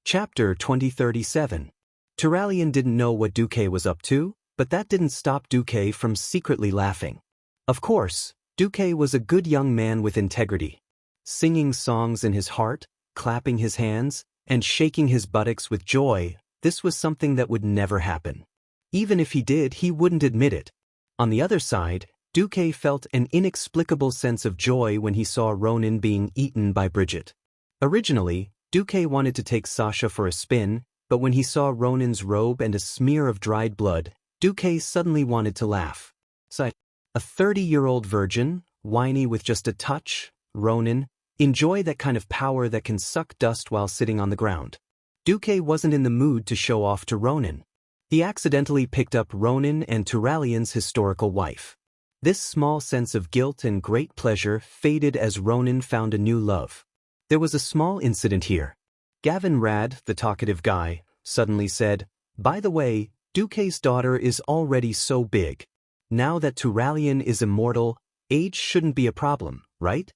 Chapter 2037. Turalyon didn't know what Duque was up to, but that didn't stop Duque from secretly laughing. Of course, Duque was a good young man with integrity. Singing songs in his heart, clapping his hands, and shaking his buttocks with joy, this was something that would never happen. Even if he did, he wouldn't admit it. On the other side, Duque felt an inexplicable sense of joy when he saw Ronan being eaten by Bridget. Originally, Duque wanted to take Sasha for a spin, but when he saw Ronan's robe and a smear of dried blood, Duque suddenly wanted to laugh. A 30-year-old virgin, whiny with just a touch, Ronan, enjoy that kind of power that can suck dust while sitting on the ground. Duque wasn't in the mood to show off to Ronan. He accidentally picked up Ronan and Turalyon's historical wife. This small sense of guilt and great pleasure faded as Ronan found a new love. There was a small incident here. Gavin Rad, the talkative guy, suddenly said, "By the way, Duque's daughter is already so big. Now that Turalyon is immortal, age shouldn't be a problem, right?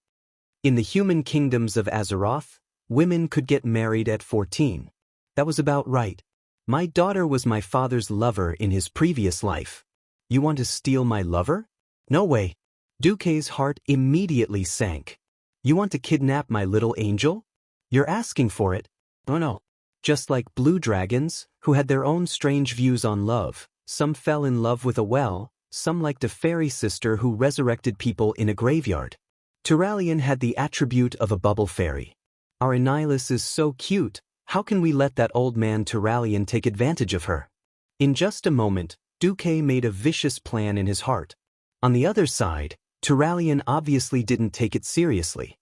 In the human kingdoms of Azeroth, women could get married at 14. That was about right. My daughter was my father's lover in his previous life. You want to steal my lover? No way." Duque's heart immediately sank. "You want to kidnap my little angel? You're asking for it." "Oh no." Just like blue dragons, who had their own strange views on love, some fell in love with a well, some liked a fairy sister who resurrected people in a graveyard. Turalyon had the attribute of a bubble fairy. "Our Annihilus is so cute, how can we let that old man Turalyon take advantage of her?" In just a moment, Duque made a vicious plan in his heart. On the other side, Turalyon obviously didn't take it seriously.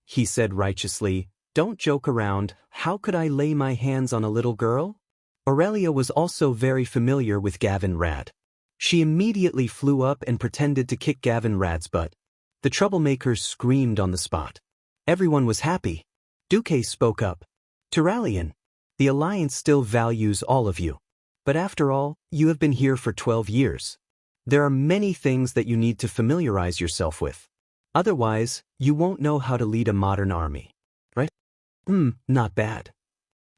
He said righteously, "Don't joke around, how could I lay my hands on a little girl?" Aurelia was also very familiar with Gavin Rad. She immediately flew up and pretended to kick Gavin Rad's butt. The troublemakers screamed on the spot. Everyone was happy. Duque spoke up. "Turalyon, the Alliance still values all of you. But after all, you have been here for 12 years. There are many things that you need to familiarize yourself with. Otherwise, you won't know how to lead a modern army. Right? Not bad."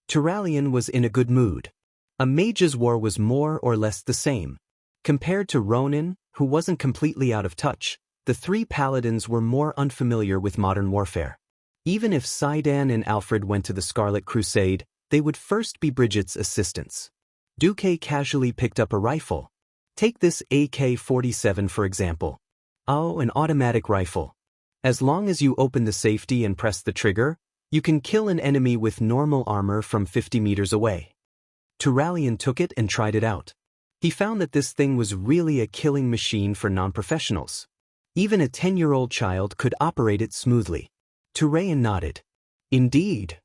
Turalyon was in a good mood. A mage's war was more or less the same. Compared to Ronan, who wasn't completely out of touch, the three paladins were more unfamiliar with modern warfare. Even if Sidan and Alfred went to the Scarlet Crusade, they would first be Bridget's assistants. Duque casually picked up a rifle. Take this AK-47 for example. Oh, an automatic rifle. As long as you open the safety and press the trigger, you can kill an enemy with normal armor from 50 meters away. Turalyon took it and tried it out. He found that this thing was really a killing machine for non-professionals. Even a 10-year-old child could operate it smoothly. Turalyon nodded. "Indeed.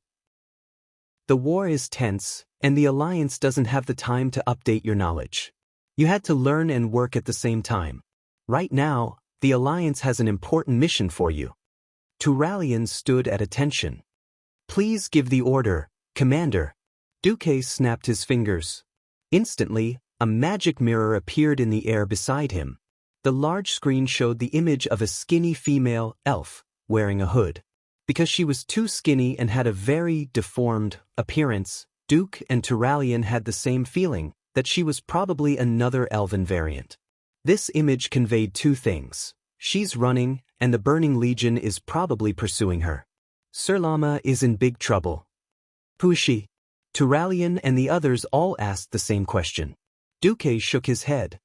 The war is tense, and the Alliance doesn't have the time to update your knowledge. You had to learn and work at the same time. Right now, the Alliance has an important mission for you." Turalyon stood at attention. "Please give the order, Commander." Duque snapped his fingers. Instantly, a magic mirror appeared in the air beside him. The large screen showed the image of a skinny female elf wearing a hood. Because she was too skinny and had a very deformed appearance, Duque and Turalyon had the same feeling, that she was probably another elven variant. This image conveyed two things. She's running, and the Burning Legion is probably pursuing her. Surlama is in big trouble. Who is she? Turalyon and the others all asked the same question. Duque shook his head.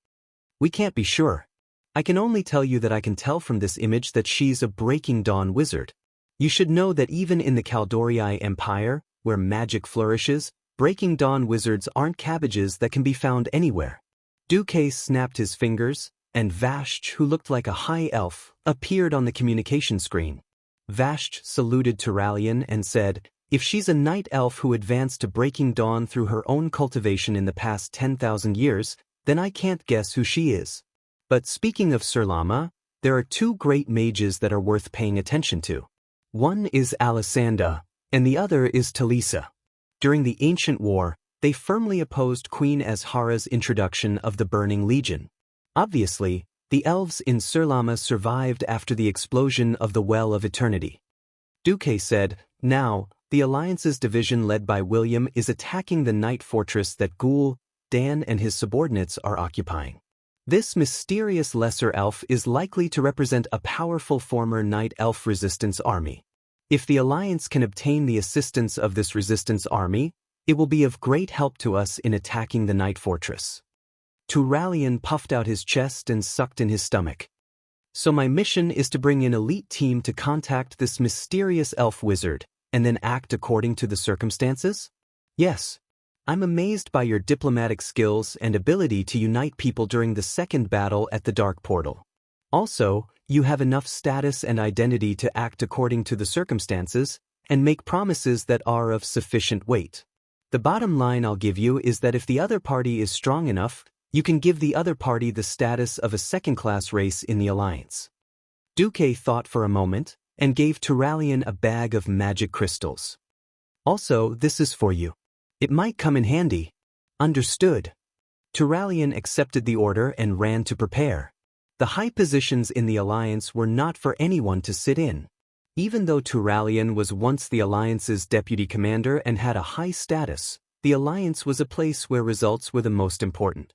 "We can't be sure. I can only tell you that I can tell from this image that she's a Breaking Dawn wizard. You should know that even in the Caldorii Empire, where magic flourishes, Breaking Dawn wizards aren't cabbages that can be found anywhere." Duque snapped his fingers, and Vashj, who looked like a high elf, appeared on the communication screen. Vashj saluted Turalyon and said, "If she's a night elf who advanced to Breaking Dawn through her own cultivation in the past 10,000 years, then I can't guess who she is. But speaking of Surlama, there are two great mages that are worth paying attention to. One is Alisanda, and the other is Talisa. During the Ancient War, they firmly opposed Queen Azhara's introduction of the Burning Legion. Obviously, the elves in Surlama survived after the explosion of the Well of Eternity." Duque said, "Now, the Alliance's division led by William is attacking the Night Fortress that Ghoul, Dan and his subordinates are occupying. This mysterious lesser elf is likely to represent a powerful former Night Elf resistance army. If the Alliance can obtain the assistance of this resistance army, it will be of great help to us in attacking the Night Fortress. Turalian puffed out his chest and sucked in his stomach. So my mission is to bring an elite team to contact this mysterious elf wizard, and then act according to the circumstances? Yes. I'm amazed by your diplomatic skills and ability to unite people during the second battle at the Dark Portal. Also, you have enough status and identity to act according to the circumstances, and make promises that are of sufficient weight. The bottom line I'll give you is that if the other party is strong enough, you can give the other party the status of a second-class race in the Alliance. Duque thought for a moment, and gave Turalian a bag of magic crystals. Also, this is for you. It might come in handy. Understood. Turalian accepted the order and ran to prepare. The high positions in the Alliance were not for anyone to sit in. Even though Turalian was once the Alliance's deputy commander and had a high status, the Alliance was a place where results were the most important.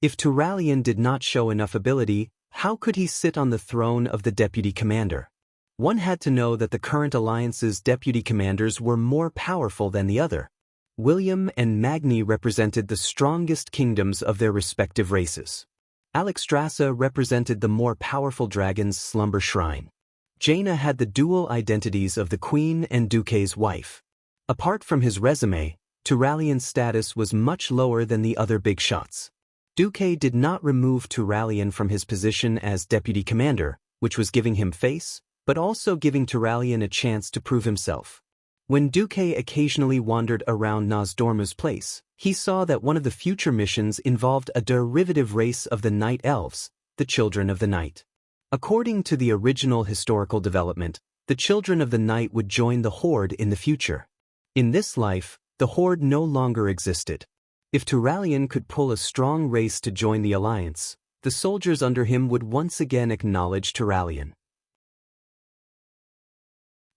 If Turalian did not show enough ability, how could he sit on the throne of the deputy commander? One had to know that the current Alliance's deputy commanders were more powerful than the other. William and Magni represented the strongest kingdoms of their respective races. Alexstrasza represented the more powerful dragon's slumber shrine. Jaina had the dual identities of the queen and Duque's wife. Apart from his resume, Turalian's status was much lower than the other big shots. Duque did not remove Turalian from his position as deputy commander, which was giving him face, but also giving Turalian a chance to prove himself. When Duque occasionally wandered around Nozdormu's place, he saw that one of the future missions involved a derivative race of the Night Elves, the Children of the Night. According to the original historical development, the Children of the Night would join the Horde in the future. In this life, the Horde no longer existed. If Turalian could pull a strong race to join the Alliance, the soldiers under him would once again acknowledge Turalian.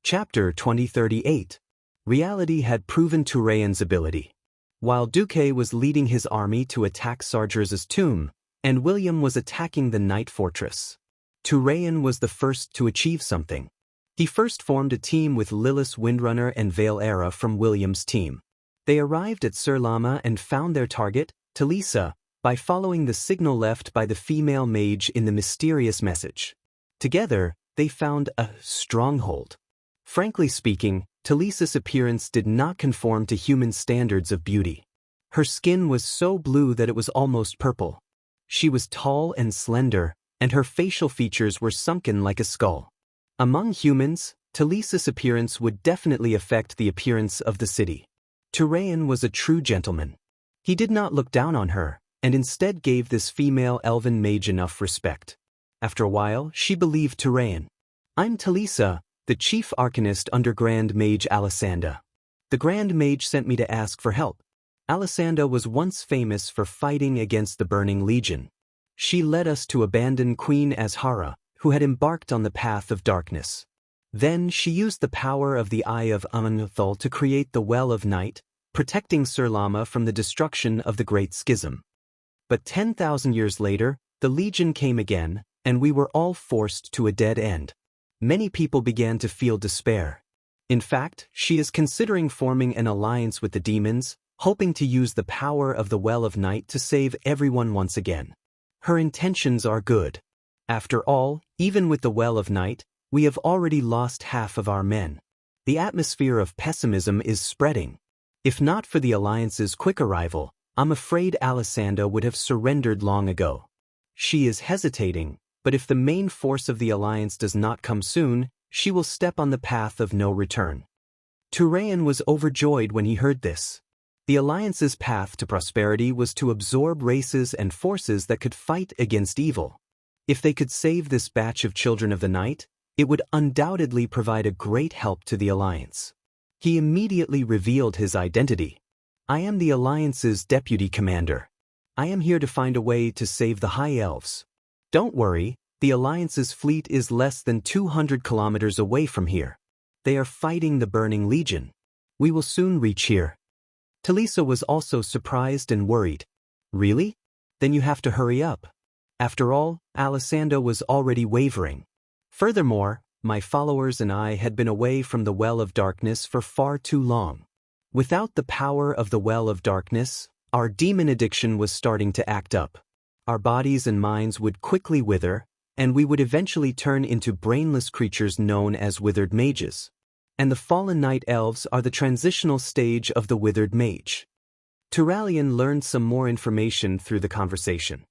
Chapter 2038. Reality had proven Turalian's ability. While Duque was leading his army to attack Sargers's tomb, and William was attacking the Night Fortress, Turalian was the first to achieve something. He first formed a team with Lilith Windrunner and Vale Era from William's team. They arrived at Surlama and found their target, Talisa, by following the signal left by the female mage in the mysterious message. Together, they found a stronghold. Frankly speaking, Talisa's appearance did not conform to human standards of beauty. Her skin was so blue that it was almost purple. She was tall and slender, and her facial features were sunken like a skull. Among humans, Talisa's appearance would definitely affect the appearance of the city. Turalian was a true gentleman. He did not look down on her, and instead gave this female elven mage enough respect. After a while, she believed Turalian. I'm Talisa, the chief arcanist under Grand Mage Alessandra. The Grand Mage sent me to ask for help. Alessandra was once famous for fighting against the Burning Legion. She led us to abandon Queen Azhara, who had embarked on the path of darkness. Then she used the power of the Eye of Amanthal to create the Well of Night, protecting Surlama from the destruction of the Great Schism. But 10,000 years later, the Legion came again, and we were all forced to a dead end. Many people began to feel despair. In fact, she is considering forming an alliance with the demons, hoping to use the power of the Well of Night to save everyone once again. Her intentions are good. After all, even with the Well of Night, we have already lost half of our men. The atmosphere of pessimism is spreading. If not for the Alliance's quick arrival, I'm afraid Alessandra would have surrendered long ago. She is hesitating, but if the main force of the Alliance does not come soon, she will step on the path of no return. Turalian was overjoyed when he heard this. The Alliance's path to prosperity was to absorb races and forces that could fight against evil. If they could save this batch of Children of the Night, it would undoubtedly provide a great help to the Alliance. He immediately revealed his identity. I am the Alliance's deputy commander. I am here to find a way to save the High Elves. Don't worry, the Alliance's fleet is less than 200 kilometers away from here. They are fighting the Burning Legion. We will soon reach here. Talisa was also surprised and worried. Really? Then you have to hurry up. After all, Alessandro was already wavering. Furthermore, my followers and I had been away from the Well of Darkness for far too long. Without the power of the Well of Darkness, our demon addiction was starting to act up. Our bodies and minds would quickly wither, and we would eventually turn into brainless creatures known as withered mages. And the fallen night elves are the transitional stage of the withered mage. Turalian learned some more information through the conversation.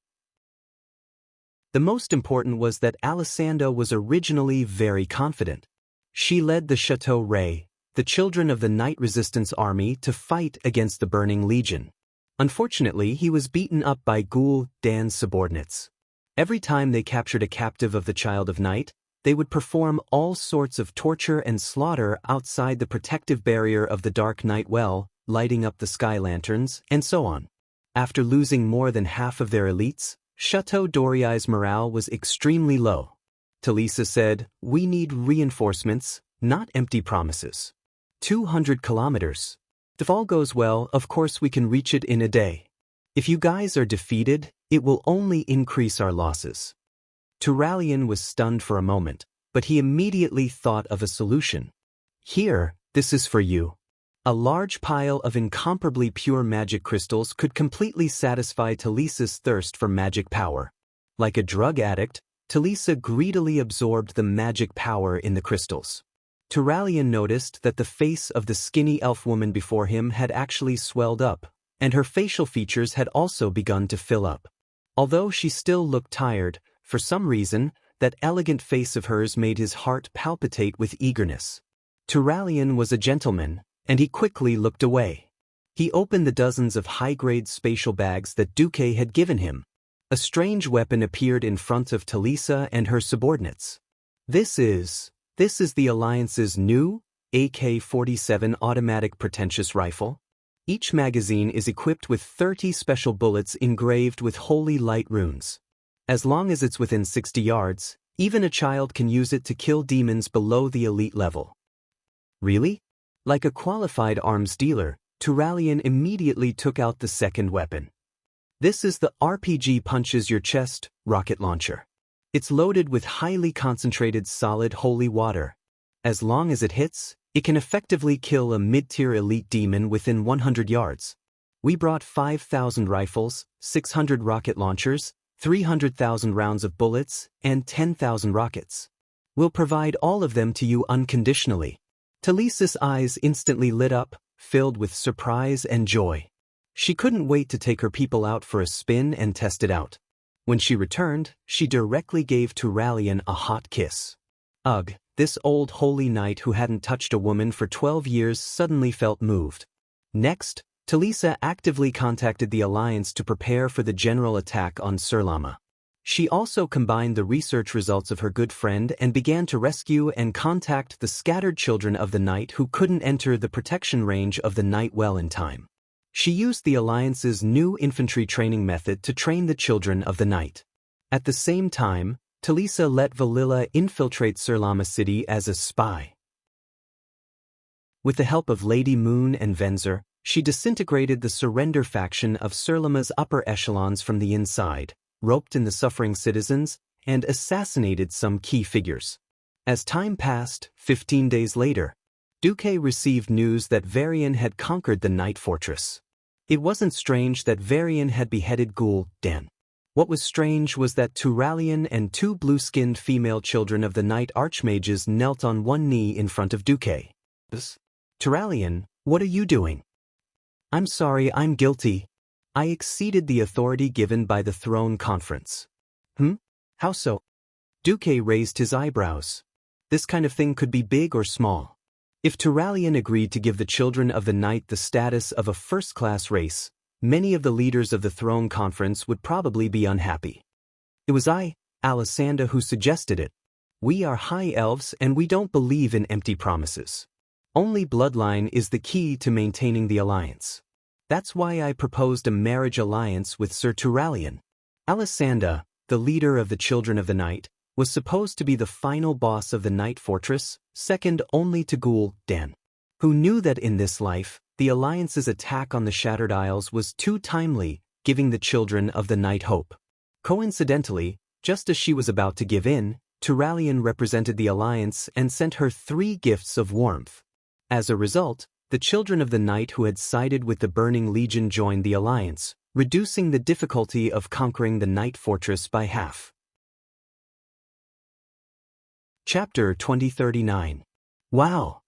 The most important was that Alessandro was originally very confident. She led the Chateau Ray, the children of the Night Resistance Army, to fight against the Burning Legion. Unfortunately, he was beaten up by Ghoul Dan's subordinates. Every time they captured a captive of the Child of Night, they would perform all sorts of torture and slaughter outside the protective barrier of the Dark Night Well, lighting up the sky lanterns, and so on. After losing more than half of their elites, Chateau Doriai's morale was extremely low. Talisa said, "We need reinforcements, not empty promises. 200 kilometers. If all goes well, of course we can reach it in a day. If you guys are defeated, it will only increase our losses." Turalian was stunned for a moment, but he immediately thought of a solution. "Here, this is for you." A large pile of incomparably pure magic crystals could completely satisfy Talisa's thirst for magic power. Like a drug addict, Talisa greedily absorbed the magic power in the crystals. Turalian noticed that the face of the skinny elf woman before him had actually swelled up, and her facial features had also begun to fill up. Although she still looked tired, for some reason, that elegant face of hers made his heart palpitate with eagerness. Turalian was a gentleman, and he quickly looked away. He opened the dozens of high-grade spatial bags that Duque had given him. A strange weapon appeared in front of Talisa and her subordinates. This is the Alliance's new AK-47 automatic pretentious rifle. Each magazine is equipped with 30 special bullets engraved with holy light runes. As long as it's within 60 yards, even a child can use it to kill demons below the elite level. Really? Like a qualified arms dealer, Turalian immediately took out the second weapon. This is the RPG punches your chest rocket launcher. It's loaded with highly concentrated solid holy water. As long as it hits, it can effectively kill a mid-tier elite demon within 100 yards. We brought 5,000 rifles, 600 rocket launchers, 300,000 rounds of bullets, and 10,000 rockets. We'll provide all of them to you unconditionally. Talisa's eyes instantly lit up, filled with surprise and joy. She couldn't wait to take her people out for a spin and test it out. When she returned, she directly gave Turalian a hot kiss. Ugh, this old holy knight who hadn't touched a woman for 12 years suddenly felt moved. Next, Talisa actively contacted the Alliance to prepare for the general attack on Surlama. She also combined the research results of her good friend and began to rescue and contact the scattered children of the night who couldn't enter the protection range of the Night Well in time. She used the Alliance's new infantry training method to train the children of the night. At the same time, Talisa let Valilla infiltrate Surlama City as a spy. With the help of Lady Moon and Venzer, she disintegrated the surrender faction of Surlama's upper echelons from the inside, roped in the suffering citizens, and assassinated some key figures. As time passed, 15 days later, Duque received news that Varian had conquered the Night Fortress. It wasn't strange that Varian had beheaded Ghoul Dan. What was strange was that Turalian and two blue-skinned female children of the Night Archmages knelt on one knee in front of Duque. "Turalian, what are you doing?" "I'm sorry, I'm guilty. I exceeded the authority given by the Throne Conference." How so?" Duque raised his eyebrows. This kind of thing could be big or small. If Turalian agreed to give the children of the night the status of a first-class race, many of the leaders of the Throne Conference would probably be unhappy. "It was I, Alessandra, who suggested it. We are high elves and we don't believe in empty promises. Only bloodline is the key to maintaining the alliance. That's why I proposed a marriage alliance with Sir Turalian." Alessandra, the leader of the Children of the Night, was supposed to be the final boss of the Night Fortress, second only to Ghoul Dan, who knew that in this life, the Alliance's attack on the Shattered Isles was too timely, giving the children of the night hope. Coincidentally, just as she was about to give in, Turalian represented the Alliance and sent her 3 gifts of warmth. As a result, the children of the night who had sided with the Burning Legion joined the Alliance, reducing the difficulty of conquering the Night Fortress by half. Chapter 2039. Wow!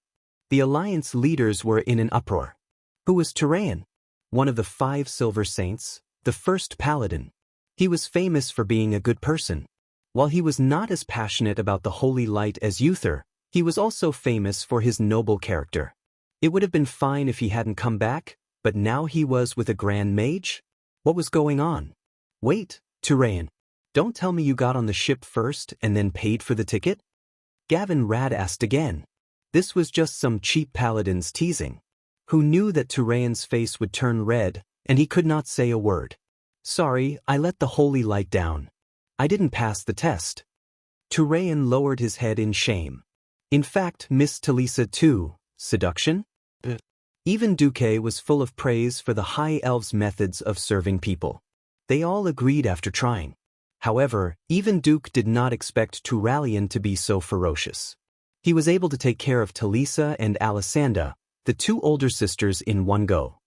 The Alliance leaders were in an uproar. Who was Turalian? One of the 5 Silver Saints, the first Paladin. He was famous for being a good person. While he was not as passionate about the holy light as Uther, he was also famous for his noble character. It would have been fine if he hadn't come back, but now he was with a Grand Mage? What was going on? Wait, Turalian. Don't tell me you got on the ship first and then paid for the ticket? Gavin Rad asked again. This was just some cheap paladin's teasing. Who knew that Turalian's face would turn red, and he could not say a word. Sorry, I let the holy light down. I didn't pass the test. Turalian lowered his head in shame. In fact, Miss Talisa too. Seduction? Even Duque was full of praise for the High Elves' methods of serving people. They all agreed after trying. However, even Duke did not expect Turalian to be so ferocious. He was able to take care of Talisa and Alessandra, the 2 older sisters, in one go.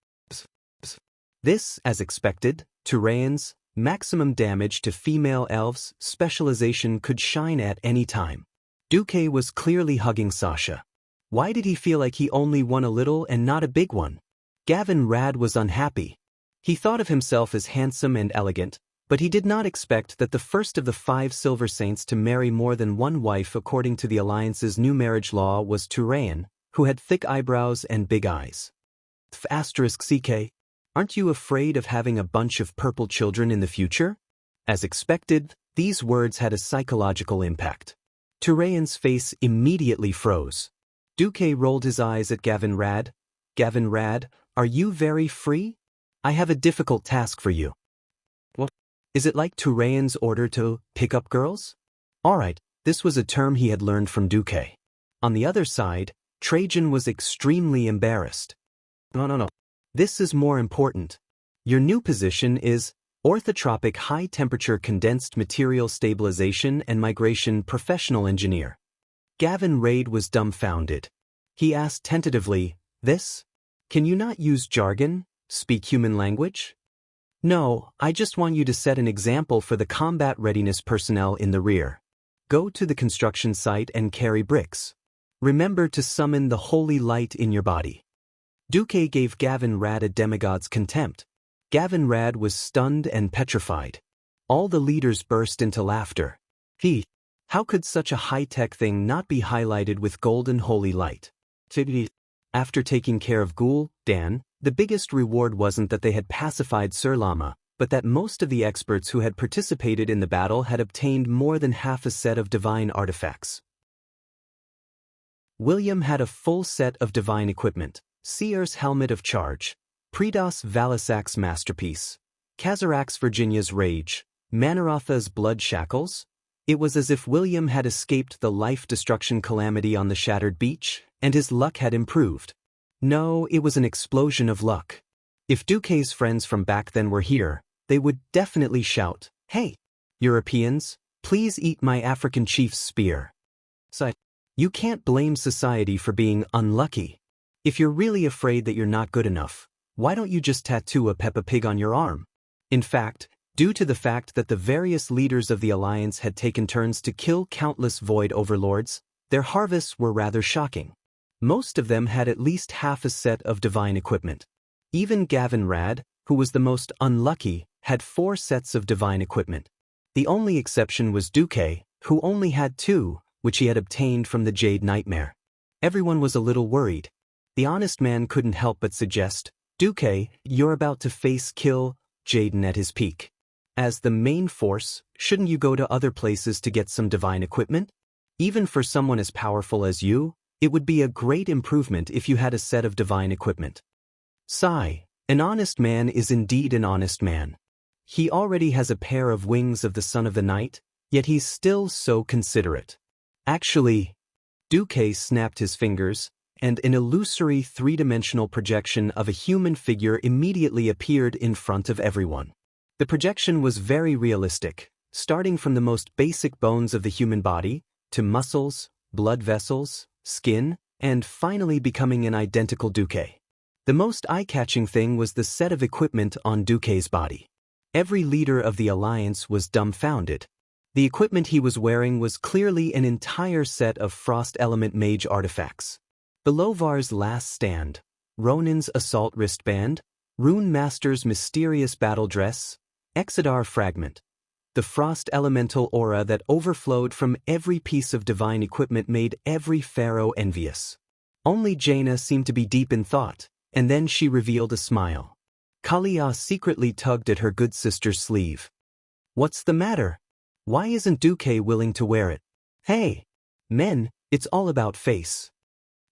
This, as expected, Turalian's maximum damage to female elves specialization could shine at any time. Duque was clearly hugging Sasha. Why did he feel like he only won a little and not a big one? Gavin Rad was unhappy. He thought of himself as handsome and elegant, but he did not expect that the first of the 5 Silver Saints to marry more than one wife according to the Alliance's new marriage law was Turalian, who had thick eyebrows and big eyes. *CK. Aren't you afraid of having a bunch of purple children in the future? As expected, these words had a psychological impact. Turalian's face immediately froze. Duque rolled his eyes at Gavin Rad. Gavin Rad, are you very free? I have a difficult task for you. What? Is it like Turalian's order to pick up girls? Alright, this was a term he had learned from Duque. On the other side, Trajan was extremely embarrassed. No. This is more important. Your new position is Orthotropic High-Temperature Condensed Material Stabilization and Migration Professional Engineer. Gavin Rad was dumbfounded. He asked tentatively, This? Can you not use jargon? Speak human language? No, I just want you to set an example for the combat readiness personnel in the rear. Go to the construction site and carry bricks. Remember to summon the holy light in your body. Duque gave Gavin Rad a demigod's contempt. Gavin Rad was stunned and petrified. All the leaders burst into laughter. How could such a high-tech thing not be highlighted with golden holy light? After taking care of Ghoul Dan, the biggest reward wasn't that they had pacified Sir Lama, but that most of the experts who had participated in the battle had obtained more than half a set of divine artifacts. William had a full set of divine equipment: Seer's Helmet of Charge, Predos Valisak's Masterpiece, Kazarak's Virginia's Rage, Manarotha's Blood Shackles. It was as if William had escaped the life-destruction calamity on the Shattered Beach, and his luck had improved. No, it was an explosion of luck. If Duque's friends from back then were here, they would definitely shout, Hey, Europeans, please eat my African chief's spear. You can't blame society for being unlucky. If you're really afraid that you're not good enough, why don't you just tattoo a Peppa Pig on your arm? In fact, due to the fact that the various leaders of the Alliance had taken turns to kill countless Void Overlords, their harvests were rather shocking. Most of them had at least half a set of divine equipment. Even Gavin Rad, who was the most unlucky, had 4 sets of divine equipment. The only exception was Duque, who only had 2, which he had obtained from the Jade Nightmare. Everyone was a little worried. The honest man couldn't help but suggest, Duque, you're about to face kill Jaden at his peak. As the main force, shouldn't you go to other places to get some divine equipment? Even for someone as powerful as you, it would be a great improvement if you had a set of divine equipment. Sigh, an honest man is indeed an honest man. He already has a pair of wings of the Son of the Night. Yet he's still so considerate. Actually, Duque snapped his fingers, and an illusory three-dimensional projection of a human figure immediately appeared in front of everyone. The projection was very realistic, starting from the most basic bones of the human body, to muscles, blood vessels, skin, and finally becoming an identical Duque. The most eye-catching thing was the set of equipment on Duque's body. Every leader of the alliance was dumbfounded. The equipment he was wearing was clearly an entire set of frost element mage artifacts. Belovar's last stand, Ronin's assault wristband, Rune Master's mysterious battle dress, Exodar fragment. The frost elemental aura that overflowed from every piece of divine equipment made every pharaoh envious. Only Jaina seemed to be deep in thought, and then she revealed a smile. Kalia secretly tugged at her good sister's sleeve. "What's the matter? Why isn't Duque willing to wear it?" "Hey, men, it's all about face."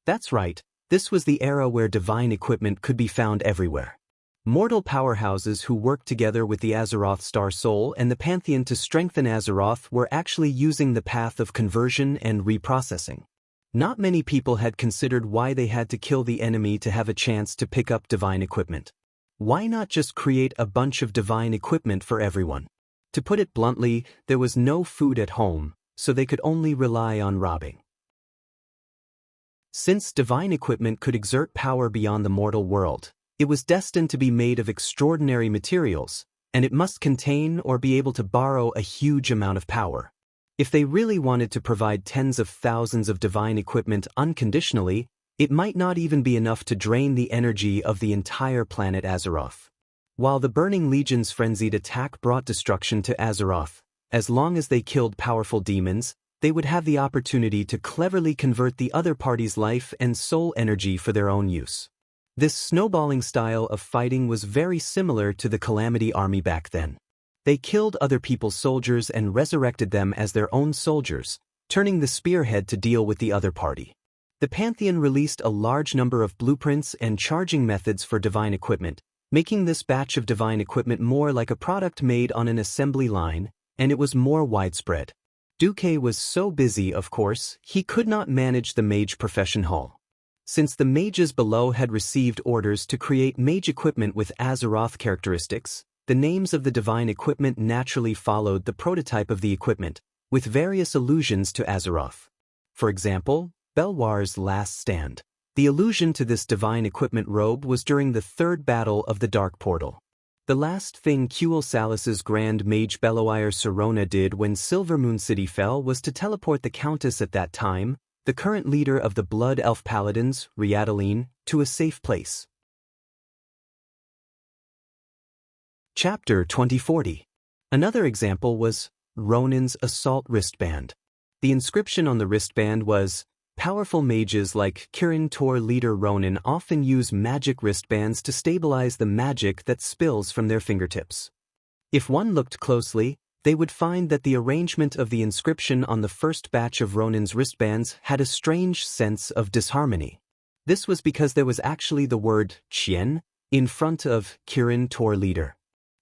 That's right, this was the era where divine equipment could be found everywhere. Mortal powerhouses who worked together with the Azeroth Star Soul and the Pantheon to strengthen Azeroth were actually using the path of conversion and reprocessing. Not many people had considered why they had to kill the enemy to have a chance to pick up divine equipment. Why not just create a bunch of divine equipment for everyone? To put it bluntly, there was no food at home, so they could only rely on robbing. Since divine equipment could exert power beyond the mortal world, it was destined to be made of extraordinary materials, and it must contain or be able to borrow a huge amount of power. If they really wanted to provide tens of thousands of divine equipment unconditionally, it might not even be enough to drain the energy of the entire planet Azeroth. While the Burning Legion's frenzied attack brought destruction to Azeroth, as long as they killed powerful demons, they would have the opportunity to cleverly convert the other party's life and soul energy for their own use. This snowballing style of fighting was very similar to the Calamity Army back then. They killed other people's soldiers and resurrected them as their own soldiers, turning the spearhead to deal with the other party. The Pantheon released a large number of blueprints and charging methods for divine equipment, making this batch of divine equipment more like a product made on an assembly line, and it was more widespread. Duque was so busy, of course, he could not manage the mage profession hall. Since the mages below had received orders to create mage equipment with Azeroth characteristics, the names of the divine equipment naturally followed the prototype of the equipment, with various allusions to Azeroth. For example, Belwar's last stand. The allusion to this divine equipment robe was during the third battle of the Dark Portal. The last thing Kuel Salas's Grand Mage Belloir Serona did when Silvermoon City fell was to teleport the Countess at that time, the current leader of the Blood Elf Paladins, Riadaline, to a safe place. Chapter 2040. Another example was Ronin's assault wristband. The inscription on the wristband was, "Powerful mages like Kirin Tor leader Ronin often use magic wristbands to stabilize the magic that spills from their fingertips." If one looked closely, they would find that the arrangement of the inscription on the first batch of Ronin's wristbands had a strange sense of disharmony. This was because there was actually the word Qian in front of Kirin Tor leader.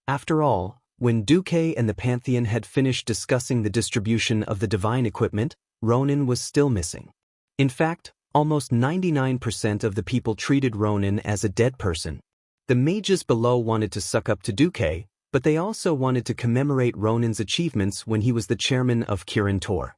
After all, when Duque and the Pantheon had finished discussing the distribution of the divine equipment, Ronin was still missing. In fact, almost 99% of the people treated Ronin as a dead person. The mages below wanted to suck up to Duque, but they also wanted to commemorate Ronin's achievements when he was the chairman of Kirin Tor.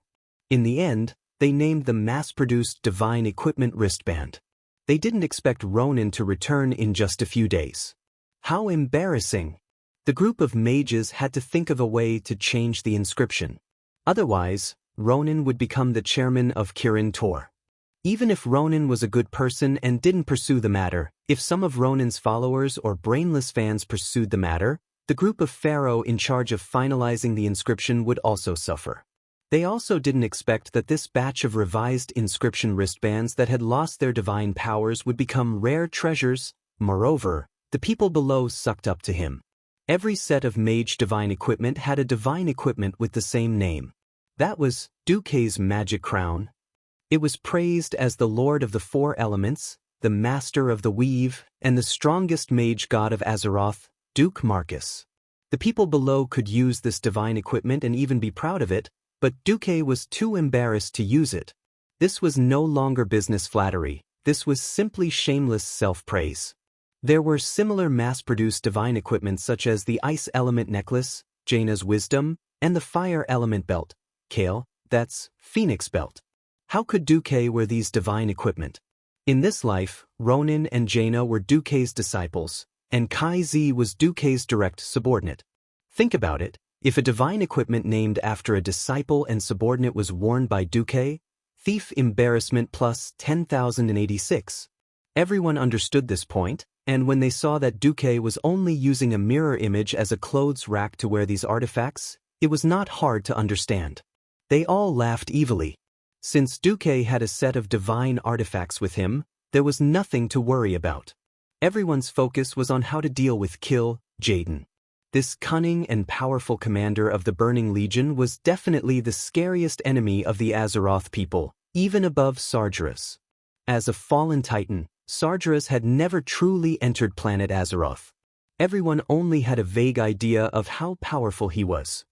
In the end, they named the mass-produced divine equipment wristband. They didn't expect Ronin to return in just a few days. How embarrassing! The group of mages had to think of a way to change the inscription. Otherwise, Ronin would become the chairman of Kirin Tor. Even if Ronin was a good person and didn't pursue the matter, if some of Ronin's followers or brainless fans pursued the matter, the group of Pharaoh in charge of finalizing the inscription would also suffer. They also didn't expect that this batch of revised inscription wristbands that had lost their divine powers would become rare treasures. Moreover, the people below sucked up to him. Every set of mage divine equipment had a divine equipment with the same name. That was Duque's magic crown. It was praised as the Lord of the Four Elements, the Master of the Weave, and the strongest mage god of Azeroth, Duke Marcus. The people below could use this divine equipment and even be proud of it, but Duque was too embarrassed to use it. This was no longer business flattery, this was simply shameless self-praise. There were similar mass-produced divine equipment such as the Ice Element Necklace, Jaina's Wisdom, and the Fire Element Belt, Kale, that's Phoenix Belt. How could Duque wear these divine equipment? In this life, Ronin and Jaina were Duque's disciples, and Kai Zi was Duque's direct subordinate. Think about it, if a divine equipment named after a disciple and subordinate was worn by Duque, thief embarrassment plus 10,086. Everyone understood this point, and when they saw that Duque was only using a mirror image as a clothes rack to wear these artifacts, it was not hard to understand. They all laughed evilly. Since Duque had a set of divine artifacts with him, there was nothing to worry about. Everyone's focus was on how to deal with Kill Jaden. This cunning and powerful commander of the Burning Legion was definitely the scariest enemy of the Azeroth people, even above Sargeras. As a fallen titan, Sargeras had never truly entered planet Azeroth. Everyone only had a vague idea of how powerful he was.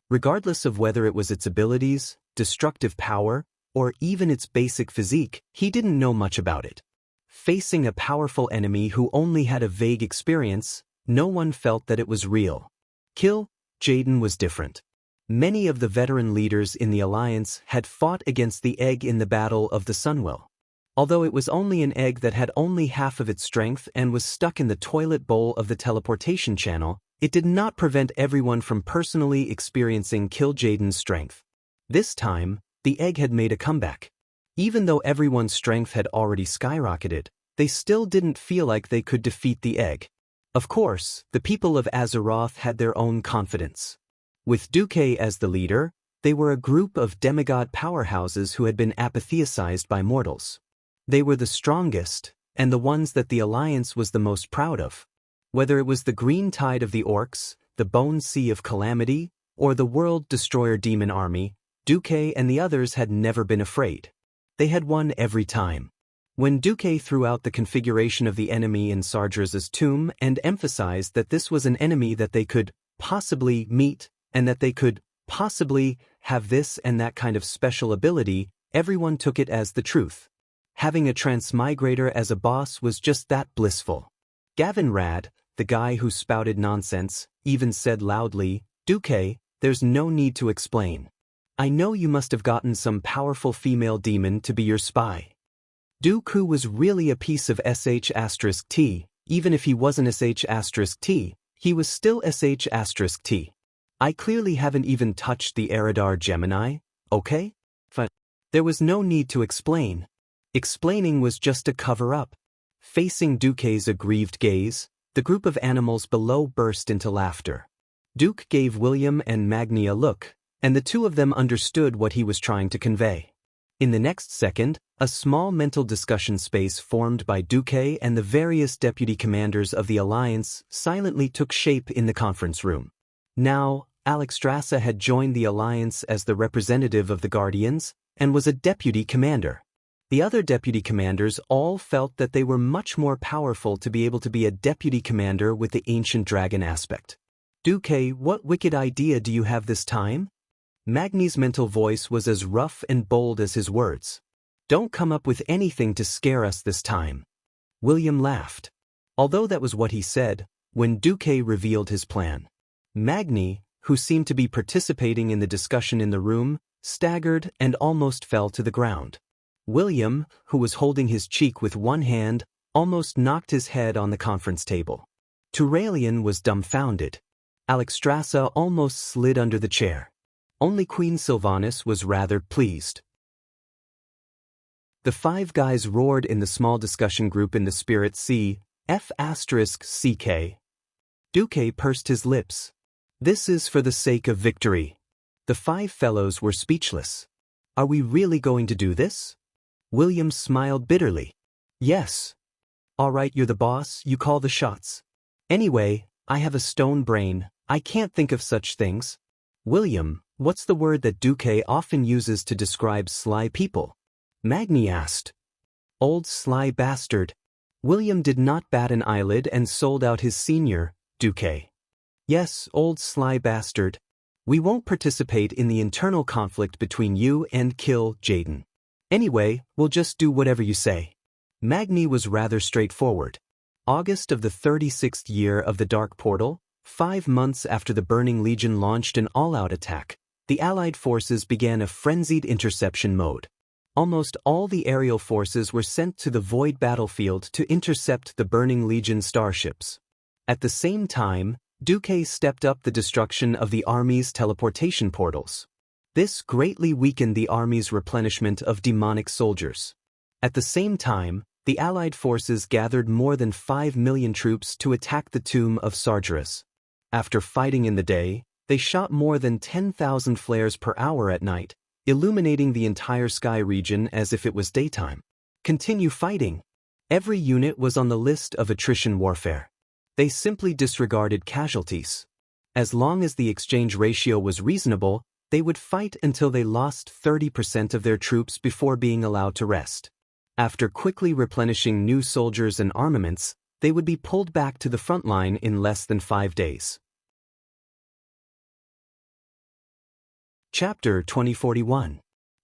Regardless of whether it was its abilities, destructive power, or even its basic physique, he didn't know much about it. Facing a powerful enemy who only had a vague experience, no one felt that it was real. Kill Jaden was different. Many of the veteran leaders in the Alliance had fought against the egg in the Battle of the Sunwell. Although it was only an egg that had only half of its strength and was stuck in the toilet bowl of the teleportation channel, it did not prevent everyone from personally experiencing Kill Jaden's strength. This time, the egg had made a comeback. Even though everyone's strength had already skyrocketed, they still didn't feel like they could defeat the egg. Of course, the people of Azeroth had their own confidence. With Duque as the leader, they were a group of demigod powerhouses who had been apatheized by mortals. They were the strongest, and the ones that the Alliance was the most proud of. Whether it was the Green Tide of the Orcs, the Bone Sea of Calamity, or the World Destroyer Demon Army, Duque and the others had never been afraid. They had won every time. When Duque threw out the configuration of the enemy in Sargeras' tomb and emphasized that this was an enemy that they could possibly meet, and that they could possibly have this and that kind of special ability, everyone took it as the truth. Having a transmigrator as a boss was just that blissful. Gavin Rad, the guy who spouted nonsense, even said loudly, "Duque, there's no need to explain. I know you must have gotten some powerful female demon to be your spy." Dooku was really a piece of sh*t, even if he wasn't sh*t, he was still sh*t. I clearly haven't even touched the Eridar Gemini, okay? But there was no need to explain. Explaining was just a cover-up. Facing Duque's aggrieved gaze, the group of animals below burst into laughter. Duke gave William and Magni a look, and the two of them understood what he was trying to convey. In the next second, a small mental discussion space formed by Duque and the various deputy commanders of the Alliance silently took shape in the conference room. Now, Alexstrasza had joined the Alliance as the representative of the Guardians and was a deputy commander. The other deputy commanders all felt that they were much more powerful to be able to be a deputy commander with the ancient dragon aspect. "Duque, what wicked idea do you have this time?" Magni's mental voice was as rough and bold as his words. "Don't come up with anything to scare us this time." William laughed. Although that was what he said, when Duque revealed his plan. Magni, who seemed to be participating in the discussion in the room, staggered and almost fell to the ground. William, who was holding his cheek with one hand, almost knocked his head on the conference table. Turalian was dumbfounded. Alexstrasza almost slid under the chair. Only Queen Sylvanas was rather pleased. The five guys roared in the small discussion group in the Spirit Sea, F***CK. Duque pursed his lips. "This is for the sake of victory." The five fellows were speechless. "Are we really going to do this?" William smiled bitterly. "Yes. All right, you're the boss, you call the shots. Anyway, I have a stone brain, I can't think of such things." "William, what's the word that Duque often uses to describe sly people?" Magni asked. "Old sly bastard." William did not bat an eyelid and sold out his senior, Duque. Yes, old sly bastard. We won't participate in the internal conflict between you and Kill Jaden. Anyway, we'll just do whatever you say. Magni was rather straightforward. August of the 36th year of the Dark Portal, 5 months after the Burning Legion launched an all-out attack, the Allied forces began a frenzied interception mode. Almost all the aerial forces were sent to the Void battlefield to intercept the Burning Legion starships. At the same time, Duque stepped up the destruction of the army's teleportation portals. This greatly weakened the army's replenishment of demonic soldiers. At the same time, the Allied forces gathered more than 5 million troops to attack the tomb of Sargeras. After fighting in the day, they shot more than 10,000 flares per hour at night, illuminating the entire sky region as if it was daytime. Continue fighting. Every unit was on the list of attrition warfare. They simply disregarded casualties. As long as the exchange ratio was reasonable, they would fight until they lost 30% of their troops before being allowed to rest. After quickly replenishing new soldiers and armaments, they would be pulled back to the front line in less than 5 days. Chapter 2041.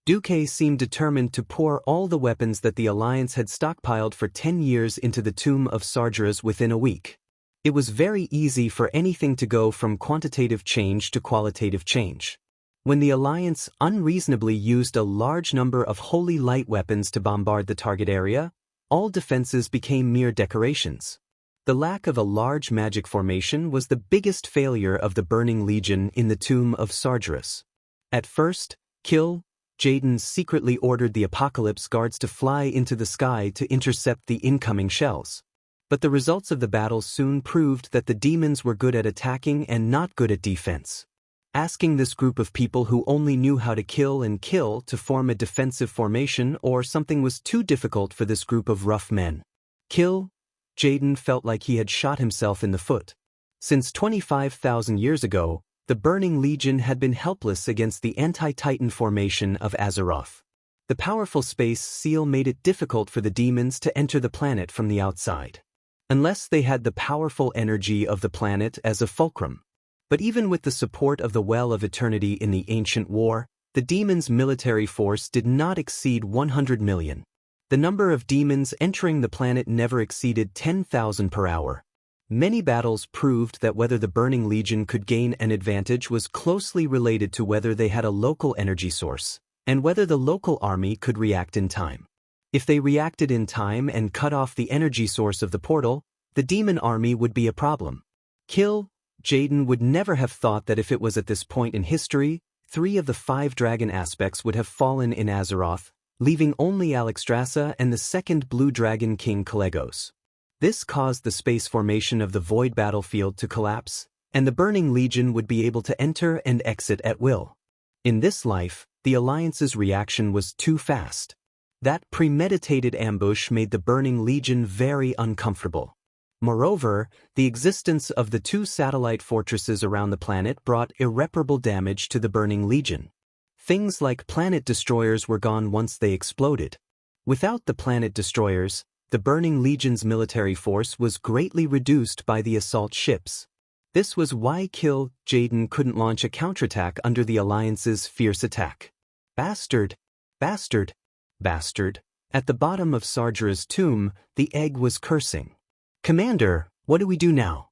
Duque seemed determined to pour all the weapons that the Alliance had stockpiled for 10 years into the tomb of Sargeras within a week. It was very easy for anything to go from quantitative change to qualitative change. When the Alliance unreasonably used a large number of holy light weapons to bombard the target area, all defenses became mere decorations. The lack of a large magic formation was the biggest failure of the Burning Legion in the tomb of Sargeras. At first, Kill Jaden secretly ordered the Apocalypse Guards to fly into the sky to intercept the incoming shells. But the results of the battle soon proved that the demons were good at attacking and not good at defense. Asking this group of people who only knew how to kill and kill to form a defensive formation or something was too difficult for this group of rough men. Kill Jaden felt like he had shot himself in the foot. Since 25,000 years ago, the Burning Legion had been helpless against the anti-Titan formation of Azeroth. The powerful space seal made it difficult for the demons to enter the planet from the outside, unless they had the powerful energy of the planet as a fulcrum. But even with the support of the Well of Eternity in the Ancient War, the demons' military force did not exceed 100 million. The number of demons entering the planet never exceeded 10,000 per hour. Many battles proved that whether the Burning Legion could gain an advantage was closely related to whether they had a local energy source, and whether the local army could react in time. If they reacted in time and cut off the energy source of the portal, the demon army would be a problem. Kill Jaden would never have thought that if it was at this point in history, 3 of the 5 dragon aspects would have fallen in Azeroth, leaving only Alexstrasza and the second blue dragon king Kalegos. This caused the space formation of the Void battlefield to collapse, and the Burning Legion would be able to enter and exit at will. In this life, the Alliance's reaction was too fast. That premeditated ambush made the Burning Legion very uncomfortable. Moreover, the existence of the 2 satellite fortresses around the planet brought irreparable damage to the Burning Legion. Things like planet destroyers were gone once they exploded. Without the planet destroyers, the Burning Legion's military force was greatly reduced by the assault ships. This was why Kill Jaden couldn't launch a counterattack under the Alliance's fierce attack. Bastard! Bastard! Bastard! At the bottom of Sargeras' tomb, the egg was cursing. "Commander, what do we do now?"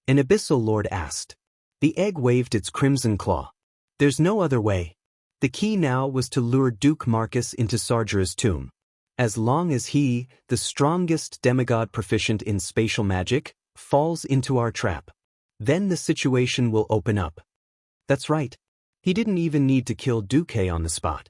an Abyssal Lord asked. The egg waved its crimson claw. "There's no other way. The key now was to lure Duke Marcus into Sargeras' tomb. As long as he, the strongest demigod proficient in spatial magic, falls into our trap, then the situation will open up." That's right. He didn't even need to kill Duque on the spot.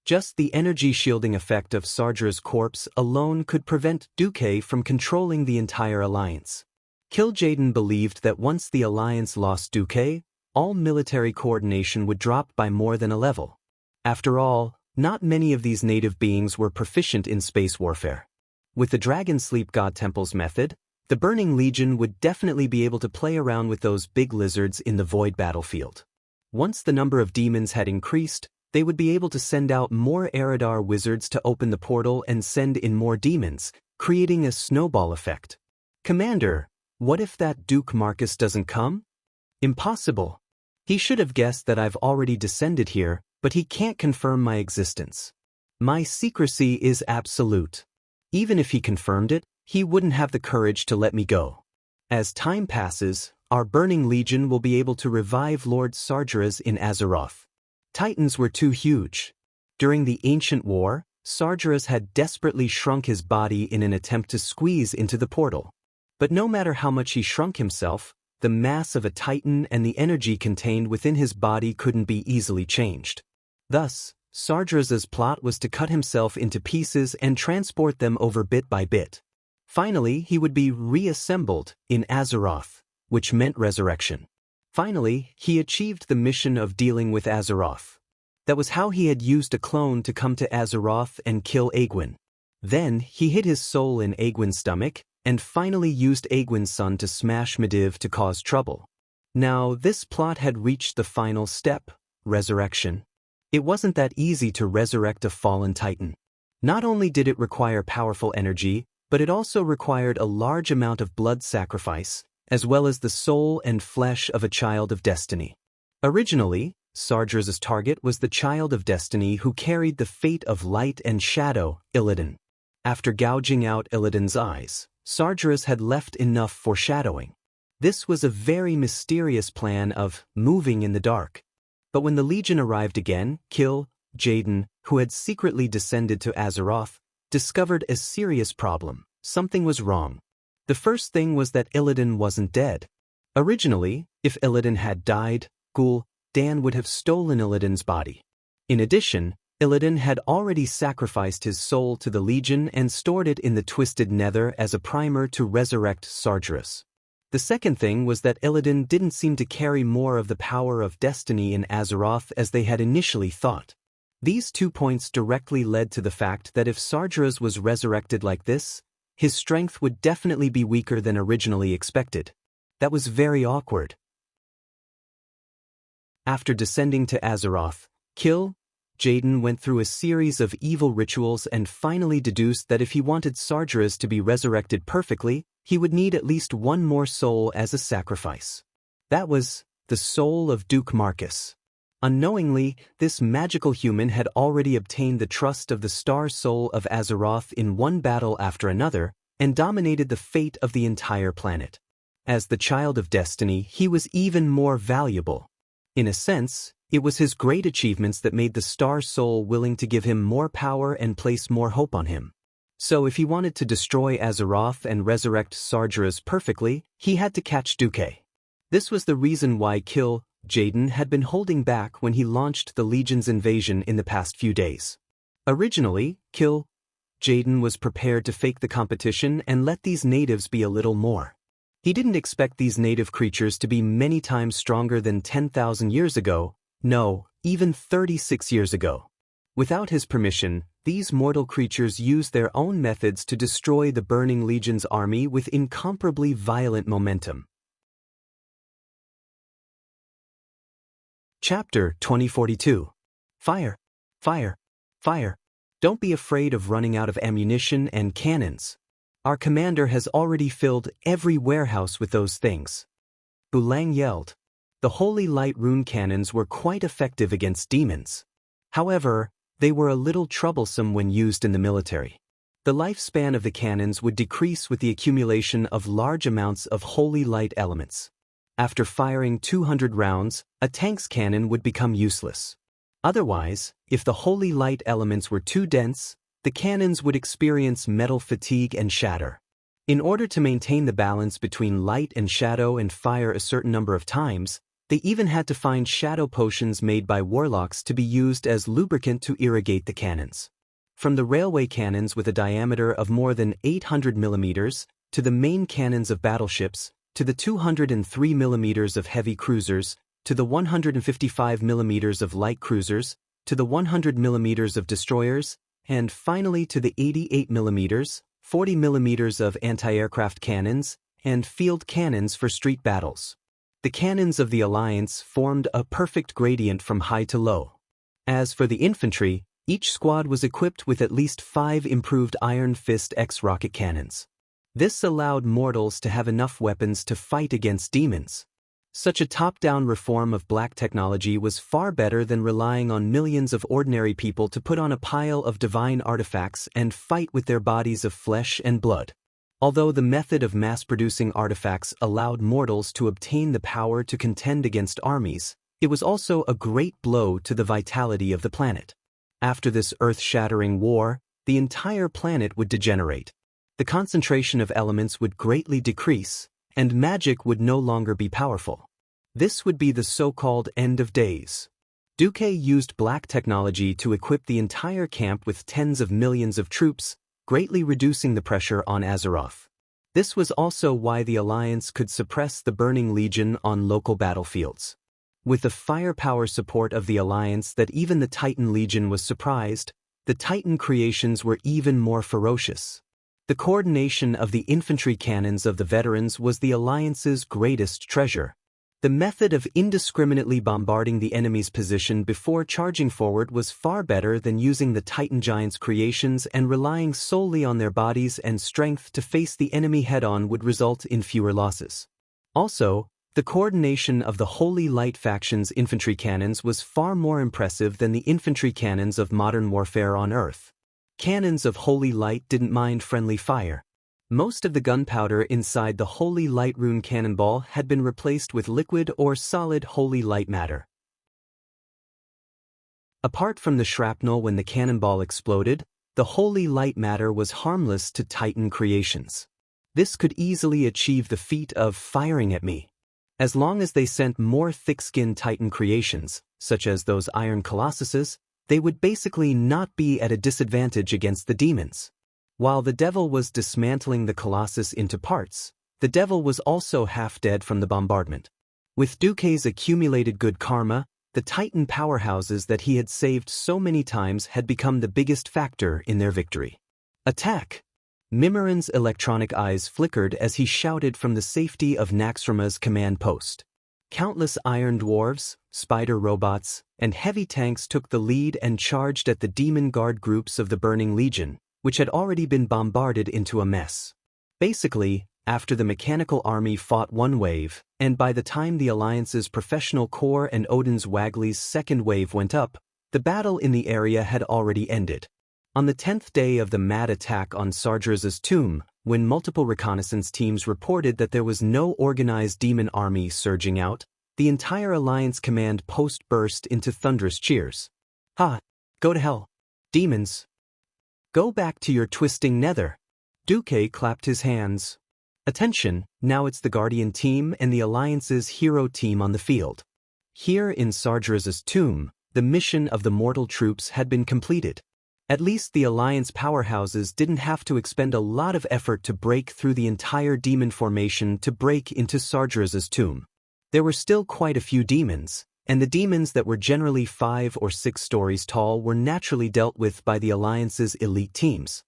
Just the energy shielding effect of Sargeras' corpse alone could prevent Duque from controlling the entire Alliance. Kill Jaden believed that once the Alliance lost Duque, all military coordination would drop by more than a level. After all, not many of these native beings were proficient in space warfare. With the Dragon Sleep God Temples method, the Burning Legion would definitely be able to play around with those big lizards in the Void battlefield. Once the number of demons had increased, they would be able to send out more Eridar wizards to open the portal and send in more demons, creating a snowball effect. "Commander, What if that Duke Marcus doesn't come? Impossible. He should have guessed that I've already descended here, but he can't confirm my existence. My secrecy is absolute. Even if he confirmed it, he wouldn't have the courage to let me go. As time passes, our Burning Legion will be able to revive Lord Sargeras in Azeroth. Titans were too huge. During the Ancient War, Sargeras had desperately shrunk his body in an attempt to squeeze into the portal. But no matter how much he shrunk himself, the mass of a Titan and the energy contained within his body couldn't be easily changed. Thus, Sargeras's plot was to cut himself into pieces and transport them over bit by bit. Finally, he would be reassembled in Azeroth, which meant resurrection. Finally, he achieved the mission of dealing with Azeroth. That was how he had used a clone to come to Azeroth and kill Aegwynn. Then, he hid his soul in Aegwynn's stomach, and finally used Aegwynn's son to smash Medivh to cause trouble. Now, this plot had reached the final step, resurrection. It wasn't that easy to resurrect a fallen Titan. Not only did it require powerful energy, but it also required a large amount of blood sacrifice, as well as the soul and flesh of a child of destiny. Originally, Sargeras' target was the child of destiny who carried the fate of light and shadow, Illidan. After gouging out Illidan's eyes, Sargeras had left enough foreshadowing. This was a very mysterious plan of moving in the dark. But when the Legion arrived again, Jaden, who had secretly descended to Azeroth, discovered a serious problem. Something was wrong. The first thing was that Illidan wasn't dead. Originally, if Illidan had died, Dan would have stolen Illidan's body. In addition, Illidan had already sacrificed his soul to the Legion and stored it in the Twisted Nether as a primer to resurrect Sargeras. The second thing was that Illidan didn't seem to carry more of the power of destiny in Azeroth as they had initially thought. These 2 points directly led to the fact that if Sargeras was resurrected like this, his strength would definitely be weaker than originally expected. That was very awkward. After descending to Azeroth, Jaden went through a series of evil rituals and finally deduced that if he wanted Sargeras to be resurrected perfectly, he would need at least one more soul as a sacrifice. That was the soul of Duke Marcus. Unknowingly, this magical human had already obtained the trust of the star soul of Azeroth in one battle after another and dominated the fate of the entire planet. As the child of destiny, he was even more valuable. In a sense, it was his great achievements that made the Star Soul willing to give him more power and place more hope on him. So if he wanted to destroy Azeroth and resurrect Sargeras perfectly, he had to catch Duque. This was the reason why Jaden had been holding back when he launched the Legion's invasion in the past few days. Originally, Jaden was prepared to fake the competition and let these natives be a little more. He didn't expect these native creatures to be many times stronger than 10,000 years ago. No, even 36 years ago. Without his permission, these mortal creatures used their own methods to destroy the Burning Legion's army with incomparably violent momentum. Chapter 2042. Fire. Fire. Fire. Don't be afraid of running out of ammunition and cannons. Our commander has already filled every warehouse with those things. Bulang yelled. The Holy Light rune cannons were quite effective against demons. However, they were a little troublesome when used in the military. The lifespan of the cannons would decrease with the accumulation of large amounts of Holy Light elements. After firing 200 rounds, a tank's cannon would become useless. Otherwise, if the Holy Light elements were too dense, the cannons would experience metal fatigue and shatter. In order to maintain the balance between light and shadow and fire a certain number of times, they even had to find shadow potions made by warlocks to be used as lubricant to irrigate the cannons. From the railway cannons with a diameter of more than 800 millimeters, to the main cannons of battleships, to the 203 millimeters of heavy cruisers, to the 155 millimeters of light cruisers, to the 100 millimeters of destroyers, and finally to the 88 millimeters, 40 millimeters of anti-aircraft cannons, and field cannons for street battles. The cannons of the Alliance formed a perfect gradient from high to low. As for the infantry, each squad was equipped with at least 5 improved Iron Fist X rocket cannons. This allowed mortals to have enough weapons to fight against demons. Such a top-down reform of black technology was far better than relying on millions of ordinary people to put on a pile of divine artifacts and fight with their bodies of flesh and blood. Although the method of mass-producing artifacts allowed mortals to obtain the power to contend against armies, it was also a great blow to the vitality of the planet. After this earth-shattering war, the entire planet would degenerate. The concentration of elements would greatly decrease, and magic would no longer be powerful. This would be the so-called end of days. Duque used black technology to equip the entire camp with tens of millions of troops, greatly reducing the pressure on Azeroth. This was also why the Alliance could suppress the Burning Legion on local battlefields. With the firepower support of the Alliance that even the Titan Legion was surprised, the Titan creations were even more ferocious. The coordination of the infantry cannons of the veterans was the Alliance's greatest treasure. The method of indiscriminately bombarding the enemy's position before charging forward was far better than using the Titan Giants' creations and relying solely on their bodies and strength to face the enemy head-on would result in fewer losses. Also, the coordination of the Holy Light faction's infantry cannons was far more impressive than the infantry cannons of modern warfare on Earth. Cannons of Holy Light didn't mind friendly fire. Most of the gunpowder inside the Holy Light rune cannonball had been replaced with liquid or solid Holy Light matter. Apart from the shrapnel when the cannonball exploded, the Holy Light matter was harmless to Titan creations. This could easily achieve the feat of firing at me. As long as they sent more thick-skinned Titan creations, such as those Iron Colossuses, they would basically not be at a disadvantage against the demons. While the devil was dismantling the Colossus into parts, the devil was also half dead from the bombardment. With Duque's accumulated good karma, the Titan powerhouses that he had saved so many times had become the biggest factor in their victory. Attack! Mimiran's electronic eyes flickered as he shouted from the safety of Naxxrama's command post. Countless iron dwarves, spider robots, and heavy tanks took the lead and charged at the demon guard groups of the Burning Legion, which had already been bombarded into a mess. Basically, after the mechanical army fought one wave, and by the time the Alliance's professional corps and Odin's Waggly's second wave went up, the battle in the area had already ended. On the 10th day of the mad attack on Sargeras' tomb, when multiple reconnaissance teams reported that there was no organized demon army surging out, the entire Alliance command post burst into thunderous cheers. Ha! Go to hell! Demons! Go back to your twisting nether! Duque clapped his hands. Attention, now it's the Guardian team and the Alliance's hero team on the field. Here in Sargeras' tomb, the mission of the mortal troops had been completed. At least the Alliance powerhouses didn't have to expend a lot of effort to break through the entire demon formation to break into Sargeras' tomb. There were still quite a few demons, and the demons that were generally 5 or 6 stories tall were naturally dealt with by the Alliance's elite teams.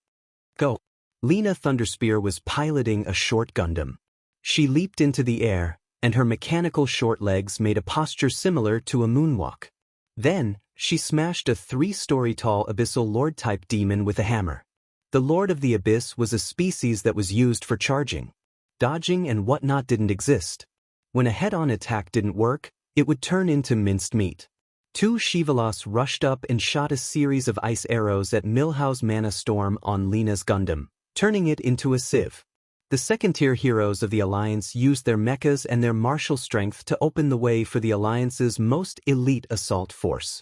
Go! Lena Thunderspear was piloting a short Gundam. She leaped into the air, and her mechanical short legs made a posture similar to a moonwalk. Then, she smashed a 3-story-tall Abyssal Lord-type demon with a hammer. The Lord of the Abyss was a species that was used for charging. Dodging and whatnot didn't exist. When a head-on attack didn't work, it would turn into minced meat. 2 Shivalos rushed up and shot a series of ice arrows at Milhouse's Mana Storm on Lena's Gundam, turning it into a sieve. The second-tier heroes of the Alliance used their mechas and their martial strength to open the way for the Alliance's most elite assault force.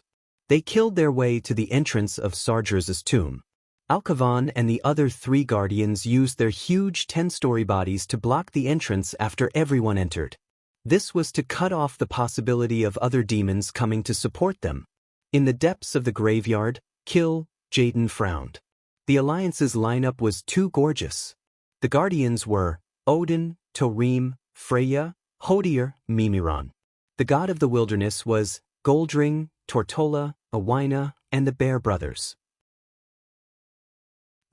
They killed their way to the entrance of Sargeras' tomb. Alcavan and the other 3 Guardians used their huge 10-story bodies to block the entrance after everyone entered. This was to cut off the possibility of other demons coming to support them. In the depths of the graveyard, Kill, Jaden frowned. The Alliance's lineup was too gorgeous. The Guardians were Odin, Torim, Freya, Hodier, Mimiron. The god of the wilderness was Goldring, Tortola, Awina, and the Bear Brothers.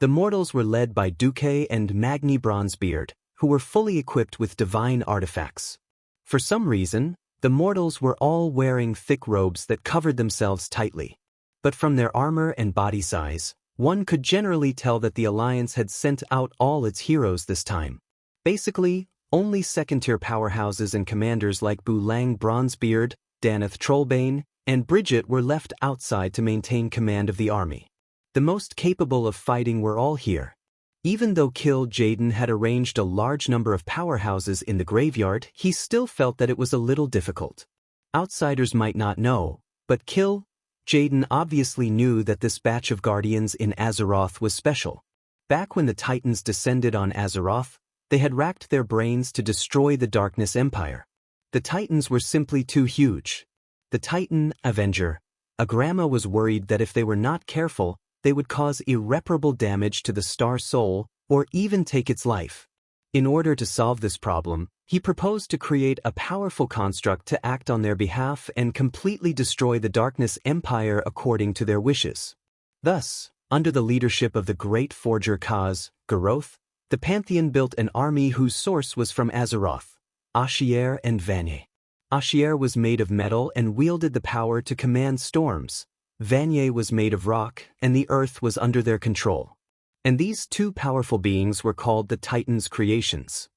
The mortals were led by Duque and Magni Bronzebeard, who were fully equipped with divine artifacts. For some reason, the mortals were all wearing thick robes that covered themselves tightly. But from their armor and body size, One could generally tell that the Alliance had sent out all its heroes this time. Basically, only second-tier powerhouses and commanders like Bu Lang Bronzebeard, Daneth Trollbane, and Bridget were left outside to maintain command of the army. The most capable of fighting were all here. Even though Kil'jaeden had arranged a large number of powerhouses in the graveyard, he still felt that it was a little difficult. Outsiders might not know, but Kil'jaeden obviously knew that this batch of guardians in Azeroth was special. Back when the Titans descended on Azeroth, they had racked their brains to destroy the Darkness Empire. The Titans were simply too huge. The Titan Avenger, Agrama, was worried that if they were not careful, they would cause irreparable damage to the Star Soul or even take its life. In order to solve this problem, he proposed to create a powerful construct to act on their behalf and completely destroy the Darkness Empire according to their wishes. Thus, under the leadership of the great forger Kaz, Garroth, the Pantheon built an army whose source was from Azeroth, Ashier and Vanier. Ashier was made of metal and wielded the power to command storms. Vanier was made of rock, and the earth was under their control. And these two powerful beings were called the Titans' creations.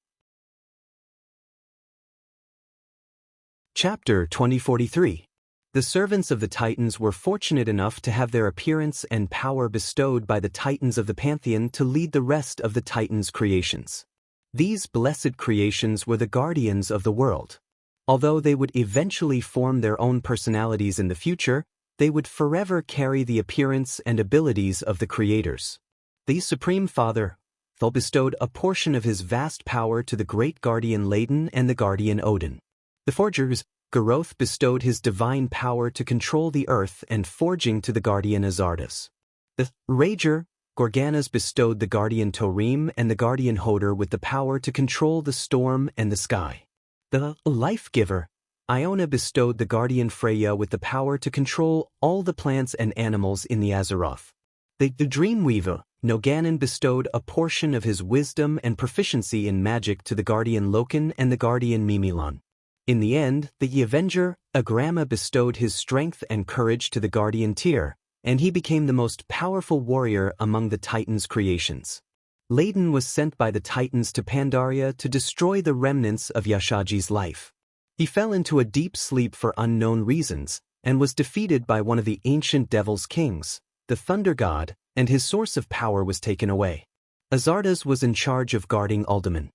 Chapter 2043. The servants of the Titans were fortunate enough to have their appearance and power bestowed by the Titans of the Pantheon to lead the rest of the Titans' creations. These blessed creations were the guardians of the world. Although they would eventually form their own personalities in the future, they would forever carry the appearance and abilities of the creators. The Supreme Father, Thul, bestowed a portion of his vast power to the great guardian Layden and the guardian Odin. The forgers, Garroth, bestowed his divine power to control the earth and forging to the guardian Azardus. The Rager, Gorganas, bestowed the guardian Torim and the guardian Hodor with the power to control the storm and the sky. The Life-Giver, Iona, bestowed the guardian Freya with the power to control all the plants and animals in the Azeroth. The Dreamweaver, Noganon, bestowed a portion of his wisdom and proficiency in magic to the guardian Loken and the guardian Mimilon. In the end, the Avenger, Agrama, bestowed his strength and courage to the guardian Tyr, and he became the most powerful warrior among the Titans' creations. Layden was sent by the Titans to Pandaria to destroy the remnants of Yashaji's life. He fell into a deep sleep for unknown reasons, and was defeated by one of the ancient Devil's Kings, the Thunder God, and his source of power was taken away. Azardus was in charge of guarding Uldaman.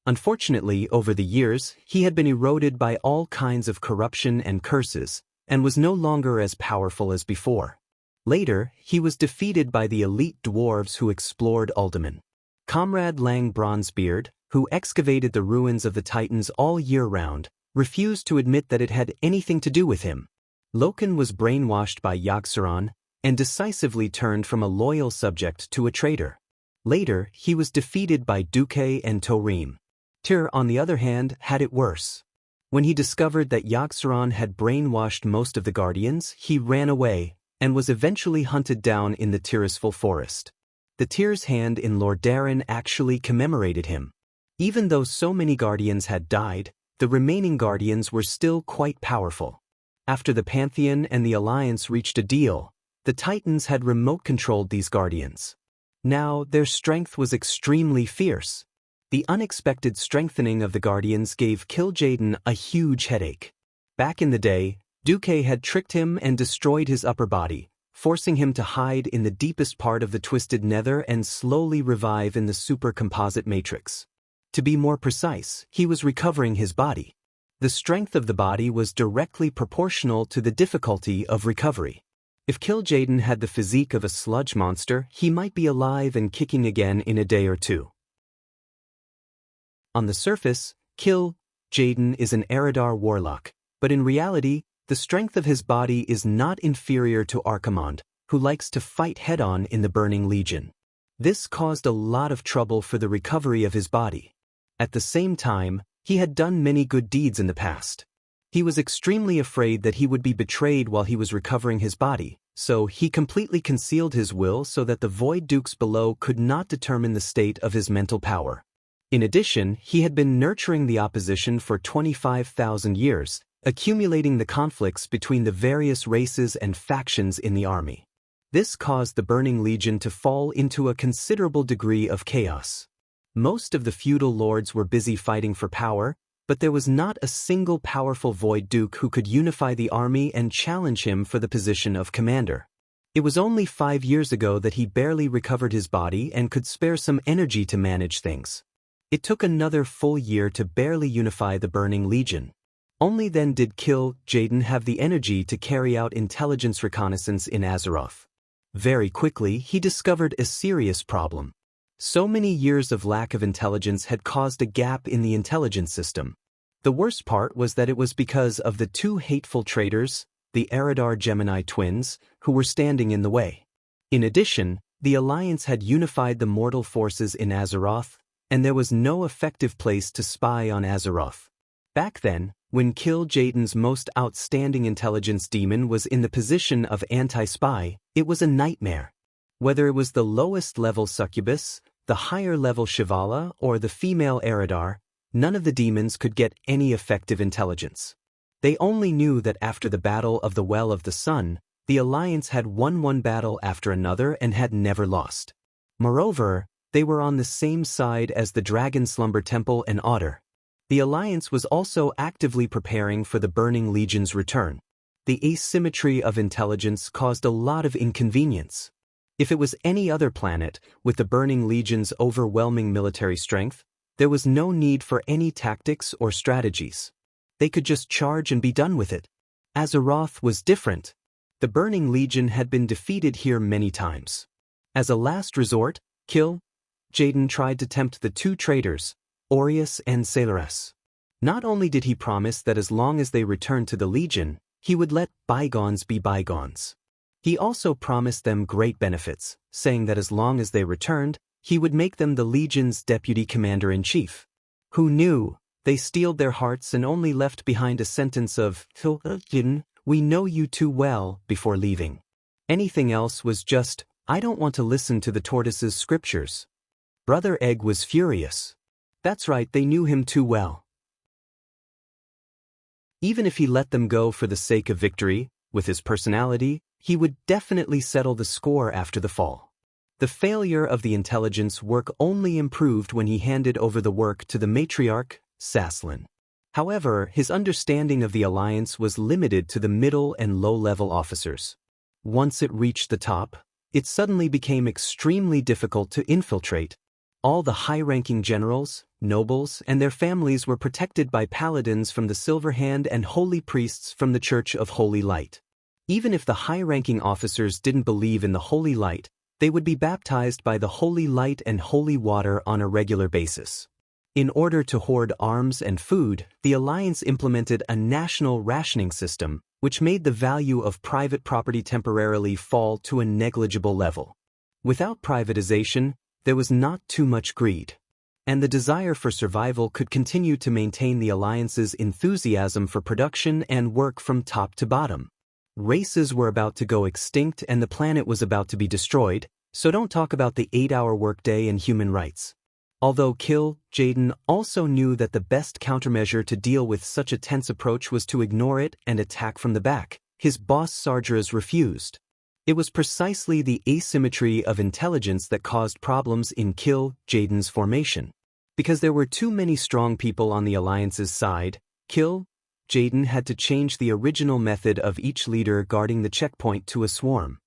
Unfortunately, over the years, he had been eroded by all kinds of corruption and curses, and was no longer as powerful as before. Later, he was defeated by the elite dwarves who explored Uldaman. Comrade Lang Bronzebeard, who excavated the ruins of the Titans all year round, refused to admit that it had anything to do with him. Loken was brainwashed by Yogg-Saron, and decisively turned from a loyal subject to a traitor. Later, he was defeated by Duque and Torim. Tyr, on the other hand, had it worse. When he discovered that Yogg-Saron had brainwashed most of the Guardians, he ran away, and was eventually hunted down in the Tirisful forest. The Tyr's hand in Lordaeron actually commemorated him. Even though so many Guardians had died, the remaining Guardians were still quite powerful. After the Pantheon and the Alliance reached a deal, the Titans had remote-controlled these Guardians. Now, their strength was extremely fierce. The unexpected strengthening of the Guardians gave Kil'jaeden a huge headache. Back in the day, Duque had tricked him and destroyed his upper body, forcing him to hide in the deepest part of the Twisted Nether and slowly revive in the super-composite matrix. To be more precise, he was recovering his body. The strength of the body was directly proportional to the difficulty of recovery. If Kil'jaeden had the physique of a sludge monster, he might be alive and kicking again in a day or two. On the surface, Kil'jaeden is an Eridar warlock, but in reality, the strength of his body is not inferior to Archimonde, who likes to fight head-on in the Burning Legion. This caused a lot of trouble for the recovery of his body. At the same time, he had done many good deeds in the past. He was extremely afraid that he would be betrayed while he was recovering his body, so he completely concealed his will so that the Void Dukes below could not determine the state of his mental power. In addition, he had been nurturing the opposition for 25,000 years, accumulating the conflicts between the various races and factions in the army. This caused the Burning Legion to fall into a considerable degree of chaos. Most of the feudal lords were busy fighting for power, but there was not a single powerful Void Duke who could unify the army and challenge him for the position of commander. It was only 5 years ago that he barely recovered his body and could spare some energy to manage things. It took another full year to barely unify the Burning Legion. Only then did Jaden have the energy to carry out intelligence reconnaissance in Azeroth. Very quickly, he discovered a serious problem. So many years of lack of intelligence had caused a gap in the intelligence system. The worst part was that it was because of the 2 hateful traitors, the Eridar Gemini twins, who were standing in the way. In addition, the Alliance had unified the mortal forces in Azeroth, and there was no effective place to spy on Azeroth. Back then, when Jaden's most outstanding intelligence demon was in the position of anti-spy, it was a nightmare. Whether it was the lowest level succubus, the higher level Shivala, or the female Eridar, none of the demons could get any effective intelligence. They only knew that after the Battle of the Well of the Sun, the Alliance had won one battle after another and had never lost. Moreover, they were on the same side as the Dragon Slumber Temple and Otter. The Alliance was also actively preparing for the Burning Legion's return. The asymmetry of intelligence caused a lot of inconvenience. If it was any other planet, with the Burning Legion's overwhelming military strength, there was no need for any tactics or strategies. They could just charge and be done with it. Azeroth was different. The Burning Legion had been defeated here many times. As a last resort, Jaden tried to tempt the 2 traitors, Aureus and Sailores. Not only did he promise that as long as they returned to the Legion, he would let bygones be bygones. He also promised them great benefits, saying that as long as they returned, he would make them the Legion's deputy commander-in-chief. Who knew? They steeled their hearts and only left behind a sentence of, "We know you too well," before leaving. Anything else was just, "I don't want to listen to the tortoise's scriptures." Brother Egg was furious. That's right, they knew him too well. Even if he let them go for the sake of victory, with his personality, he would definitely settle the score after the fall. The failure of the intelligence work only improved when he handed over the work to the matriarch, Saslin. However, his understanding of the Alliance was limited to the middle and low-level officers. Once it reached the top, it suddenly became extremely difficult to infiltrate. All the high-ranking generals, nobles, and their families were protected by paladins from the Silver Hand and holy priests from the Church of Holy Light. Even if the high-ranking officers didn't believe in the Holy Light, they would be baptized by the Holy Light and Holy Water on a regular basis. In order to hoard arms and food, the Alliance implemented a national rationing system, which made the value of private property temporarily fall to a negligible level. Without privatization, there was not too much greed. And the desire for survival could continue to maintain the Alliance's enthusiasm for production and work from top to bottom. Races were about to go extinct and the planet was about to be destroyed, so don't talk about the 8-hour workday and human rights. Although Jaden also knew that the best countermeasure to deal with such a tense approach was to ignore it and attack from the back, his boss Sargeras refused. It was precisely the asymmetry of intelligence that caused problems in Jaden's formation. Because there were too many strong people on the Alliance's side, Jaden had to change the original method of each leader guarding the checkpoint to a swarm.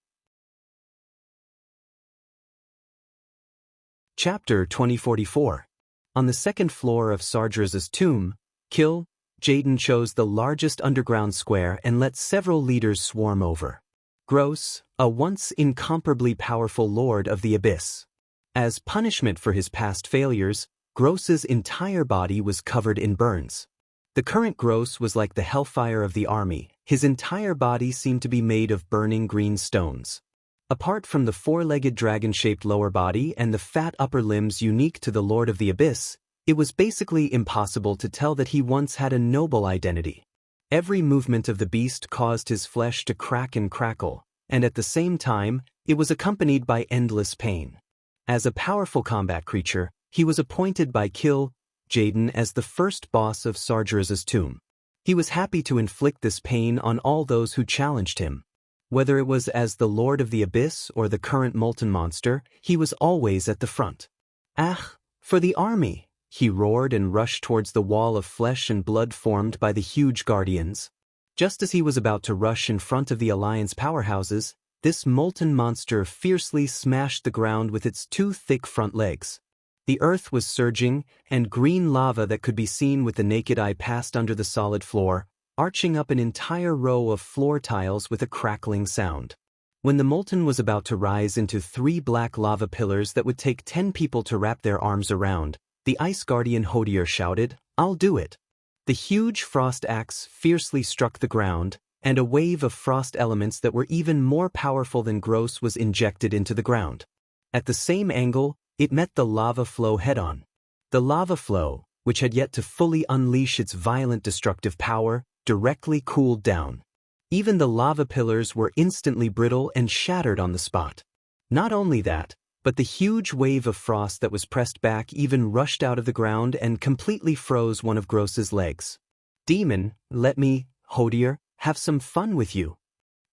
Chapter 2044. On the second floor of Sargeras' tomb, Jaden chose the largest underground square and let several leaders swarm over. Gross, a once incomparably powerful lord of the Abyss. As punishment for his past failures, Gross's entire body was covered in burns. The current Gross was like the hellfire of the army. His entire body seemed to be made of burning green stones. Apart from the 4-legged dragon-shaped lower body and the fat upper limbs unique to the Lord of the Abyss, it was basically impossible to tell that he once had a noble identity. Every movement of the beast caused his flesh to crack and crackle, and at the same time, it was accompanied by endless pain. As a powerful combat creature, he was appointed by Jaden as the first boss of Sargeras' tomb. He was happy to inflict this pain on all those who challenged him. Whether it was as the Lord of the Abyss or the current molten monster, he was always at the front. "Ah, for the army!" he roared and rushed towards the wall of flesh and blood formed by the huge guardians. Just as he was about to rush in front of the Alliance powerhouses, this molten monster fiercely smashed the ground with its two thick front legs. The earth was surging, and green lava that could be seen with the naked eye passed under the solid floor, arching up an entire row of floor tiles with a crackling sound. When the molten was about to rise into 3 black lava pillars that would take 10 people to wrap their arms around, the Ice Guardian Hodier shouted, "I'll do it." The huge frost axe fiercely struck the ground, and a wave of frost elements that were even more powerful than gross was injected into the ground. At the same angle, it met the lava flow head-on. The lava flow, which had yet to fully unleash its violent destructive power, directly cooled down. Even the lava pillars were instantly brittle and shattered on the spot. Not only that, but the huge wave of frost that was pressed back even rushed out of the ground and completely froze one of Gross's legs. "Demon, let me, Hodier, have some fun with you."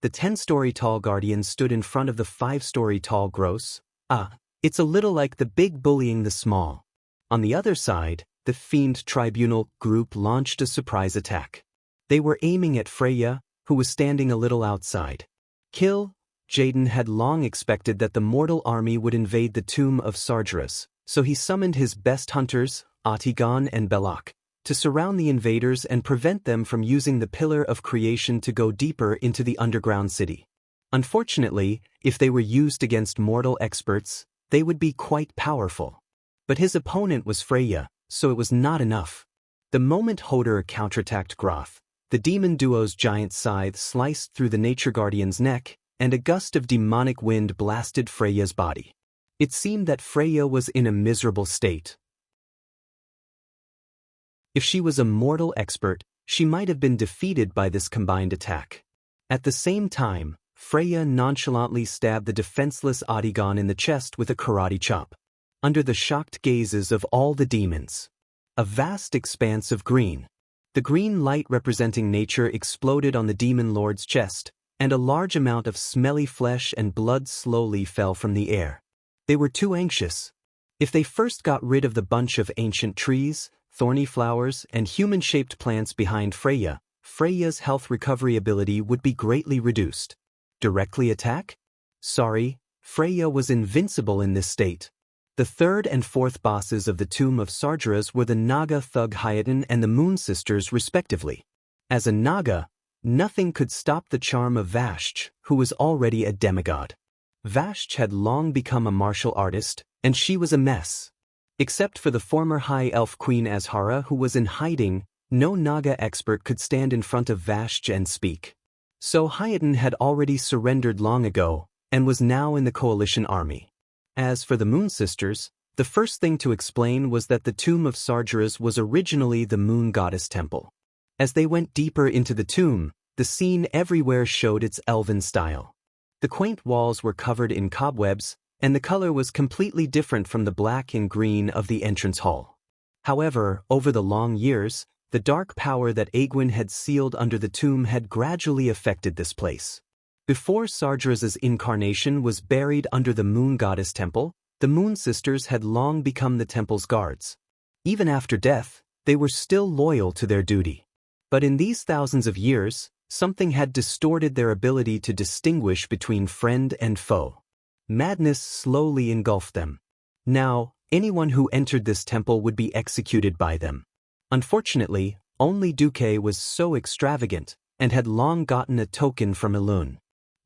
The 10-story tall guardian stood in front of the 5-story tall Gross. It's a little like the big bullying the small. On the other side, the Fiend Tribunal group launched a surprise attack. They were aiming at Freya, who was standing a little outside. Kill. Jaden had long expected that the mortal army would invade the tomb of Sargeras, so he summoned his best hunters, Atigon and Belloc, to surround the invaders and prevent them from using the Pillar of Creation to go deeper into the underground city. Unfortunately, if they were used against mortal experts, they would be quite powerful. But his opponent was Freya, so it was not enough. The moment Hodor counterattacked Groth, the demon duo's giant scythe sliced through the Nature Guardian's neck, and a gust of demonic wind blasted Freya's body. It seemed that Freya was in a miserable state. If she was a mortal expert, she might have been defeated by this combined attack. At the same time, Freya nonchalantly stabbed the defenseless Atigon in the chest with a karate chop. Under the shocked gazes of all the demons, a vast expanse of green. The green light representing nature exploded on the demon lord's chest, and a large amount of smelly flesh and blood slowly fell from the air. They were too anxious. If they first got rid of the bunch of ancient trees, thorny flowers, and human-shaped plants behind Freya, Freya's health recovery ability would be greatly reduced. Directly attack? Sorry, Freya was invincible in this state. The 3rd and 4th bosses of the Tomb of Sargeras were the Naga thug Hayatan and the Moon Sisters respectively. As a Naga, nothing could stop the charm of Vashj, who was already a demigod. Vashj had long become a martial artist, and she was a mess. Except for the former High Elf Queen Azhara, who was in hiding, no Naga expert could stand in front of Vashj and speak. So Hayatan had already surrendered long ago, and was now in the coalition army. As for the Moon Sisters, the first thing to explain was that the Tomb of Sargeras was originally the Moon Goddess Temple. As they went deeper into the tomb, the scene everywhere showed its elven style. The quaint walls were covered in cobwebs, and the color was completely different from the black and green of the entrance hall. However, over the long years, the dark power that Egwene had sealed under the tomb had gradually affected this place. Before Sargeras's incarnation was buried under the Moon Goddess Temple, the Moon Sisters had long become the temple's guards. Even after death, they were still loyal to their duty. But in these thousands of years, something had distorted their ability to distinguish between friend and foe. Madness slowly engulfed them. Now, anyone who entered this temple would be executed by them. Unfortunately, only Duque was so extravagant, and had long gotten a token from Elune.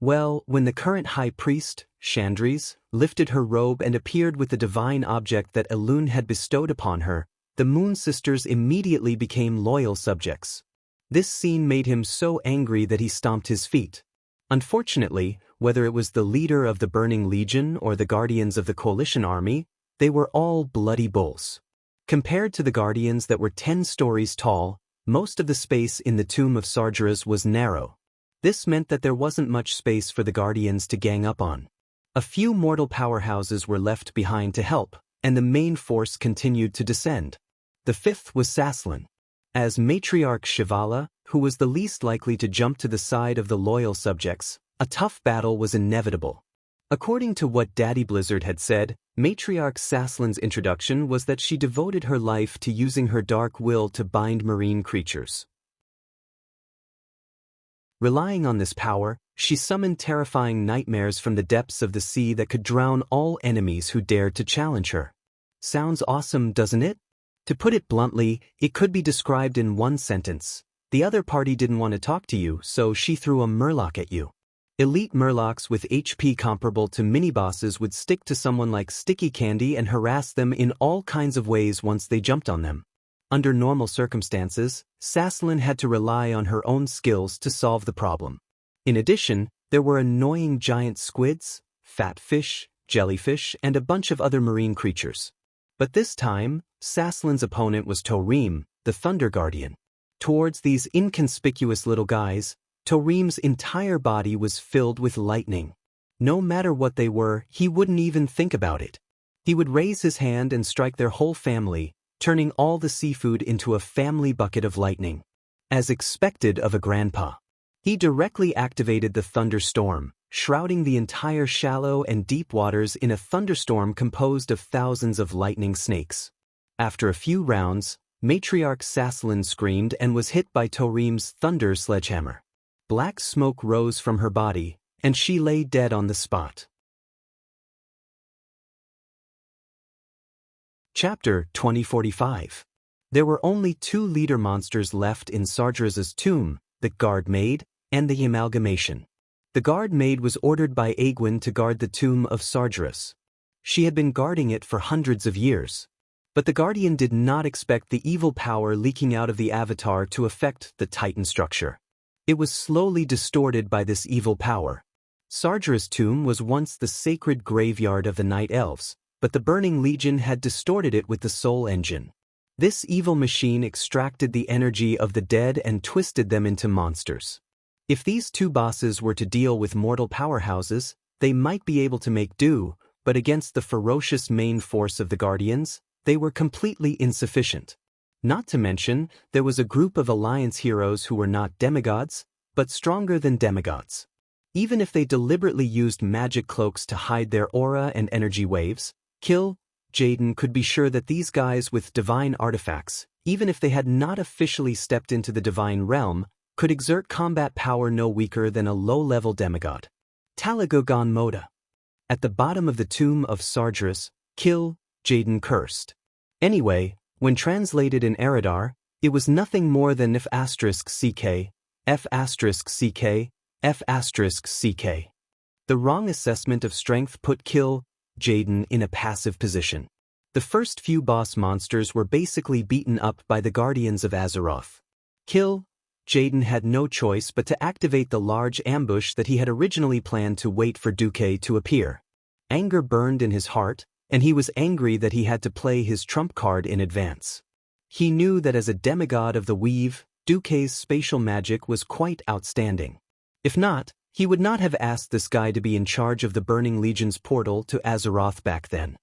Well, when the current high priest, Chandris, lifted her robe and appeared with the divine object that Elune had bestowed upon her, the Moon Sisters immediately became loyal subjects. This scene made him so angry that he stomped his feet. Unfortunately, whether it was the leader of the Burning Legion or the guardians of the coalition army, they were all bloody bulls. Compared to the guardians that were 10 stories tall, most of the space in the Tomb of Sargeras was narrow. This meant that there wasn't much space for the guardians to gang up on. A few mortal powerhouses were left behind to help, and the main force continued to descend. The 5th was Saslan. As matriarch Shivala, who was the least likely to jump to the side of the loyal subjects, A tough battle was inevitable. According to what Daddy Blizzard had said, Matriarch Saslin's introduction was that she devoted her life to using her dark will to bind marine creatures. Relying on this power, she summoned terrifying nightmares from the depths of the sea that could drown all enemies who dared to challenge her. Sounds awesome, doesn't it? To put it bluntly, it could be described in one sentence. The other party didn't want to talk to you, so she threw a murloc at you. Elite murlocs with HP comparable to mini-bosses would stick to someone like sticky candy and harass them in all kinds of ways once they jumped on them. Under normal circumstances, Saslin had to rely on her own skills to solve the problem. In addition, there were annoying giant squids, fat fish, jellyfish, and a bunch of other marine creatures. But this time, Saslin's opponent was Torim, the Thunder Guardian. Towards these inconspicuous little guys, Torim's entire body was filled with lightning. No matter what they were, he wouldn't even think about it. He would raise his hand and strike their whole family, turning all the seafood into a family bucket of lightning. As expected of a grandpa. He directly activated the thunderstorm, shrouding the entire shallow and deep waters in a thunderstorm composed of thousands of lightning snakes. After a few rounds, Matriarch Saslin screamed and was hit by Torim's thunder sledgehammer. Black smoke rose from her body, and she lay dead on the spot. Chapter 2045. There were only 2 leader monsters left in Sargeras' tomb, the Guard Maid and the Amalgamation. The Guard Maid was ordered by Aegwin to guard the tomb of Sargeras. She had been guarding it for hundreds of years. But the Guardian did not expect the evil power leaking out of the Avatar to affect the Titan structure. It was slowly distorted by this evil power. Sargeras' tomb was once the sacred graveyard of the Night Elves, but the Burning Legion had distorted it with the Soul Engine. This evil machine extracted the energy of the dead and twisted them into monsters. If these 2 bosses were to deal with mortal powerhouses, they might be able to make do, but against the ferocious main force of the Guardians, they were completely insufficient. Not to mention, there was a group of Alliance heroes who were not demigods, but stronger than demigods. Even if they deliberately used magic cloaks to hide their aura and energy waves, Jaden could be sure that these guys with divine artifacts, even if they had not officially stepped into the divine realm, could exert combat power no weaker than a low-level demigod. Talagogon Moda. At the bottom of the tomb of Sargeras, Jaden cursed. Anyway, when translated in Eridar, it was nothing more than F***ck, F***ck, F***ck. The wrong assessment of strength put Jaden in a passive position. The first few boss monsters were basically beaten up by the Guardians of Azeroth. Jaden had no choice but to activate the large ambush that he had originally planned to wait for Duque to appear. Anger burned in his heart, and he was angry that he had to play his trump card in advance. He knew that as a demigod of the Weave, Duque's spatial magic was quite outstanding. If not, he would not have asked this guy to be in charge of the Burning Legion's portal to Azeroth back then.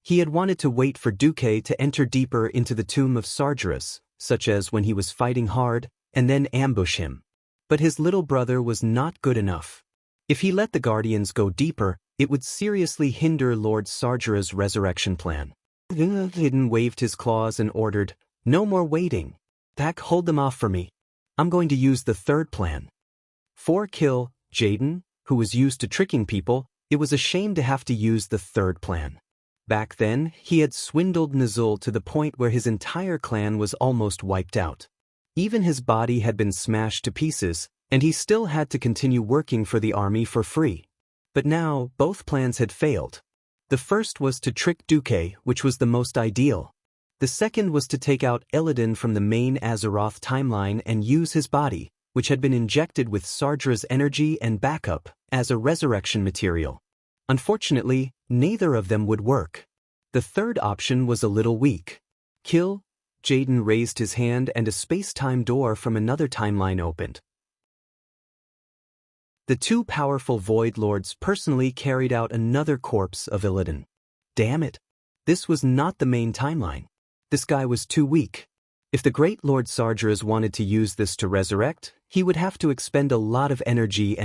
He had wanted to wait for Duque to enter deeper into the tomb of Sargeras, such as when he was fighting hard, and then ambush him. But his little brother was not good enough. If he let the Guardians go deeper, it would seriously hinder Lord Sargeras' resurrection plan. Hidden waved his claws and ordered, "No more waiting. Pack, hold them off for me. I'm going to use the 3rd plan." For Jaden, who was used to tricking people, it was a shame to have to use the 3rd plan. Back then, he had swindled Nazul to the point where his entire clan was almost wiped out. Even his body had been smashed to pieces, and he still had to continue working for the army for free. But now, both plans had failed. The first was to trick Duque, which was the most ideal. The second was to take out Illidan from the main Azeroth timeline and use his body, which had been injected with Sargeras' energy and backup, as a resurrection material. Unfortunately, neither of them would work. The third option was a little weak. Jaden raised his hand and a space-time door from another timeline opened. The 2 powerful Void Lords personally carried out another corpse of Illidan. Damn it. This was not the main timeline. This guy was too weak. If the great Lord Sargeras wanted to use this to resurrect, he would have to expend a lot of energy.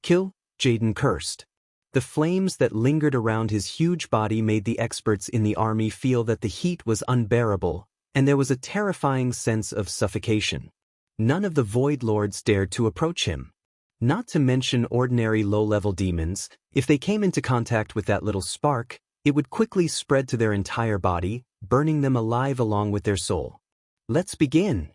Kill, Jaden cursed. The flames that lingered around his huge body made the experts in the army feel that the heat was unbearable, and there was a terrifying sense of suffocation. None of the Void Lords dared to approach him. Not to mention ordinary low-level demons, if they came into contact with that little spark, it would quickly spread to their entire body, burning them alive along with their soul. Let's begin.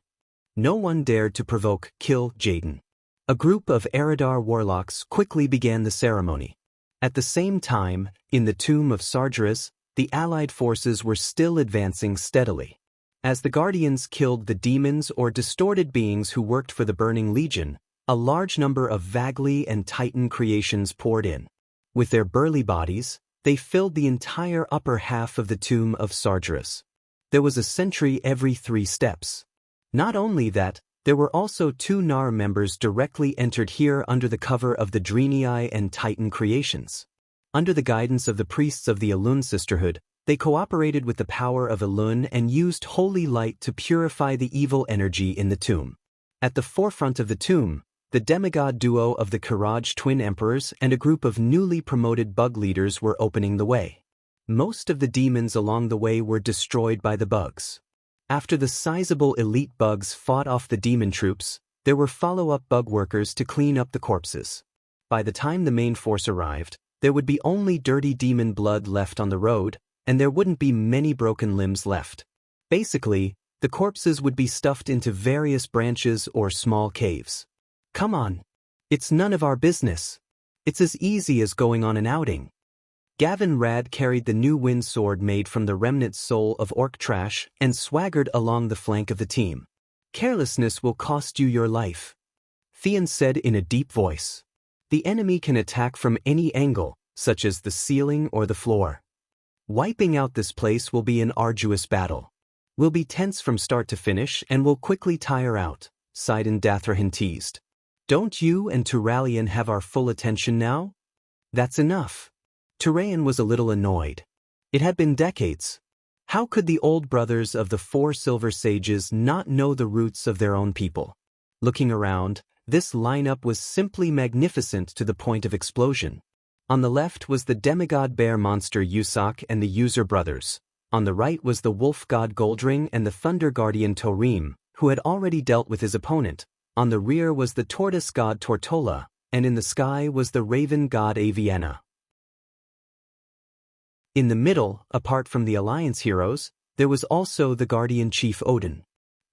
No one dared to provoke Kill Jaden. A group of Eridar warlocks quickly began the ceremony. At the same time, in the tomb of Sargeras, the allied forces were still advancing steadily. As the Guardians killed the demons or distorted beings who worked for the Burning Legion, a large number of Vagli and Titan creations poured in. With their burly bodies, they filled the entire upper half of the tomb of Sargeras. There was a sentry every 3 steps. Not only that, there were also 2 Nar members directly entered here under the cover of the Drenii and Titan creations. Under the guidance of the priests of the Elun Sisterhood, they cooperated with the power of Elun and used holy light to purify the evil energy in the tomb. At the forefront of the tomb, the demigod duo of the Kiraj twin emperors and a group of newly promoted bug leaders were opening the way. Most of the demons along the way were destroyed by the bugs. After the sizable elite bugs fought off the demon troops, there were follow-up bug workers to clean up the corpses. By the time the main force arrived, there would be only dirty demon blood left on the road, and there wouldn't be many broken limbs left. Basically, the corpses would be stuffed into various branches or small caves. Come on. It's none of our business. It's as easy as going on an outing. Gavin Rad carried the new wind sword made from the remnant soul of orc trash and swaggered along the flank of the team. Carelessness will cost you your life. Theon said in a deep voice. The enemy can attack from any angle, such as the ceiling or the floor. Wiping out this place will be an arduous battle. We'll be tense from start to finish and will quickly tire out, Sidon Dathrahan teased. Don't you and Turalian have our full attention now? That's enough. Turayan was a little annoyed. It had been decades. How could the old brothers of the 4 Silver Sages not know the roots of their own people? Looking around, this lineup was simply magnificent to the point of explosion. On the left was the demigod bear monster Yusak and the User brothers. On the right was the wolf god Goldring and the thunder guardian Torim, who had already dealt with his opponent. On the rear was the tortoise god Tortola, and in the sky was the raven god Avienna. In the middle, apart from the Alliance heroes, there was also the Guardian Chief Odin.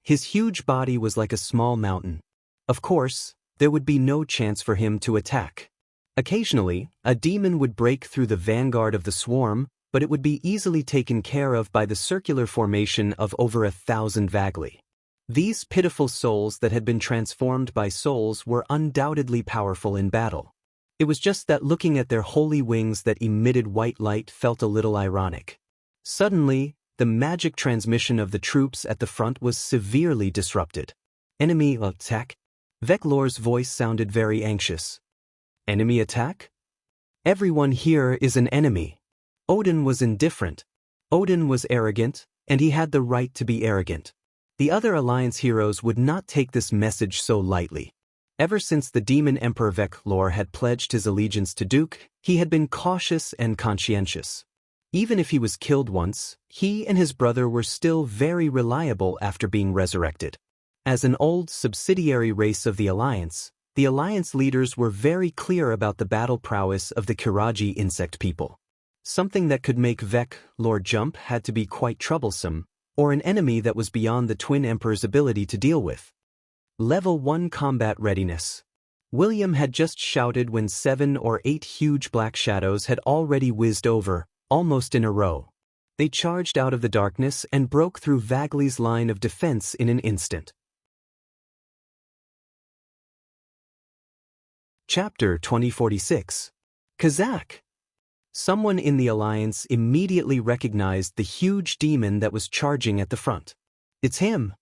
His huge body was like a small mountain. Of course, there would be no chance for him to attack. Occasionally, a demon would break through the vanguard of the swarm, but it would be easily taken care of by the circular formation of over 1,000 Vagli. These pitiful souls that had been transformed by souls were undoubtedly powerful in battle. It was just that looking at their holy wings that emitted white light felt a little ironic. Suddenly, the magic transmission of the troops at the front was severely disrupted. Enemy attack? Veclor's voice sounded very anxious. Enemy attack? Everyone here is an enemy. Odin was indifferent. Odin was arrogant, and he had the right to be arrogant. The other Alliance heroes would not take this message so lightly. Ever since the Demon Emperor Veclor had pledged his allegiance to Duke, he had been cautious and conscientious. Even if he was killed once, he and his brother were still very reliable after being resurrected. As an old subsidiary race of the Alliance leaders were very clear about the battle prowess of the Kiraji insect people. Something that could make Veclor jump had to be quite troublesome, or an enemy that was beyond the Twin Emperor's ability to deal with. Level 1 Combat Readiness. William had just shouted when 7 or 8 huge black shadows had already whizzed over, almost in a row. They charged out of the darkness and broke through Vagli's line of defense in an instant. Chapter 2046. Kazakh. Someone in the Alliance immediately recognized the huge demon that was charging at the front. It's him.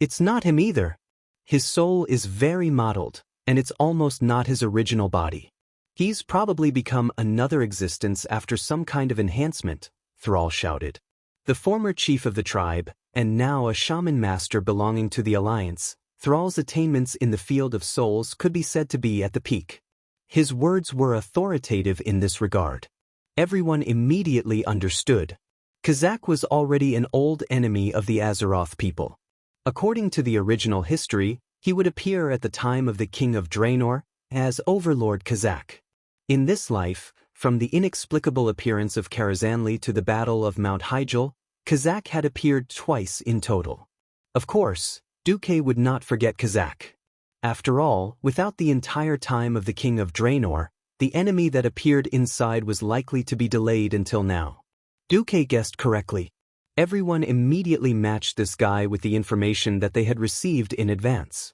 It's not him either. His soul is very mottled, and it's almost not his original body. He's probably become another existence after some kind of enhancement, Thrall shouted. The former chief of the tribe, and now a shaman master belonging to the Alliance, Thrall's attainments in the field of souls could be said to be at the peak. His words were authoritative in this regard. Everyone immediately understood. Kazakh was already an old enemy of the Azeroth people. According to the original history, he would appear at the time of the King of Draenor as Overlord Kazakh. In this life, from the inexplicable appearance of Karazhanli to the Battle of Mount Hyjal, Kazakh had appeared twice in total. Of course, Duque would not forget Kazakh. After all, without the entire time of the King of Draenor, the enemy that appeared inside was likely to be delayed until now. Duque guessed correctly. Everyone immediately matched this guy with the information that they had received in advance.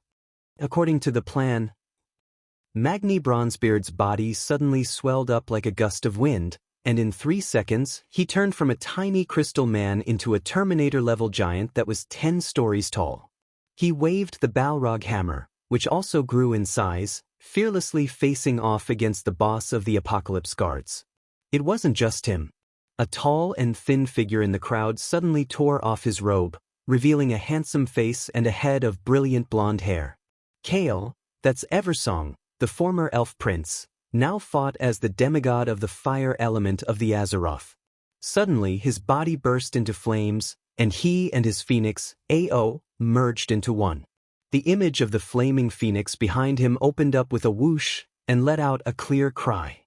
According to the plan, Magni Bronzebeard's body suddenly swelled up like a gust of wind, and in 3 seconds, he turned from a tiny crystal man into a Terminator-level giant that was 10 stories tall. He waved the Balrog hammer, which also grew in size, fearlessly facing off against the boss of the Apocalypse Guards. It wasn't just him. A tall and thin figure in the crowd suddenly tore off his robe, revealing a handsome face and a head of brilliant blonde hair. Kael, that's Eversong, the former elf prince, now fought as the demigod of the fire element of the Azeroth. Suddenly his body burst into flames, and he and his phoenix, Ao, merged into one. The image of the flaming phoenix behind him opened up with a whoosh and let out a clear cry.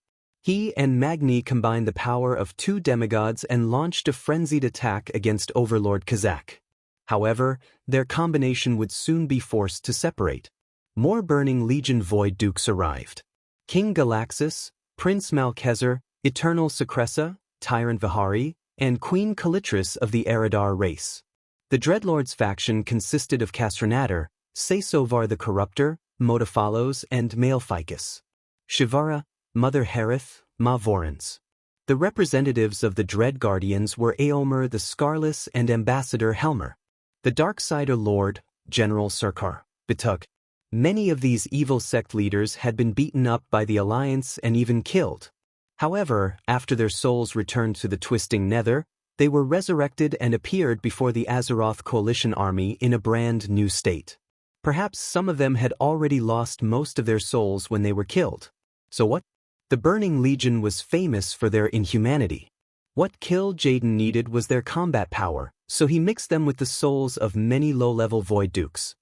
He and Magni combined the power of 2 demigods and launched a frenzied attack against Overlord Kazakh. However, their combination would soon be forced to separate. More Burning Legion Void Dukes arrived. King Galaxus, Prince Malchezer, Eternal Secressa, Tyrant Vihari, and Queen Calitris of the Eridar race. The Dreadlords faction consisted of Castranator, Sesovar the Corruptor, Modophalos, and Maleficus. Shivara, Mother Harith, Mavorans. The representatives of the Dread Guardians were Aomer the Scarless and Ambassador Helmer. The Darksider Lord, General Sarkar, Betug. Many of these evil sect leaders had been beaten up by the Alliance and even killed. However, after their souls returned to the Twisting Nether, they were resurrected and appeared before the Azeroth Coalition army in a brand new state. Perhaps some of them had already lost most of their souls when they were killed. So what? The Burning Legion was famous for their inhumanity. What Kill Jaden needed was their combat power, so he mixed them with the souls of many low-level Void Dukes.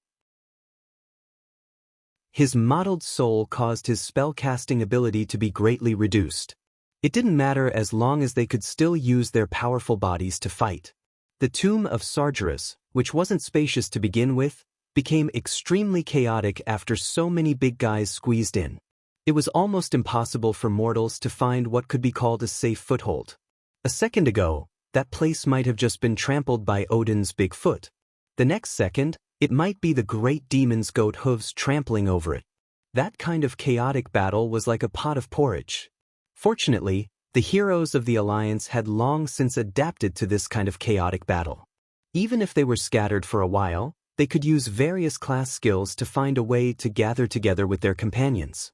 His mottled soul caused his spellcasting ability to be greatly reduced. It didn't matter as long as they could still use their powerful bodies to fight. The Tomb of Sargeras, which wasn't spacious to begin with, became extremely chaotic after so many big guys squeezed in. It was almost impossible for mortals to find what could be called a safe foothold. A second ago, that place might have just been trampled by Odin's big foot. The next second, it might be the great demon's goat hooves trampling over it. That kind of chaotic battle was like a pot of porridge. Fortunately, the heroes of the Alliance had long since adapted to this kind of chaotic battle. Even if they were scattered for a while, they could use various class skills to find a way to gather together with their companions.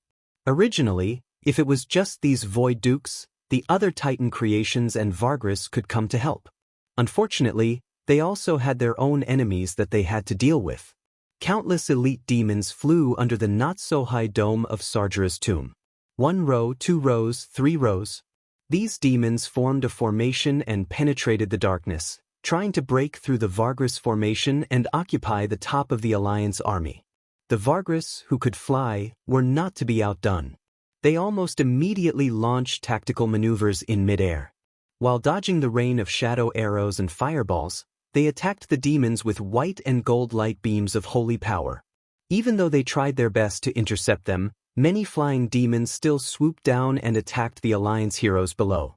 Originally, if it was just these Void Dukes, the other Titan creations and Vargris could come to help. Unfortunately, they also had their own enemies that they had to deal with. Countless elite demons flew under the not-so-high dome of Sargeras' tomb. 1 row, 2 rows, 3 rows. These demons formed a formation and penetrated the darkness, trying to break through the Vargris formation and occupy the top of the Alliance army. The Vargris, who could fly, were not to be outdone. They almost immediately launched tactical maneuvers in midair. While dodging the rain of shadow arrows and fireballs, they attacked the demons with white and gold light beams of holy power. Even though they tried their best to intercept them, many flying demons still swooped down and attacked the Alliance heroes below.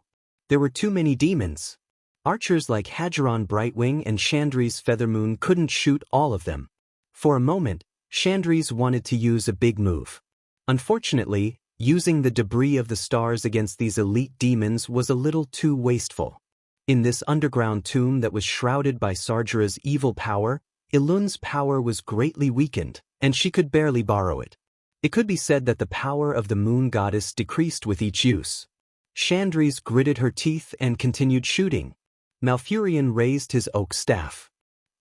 There were too many demons. Archers like Hadgeron Brightwing and Chandri's Feathermoon couldn't shoot all of them. For a moment, Chandri's wanted to use a big move. Unfortunately, using the debris of the stars against these elite demons was a little too wasteful. In this underground tomb that was shrouded by Sargeras' evil power, Ilun's power was greatly weakened, and she could barely borrow it. It could be said that the power of the moon goddess decreased with each use. Chandri's gritted her teeth and continued shooting. Malfurion raised his oak staff.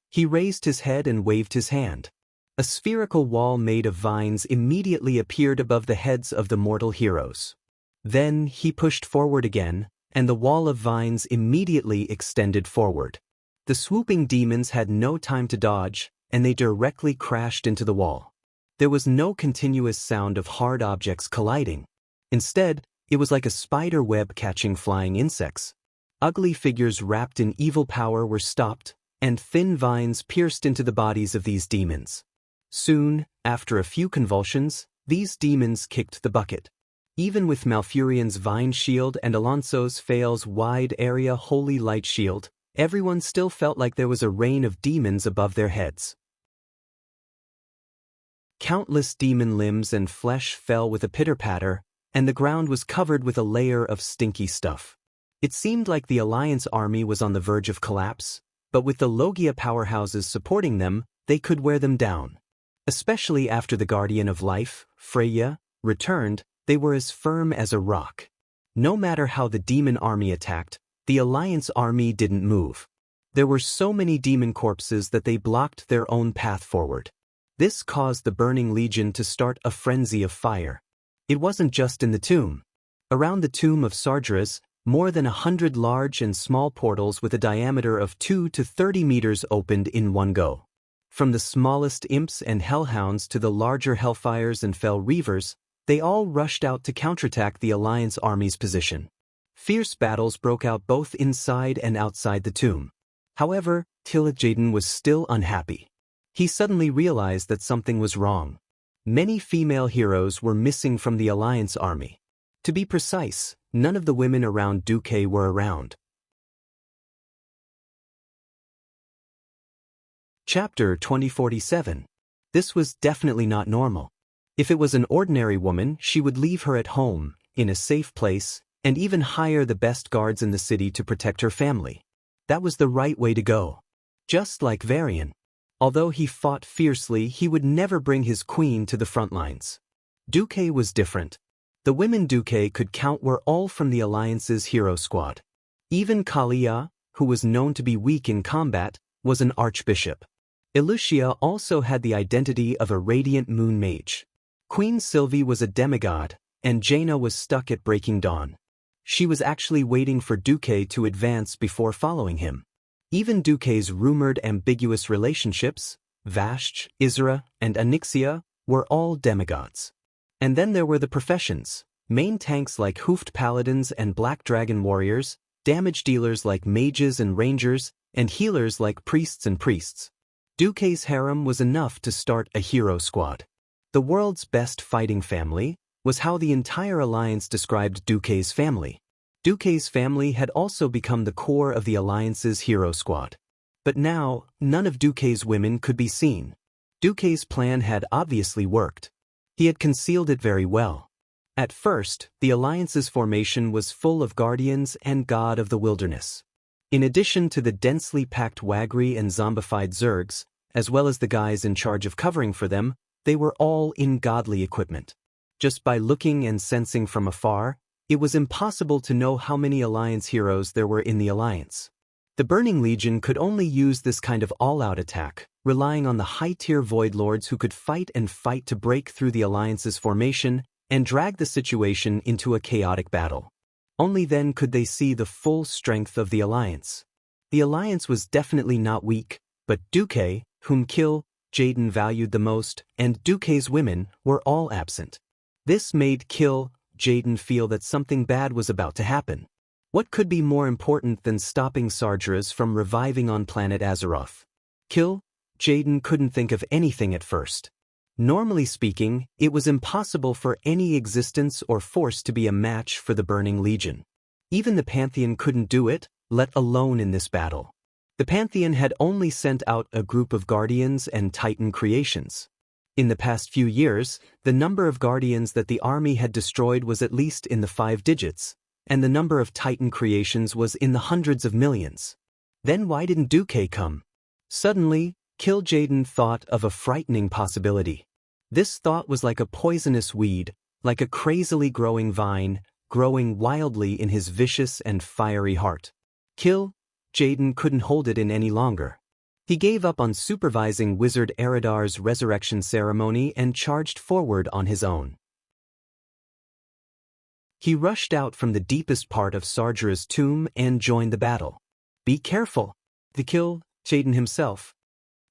He raised his head and waved his hand. A A spherical wall made of vines immediately appeared above the heads of the mortal heroes. Then he pushed forward again, and the wall of vines immediately extended forward. The swooping demons had no time to dodge, and they directly crashed into the wall. There was no continuous sound of hard objects colliding. Instead, it was like a spider web catching flying insects. Ugly figures wrapped in evil power were stopped, and thin vines pierced into the bodies of these demons. Soon, after a few convulsions, these demons kicked the bucket. Even with Malfurion's vine shield and Alonso's Fail's wide area holy light shield, everyone still felt like there was a rain of demons above their heads. Countless demon limbs and flesh fell with a pitter-patter, and the ground was covered with a layer of stinky stuff. It seemed like the Alliance army was on the verge of collapse, but with the Logia powerhouses supporting them, they could wear them down. Especially after the Guardian of Life, Freya, returned, they were as firm as a rock. No matter how the demon army attacked, the Alliance army didn't move. There were so many demon corpses that they blocked their own path forward. This caused the Burning Legion to start a frenzy of fire. It wasn't just in the tomb. Around the tomb of Sargeras, more than 100 large and small portals with a diameter of 2 to 30 meters opened in one go. From the smallest imps and hellhounds to the larger hellfires and fell reavers, they all rushed out to counterattack the Alliance army's position. Fierce battles broke out both inside and outside the tomb. However, Jaden was still unhappy. He suddenly realized that something was wrong. Many female heroes were missing from the Alliance army. To be precise, none of the women around Duque were around. Chapter 2047. This was definitely not normal. If it was an ordinary woman, she would leave her at home, in a safe place, and even hire the best guards in the city to protect her family. That was the right way to go. Just like Varian. Although he fought fiercely, he would never bring his queen to the front lines. Duque was different. The women Duque could count were all from the Alliance's hero squad. Even Kalia, who was known to be weak in combat, was an archbishop. Elucia also had the identity of a radiant moon mage. Queen Sylvie was a demigod, and Jaina was stuck at Breaking Dawn. She was actually waiting for Duque to advance before following him. Even Duque's rumored ambiguous relationships, Vashj, Isra, and Onyxia, were all demigods. And then there were the professions, main tanks like hoofed paladins and black dragon warriors, damage dealers like mages and rangers, and healers like priests and priests. Duque's harem was enough to start a hero squad. The world's best fighting family was how the entire Alliance described Duque's family. Duque's family had also become the core of the Alliance's hero squad. But now, none of Duque's women could be seen. Duque's plan had obviously worked. He had concealed it very well. At first, the Alliance's formation was full of guardians and god of the wilderness. In addition to the densely packed Wagri and zombified Zergs, as well as the guys in charge of covering for them, they were all in godly equipment. Just by looking and sensing from afar, it was impossible to know how many Alliance heroes there were in the Alliance. The Burning Legion could only use this kind of all-out attack, relying on the high-tier Void Lords who could fight and fight to break through the Alliance's formation and drag the situation into a chaotic battle. Only then could they see the full strength of the Alliance. The Alliance was definitely not weak, but Duque, whom Jaden valued the most, and Duque's women were all absent. This made Jaden feel that something bad was about to happen. What could be more important than stopping Sargeras from reviving on planet Azeroth? Jaden couldn't think of anything at first. Normally speaking, it was impossible for any existence or force to be a match for the Burning Legion. Even the Pantheon couldn't do it, let alone in this battle. The Pantheon had only sent out a group of Guardians and Titan creations. In the past few years, the number of Guardians that the army had destroyed was at least in the 5 digits, and the number of Titan creations was in the hundreds of millions. Then why didn't Duque come? Suddenly, Jaden thought of a frightening possibility. This thought was like a poisonous weed, like a crazily growing vine, growing wildly in his vicious and fiery heart. Jaden couldn't hold it in any longer. He gave up on supervising Wizard Eridar's resurrection ceremony and charged forward on his own. He rushed out from the deepest part of Sargera's tomb and joined the battle. Be careful! To kill Jaden himself.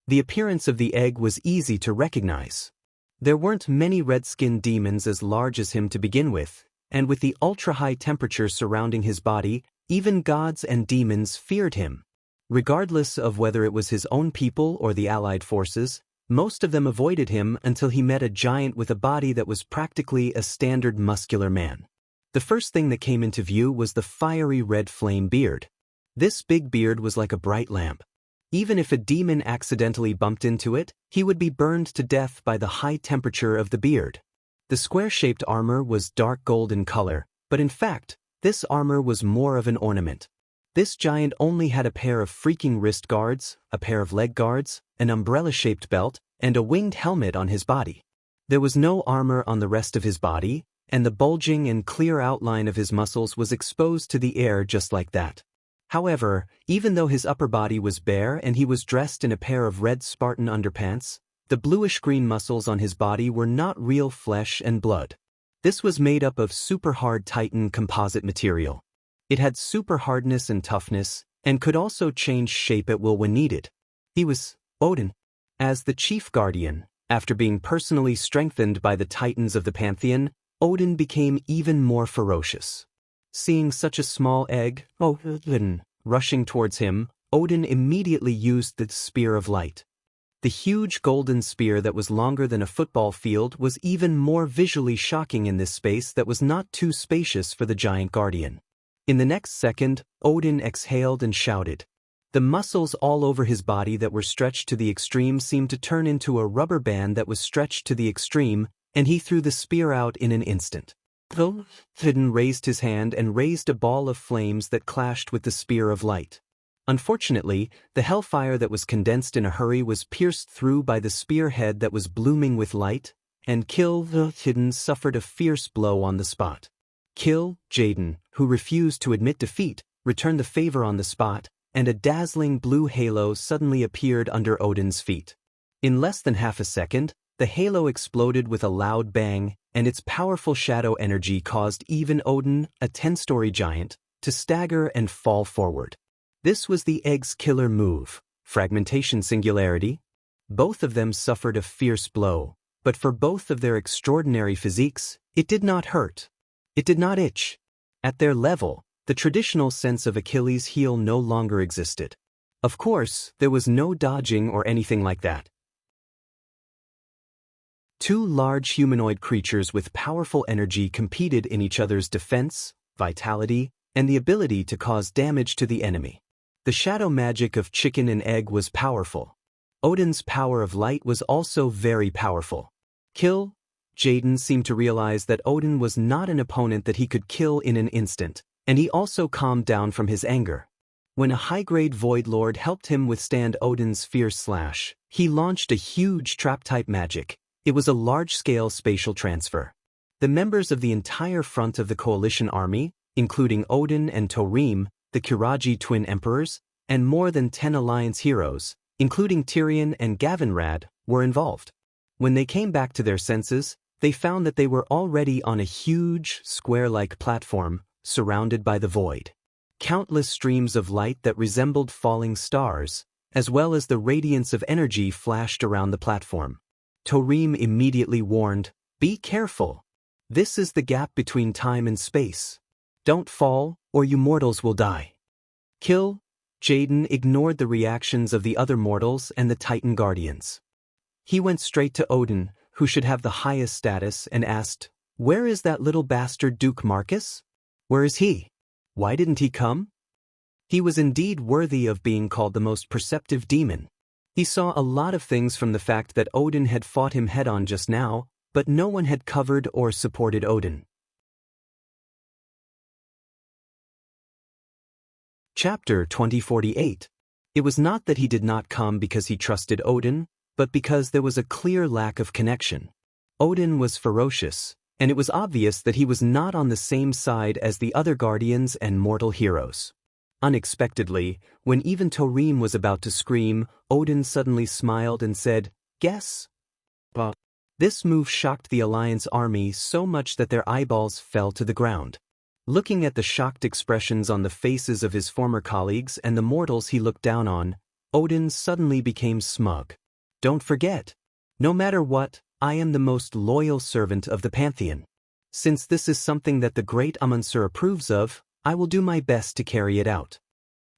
The appearance of the egg was easy to recognize. There weren't many red-skinned demons as large as him to begin with, and with the ultra-high temperature surrounding his body, even gods and demons feared him. Regardless of whether it was his own people or the allied forces, most of them avoided him until he met a giant with a body that was practically a standard muscular man. The first thing that came into view was the fiery red flame beard. This big beard was like a bright lamp. Even if a demon accidentally bumped into it, he would be burned to death by the high temperature of the beard. The square-shaped armor was dark gold in color, but in fact, this armor was more of an ornament. This giant only had a pair of freaking wrist guards, a pair of leg guards, an umbrella-shaped belt, and a winged helmet on his body. There was no armor on the rest of his body, and the bulging and clear outline of his muscles was exposed to the air just like that. However, even though his upper body was bare and he was dressed in a pair of red Spartan underpants, the bluish-green muscles on his body were not real flesh and blood. This was made up of super-hard Titan composite material. It had super hardness and toughness, and could also change shape at will when needed. He was Odin. As the chief guardian, after being personally strengthened by the Titans of the Pantheon, Odin became even more ferocious. Seeing such a small egg, Odin, rushing towards him, Odin immediately used the Spear of Light. The huge golden spear that was longer than a football field was even more visually shocking in this space that was not too spacious for the giant guardian. In the next second, Odin exhaled and shouted. The muscles all over his body that were stretched to the extreme seemed to turn into a rubber band that was stretched to the extreme, and he threw the spear out in an instant. Odin raised his hand and raised a ball of flames that clashed with the Spear of Light. Unfortunately, the hellfire that was condensed in a hurry was pierced through by the spearhead that was blooming with light, and Odin suffered a fierce blow on the spot. Jaden, who refused to admit defeat, returned the favor on the spot, and a dazzling blue halo suddenly appeared under Odin's feet. In less than half a second, the halo exploded with a loud bang, and its powerful shadow energy caused even Odin, a 10-story giant, to stagger and fall forward. This was the egg's killer move, fragmentation singularity. Both of them suffered a fierce blow, but for both of their extraordinary physiques, it did not hurt. It did not itch. At their level, the traditional sense of Achilles' heel no longer existed. Of course, there was no dodging or anything like that. Two large humanoid creatures with powerful energy competed in each other's defense, vitality, and the ability to cause damage to the enemy. The shadow magic of chicken and egg was powerful. Odin's power of light was also very powerful. Jaden seemed to realize that Odin was not an opponent that he could kill in an instant, and he also calmed down from his anger. When a high-grade Void Lord helped him withstand Odin's fierce slash, he launched a huge trap-type magic. It was a large-scale spatial transfer. The members of the entire front of the coalition army, including Odin and Thorim, the Kiraji twin emperors, and more than 10 alliance heroes, including Tyrion and Gavinrad, were involved. When they came back to their senses, they found that they were already on a huge, square-like platform, surrounded by the void. Countless streams of light that resembled falling stars, as well as the radiance of energy flashed around the platform. Thorim immediately warned, "Be careful. This is the gap between time and space. Don't fall, or you mortals will die." Jaden ignored the reactions of the other mortals and the Titan Guardians. He went straight to Odin, who should have the highest status, and asked, "Where is that little bastard Duke Marcus? Where is he? Why didn't he come?" He was indeed worthy of being called the most perceptive demon. He saw a lot of things from the fact that Odin had fought him head-on just now, but no one had covered or supported Odin. Chapter 2048. It was not that he did not come because he trusted Odin, but because there was a clear lack of connection. Odin was ferocious, and it was obvious that he was not on the same side as the other guardians and mortal heroes. Unexpectedly, when even Taurine was about to scream, Odin suddenly smiled and said, "Guess?" But this move shocked the Alliance army so much that their eyeballs fell to the ground. Looking at the shocked expressions on the faces of his former colleagues and the mortals he looked down on, Odin suddenly became smug. "Don't forget. No matter what, I am the most loyal servant of the Pantheon. Since this is something that the great Amunsur approves of, I will do my best to carry it out."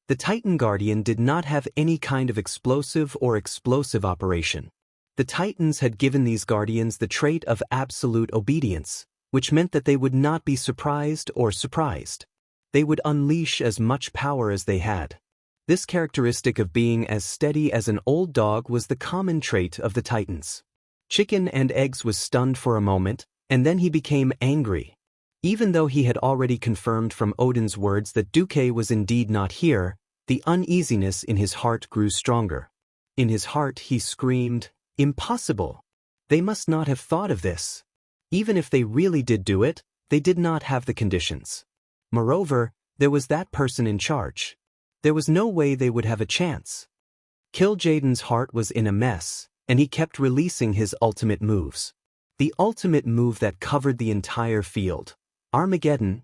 The Titan Guardian did not have any kind of explosive or explosive operation. The Titans had given these Guardians the trait of absolute obedience, which meant that they would not be surprised or surprised. They would unleash as much power as they had. This characteristic of being as steady as an old dog was the common trait of the Titans. Chicken and Eggs was stunned for a moment, and then he became angry. Even though he had already confirmed from Odin's words that Duque was indeed not here, the uneasiness in his heart grew stronger. In his heart he screamed, "Impossible! They must not have thought of this. Even if they really did do it, they did not have the conditions. Moreover, there was that person in charge. There was no way they would have a chance." Kil'jaeden's heart was in a mess, and he kept releasing his ultimate moves. The ultimate move that covered the entire field. Armageddon,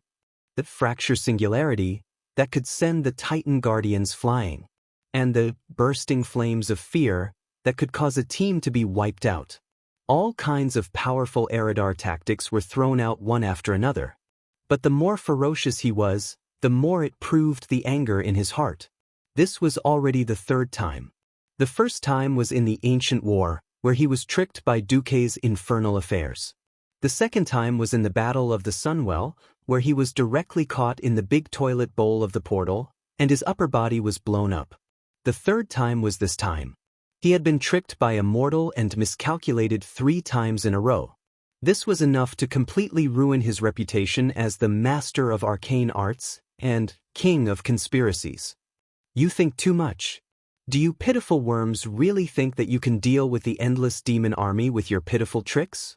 the fracture singularity, that could send the Titan Guardians flying, and the bursting flames of fear that could cause a team to be wiped out. All kinds of powerful Eridar tactics were thrown out one after another. But the more ferocious he was, the more it proved the anger in his heart. This was already the third time. The first time was in the Ancient War, where he was tricked by Duque's infernal affairs. The second time was in the Battle of the Sunwell, where he was directly caught in the big toilet bowl of the portal, and his upper body was blown up. The third time was this time. He had been tricked by Immortal and miscalculated 3 times in a row. This was enough to completely ruin his reputation as the master of arcane arts and king of conspiracies. You think too much. Do you pitiful worms really think that you can deal with the endless demon army with your pitiful tricks?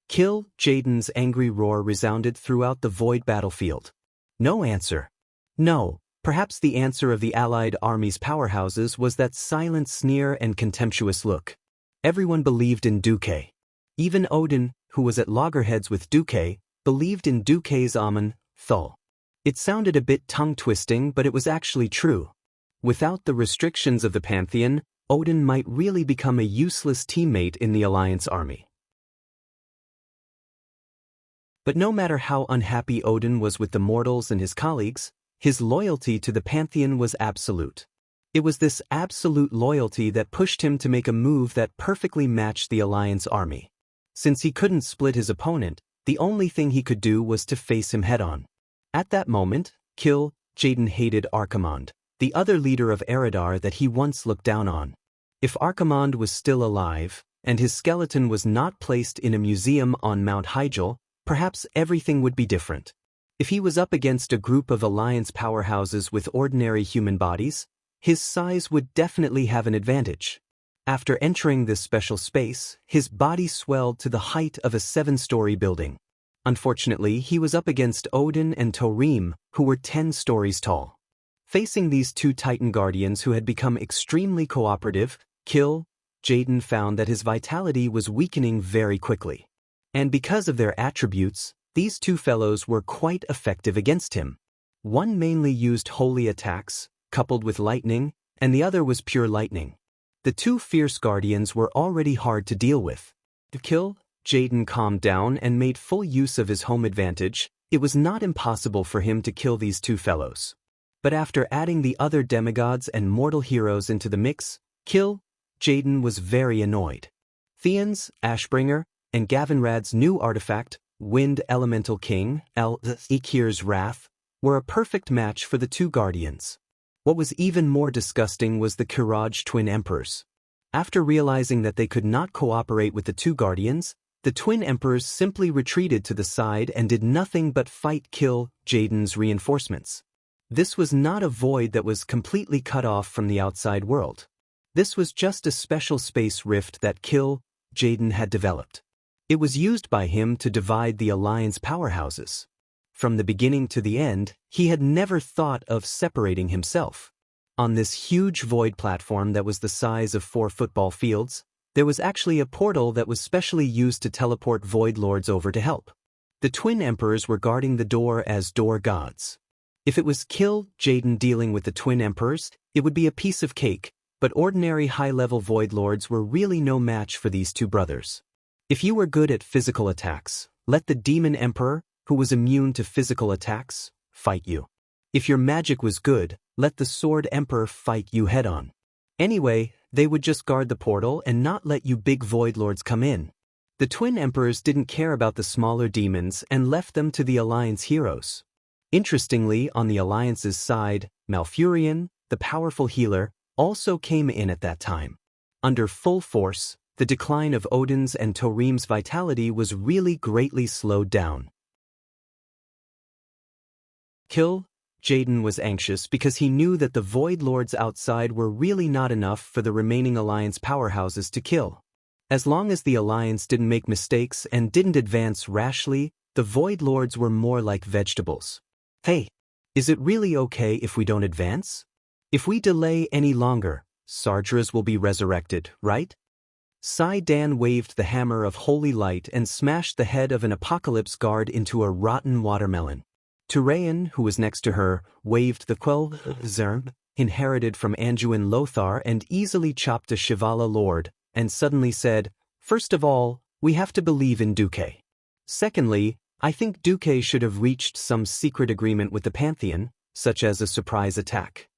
Kil'jaeden's angry roar resounded throughout the void battlefield. No answer. No, perhaps the answer of the allied army's powerhouses was that silent sneer and contemptuous look. Everyone believed in Duque. Even Odin, who was at loggerheads with Duque, believed in Duque's Amun, Thul. It sounded a bit tongue-twisting, but it was actually true. Without the restrictions of the Pantheon, Odin might really become a useless teammate in the Alliance army. But no matter how unhappy Odin was with the mortals and his colleagues, his loyalty to the Pantheon was absolute. It was this absolute loyalty that pushed him to make a move that perfectly matched the Alliance army. Since he couldn't split his opponent, the only thing he could do was to face him head-on. At that moment, Kil'jaeden hated Archimonde, the other leader of Eridar that he once looked down on. If Archimonde was still alive, and his skeleton was not placed in a museum on Mount Hyjal, perhaps everything would be different. If he was up against a group of Alliance powerhouses with ordinary human bodies, his size would definitely have an advantage. After entering this special space, his body swelled to the height of a 7-story building. Unfortunately, he was up against Odin and Taurine, who were 10 stories tall. Facing these 2 Titan Guardians who had become extremely cooperative, Kil'jaeden found that his vitality was weakening very quickly. And because of their attributes, these 2 fellows were quite effective against him. One mainly used holy attacks, coupled with lightning, and the other was pure lightning. The 2 fierce guardians were already hard to deal with. Kil'jaeden calmed down and made full use of his home advantage. It was not impossible for him to kill these 2 fellows. But after adding the other demigods and mortal heroes into the mix, Kil'jaeden was very annoyed. Theon's, Ashbringer, and Gavinrad's new artifact, Wind Elemental King, Ikir's Wrath, were a perfect match for the 2 guardians. What was even more disgusting was the Kiraj twin emperors. After realizing that they could not cooperate with the 2 guardians, the twin emperors simply retreated to the side and did nothing but fight Kil'jaeden's reinforcements. This was not a void that was completely cut off from the outside world. This was just a special space rift that Kil'jaeden had developed. It was used by him to divide the Alliance powerhouses. From the beginning to the end, he had never thought of separating himself. On this huge void platform that was the size of 4 football fields, there was actually a portal that was specially used to teleport void lords over to help. The twin emperors were guarding the door as door gods. If it was Kill Jaden dealing with the twin emperors, it would be a piece of cake, but ordinary high-level void lords were really no match for these two brothers. If you were good at physical attacks, let the demon emperor, who was immune to physical attacks, fight you. If your magic was good, let the sword emperor fight you head-on. Anyway, they would just guard the portal and not let you big void lords come in. The twin emperors didn't care about the smaller demons and left them to the Alliance heroes. Interestingly, on the Alliance's side, Malfurion, the powerful healer, also came in at that time. Under full force, the decline of Odin's and Torim's vitality was really greatly slowed down. Kill Jaden was anxious because he knew that the Void Lords outside were really not enough for the remaining Alliance powerhouses to kill. As long as the Alliance didn't make mistakes and didn't advance rashly, the Void Lords were more like vegetables. Hey, is it really okay if we don't advance? If we delay any longer, Sargeras will be resurrected, right? Dan waved the hammer of holy light and smashed the head of an apocalypse guard into a rotten watermelon. Turayan, who was next to her, waved the Quelzerm, inherited from Anduin Lothar, and easily chopped a Shivala lord, and suddenly said, "First of all, we have to believe in Duque. Secondly, I think Duque should have reached some secret agreement with the Pantheon, such as a surprise attack."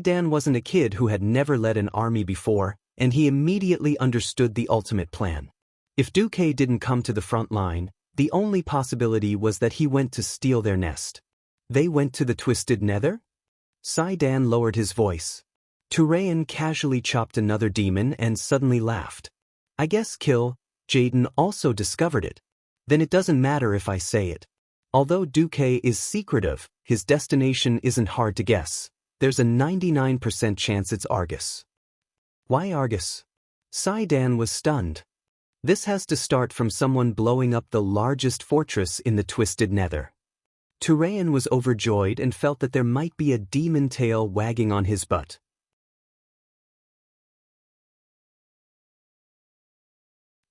Dan wasn't a kid who had never led an army before, and he immediately understood the ultimate plan. If Duque didn't come to the front line, the only possibility was that he went to steal their nest. They went to the Twisted Nether? Dan lowered his voice. Turayan casually chopped another demon and suddenly laughed. "I guess Kill Jaden also discovered it. Then it doesn't matter if I say it. Although Duque is secretive, his destination isn't hard to guess. There's a 99% chance it's Argus." "Why Argus?" Dan was stunned. "This has to start from someone blowing up the largest fortress in the Twisted Nether." Turayan was overjoyed and felt that there might be a demon tail wagging on his butt.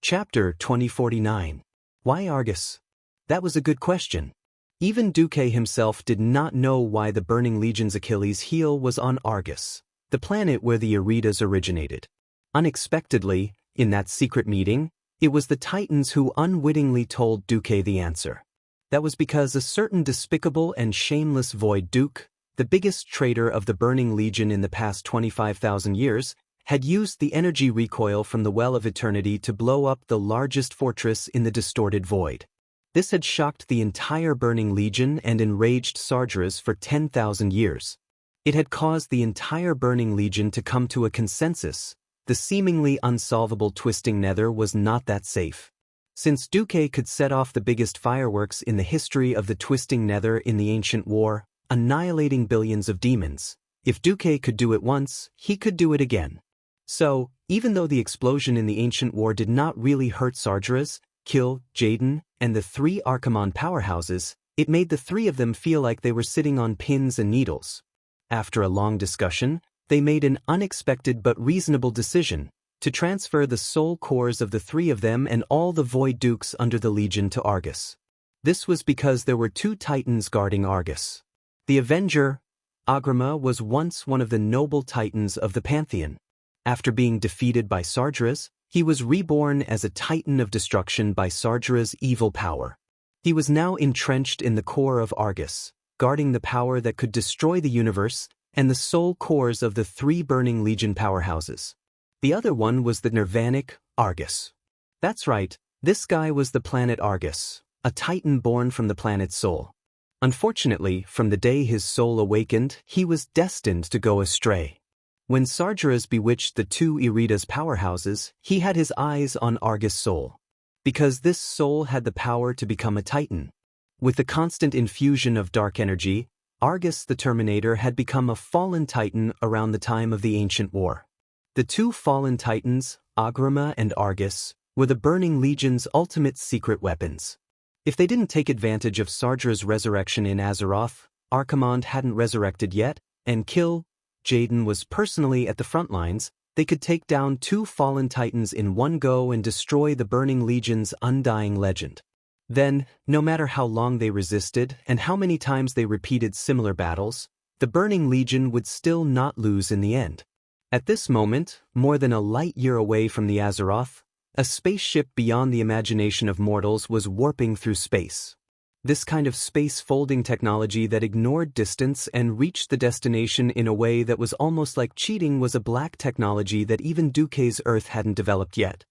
Chapter 2049. Why Argus? That was a good question. Even Duque himself did not know why the Burning Legion's Achilles' heel was on Argus, the planet where the Eritas originated. Unexpectedly, in that secret meeting, it was the Titans who unwittingly told Duque the answer. That was because a certain despicable and shameless Void Duke, the biggest traitor of the Burning Legion in the past 25,000 years, had used the energy recoil from the Well of Eternity to blow up the largest fortress in the distorted void. This had shocked the entire Burning Legion and enraged Sargeras for 10,000 years. It had caused the entire Burning Legion to come to a consensus. The seemingly unsolvable Twisting Nether was not that safe. Since Duque could set off the biggest fireworks in the history of the Twisting Nether in the Ancient War, annihilating billions of demons, if Duque could do it once, he could do it again. So, even though the explosion in the Ancient War did not really hurt Sargeras, Kill Jaden, and the 3 Archimon powerhouses, it made the 3 of them feel like they were sitting on pins and needles. After a long discussion, they made an unexpected but reasonable decision to transfer the soul cores of the 3 of them and all the Void Dukes under the Legion to Argus. This was because there were 2 Titans guarding Argus. The Avenger, Agrima, was once one of the noble Titans of the Pantheon. After being defeated by Sargeras, he was reborn as a Titan of destruction by Sargeras' evil power. He was now entrenched in the core of Argus, guarding the power that could destroy the universe and the soul cores of the 3 Burning Legion powerhouses. The other one was the Nirvanic Argus. That's right, this guy was the planet Argus, a Titan born from the planet Sol. Unfortunately, from the day his soul awakened, he was destined to go astray. When Sargeras bewitched the 2 Eritas powerhouses, he had his eyes on Argus' soul. Because this soul had the power to become a Titan. With the constant infusion of dark energy, Argus the Terminator had become a fallen Titan around the time of the Ancient War. The 2 fallen Titans, Agrima and Argus, were the Burning Legion's ultimate secret weapons. If they didn't take advantage of Sardra's resurrection in Azeroth, Archimonde hadn't resurrected yet, and Jaden was personally at the front lines, they could take down 2 fallen titans in one go and destroy the Burning Legion's undying legend. Then, no matter how long they resisted and how many times they repeated similar battles, the Burning Legion would still not lose in the end. At this moment, more than a light year away from the Azeroth, a spaceship beyond the imagination of mortals was warping through space. This kind of space-folding technology that ignored distance and reached the destination in a way that was almost like cheating was a black technology that even Duke's Earth hadn't developed yet.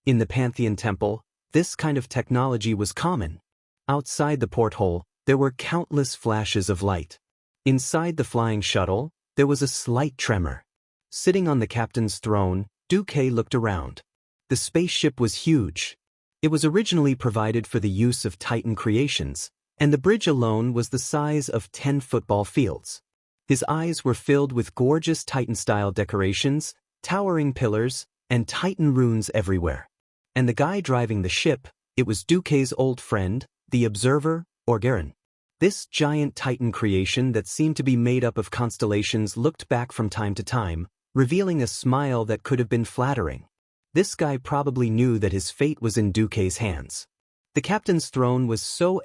In the Pantheon Temple, this kind of technology was common. Outside the porthole, there were countless flashes of light. Inside the flying shuttle, there was a slight tremor. Sitting on the captain's throne, Duke looked around. The spaceship was huge. It was originally provided for the use of Titan creations, and the bridge alone was the size of 10 football fields. His eyes were filled with gorgeous Titan-style decorations, towering pillars, and Titan runes everywhere. And the guy driving the ship, it was Duke's old friend, the Observer, Orgarin. This giant Titan creation that seemed to be made up of constellations looked back from time to time, revealing a smile that could have been flattering. This guy probably knew that his fate was in Duke's hands. The captain's throne was so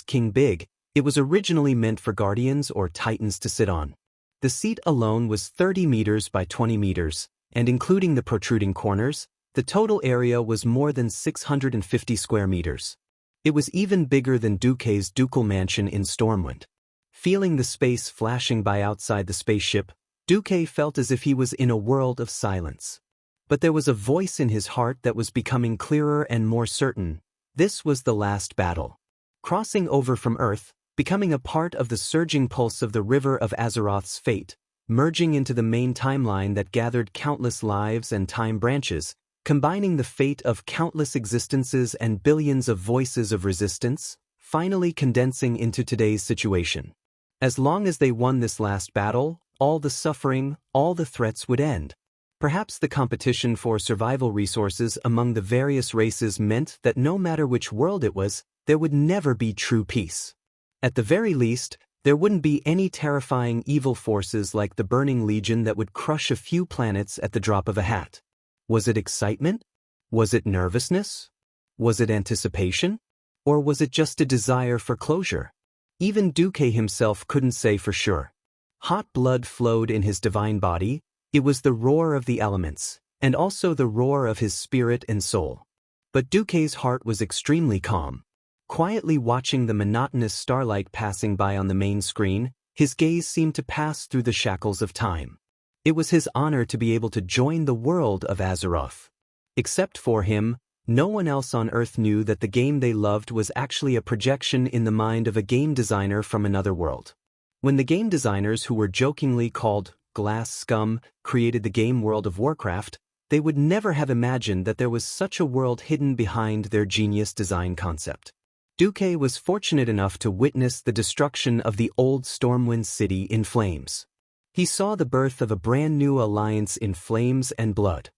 King big, it was originally meant for guardians or titans to sit on. The seat alone was 30 meters by 20 meters, and including the protruding corners, the total area was more than 650 square meters. It was even bigger than Duke's ducal mansion in Stormwind. Feeling the space flashing by outside the spaceship, Duke felt as if he was in a world of silence. But there was a voice in his heart that was becoming clearer and more certain. This was the last battle. Crossing over from Earth, becoming a part of the surging pulse of the river of Azeroth's fate, merging into the main timeline that gathered countless lives and time branches, combining the fate of countless existences and billions of voices of resistance, finally condensing into today's situation. As long as they won this last battle, all the suffering, all the threats would end. Perhaps the competition for survival resources among the various races meant that no matter which world it was, there would never be true peace. At the very least, there wouldn't be any terrifying evil forces like the Burning Legion that would crush a few planets at the drop of a hat. Was it excitement? Was it nervousness? Was it anticipation? Or was it just a desire for closure? Even Duke himself couldn't say for sure. Hot blood flowed in his divine body. It was the roar of the elements, and also the roar of his spirit and soul. But Duke's heart was extremely calm. Quietly watching the monotonous starlight passing by on the main screen, his gaze seemed to pass through the shackles of time. It was his honor to be able to join the world of Azeroth. Except for him, no one else on Earth knew that the game they loved was actually a projection in the mind of a game designer from another world. When the game designers who were jokingly called glass scum created the game World of Warcraft, they would never have imagined that there was such a world hidden behind their genius design concept. Duke was fortunate enough to witness the destruction of the old Stormwind city in flames. He saw the birth of a brand new alliance in flames and blood.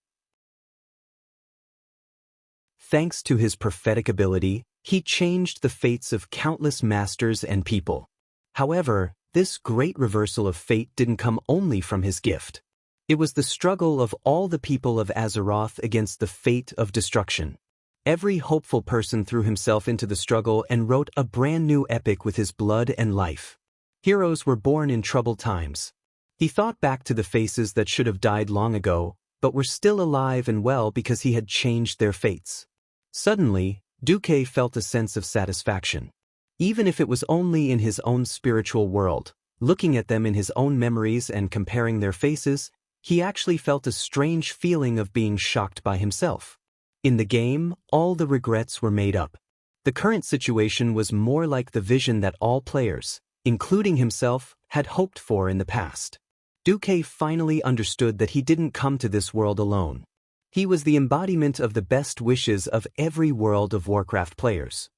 Thanks to his prophetic ability, he changed the fates of countless masters and people. However, this great reversal of fate didn't come only from his gift. It was the struggle of all the people of Azeroth against the fate of destruction. Every hopeful person threw himself into the struggle and wrote a brand new epic with his blood and life. Heroes were born in troubled times. He thought back to the faces that should have died long ago, but were still alive and well because he had changed their fates. Suddenly, Duke felt a sense of satisfaction. Even if it was only in his own spiritual world, looking at them in his own memories and comparing their faces, he actually felt a strange feeling of being shocked by himself. In the game, all the regrets were made up. The current situation was more like the vision that all players, including himself, had hoped for in the past. Duke finally understood that he didn't come to this world alone. He was the embodiment of the best wishes of every World of Warcraft players.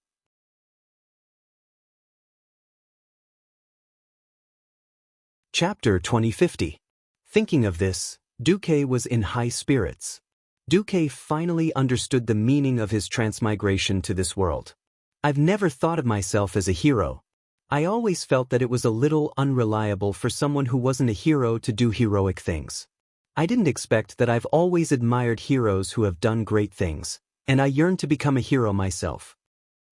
Chapter 2050. Thinking of this, Duke was in high spirits. Duque finally understood the meaning of his transmigration to this world. I've never thought of myself as a hero. I always felt that it was a little unreliable for someone who wasn't a hero to do heroic things. I didn't expect that. I've always admired heroes who have done great things, and I yearned to become a hero myself.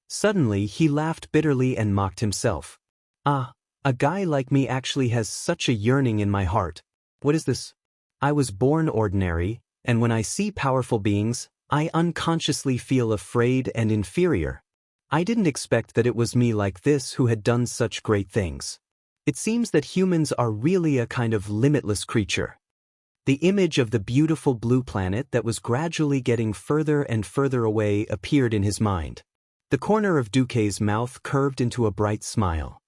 Suddenly he laughed bitterly and mocked himself. Ah, a guy like me actually has such a yearning in my heart. What is this? I was born ordinary, and when I see powerful beings, I unconsciously feel afraid and inferior. I didn't expect that it was me like this who had done such great things. It seems that humans are really a kind of limitless creature. The image of the beautiful blue planet that was gradually getting further and further away appeared in his mind. The corner of Duque's mouth curved into a bright smile.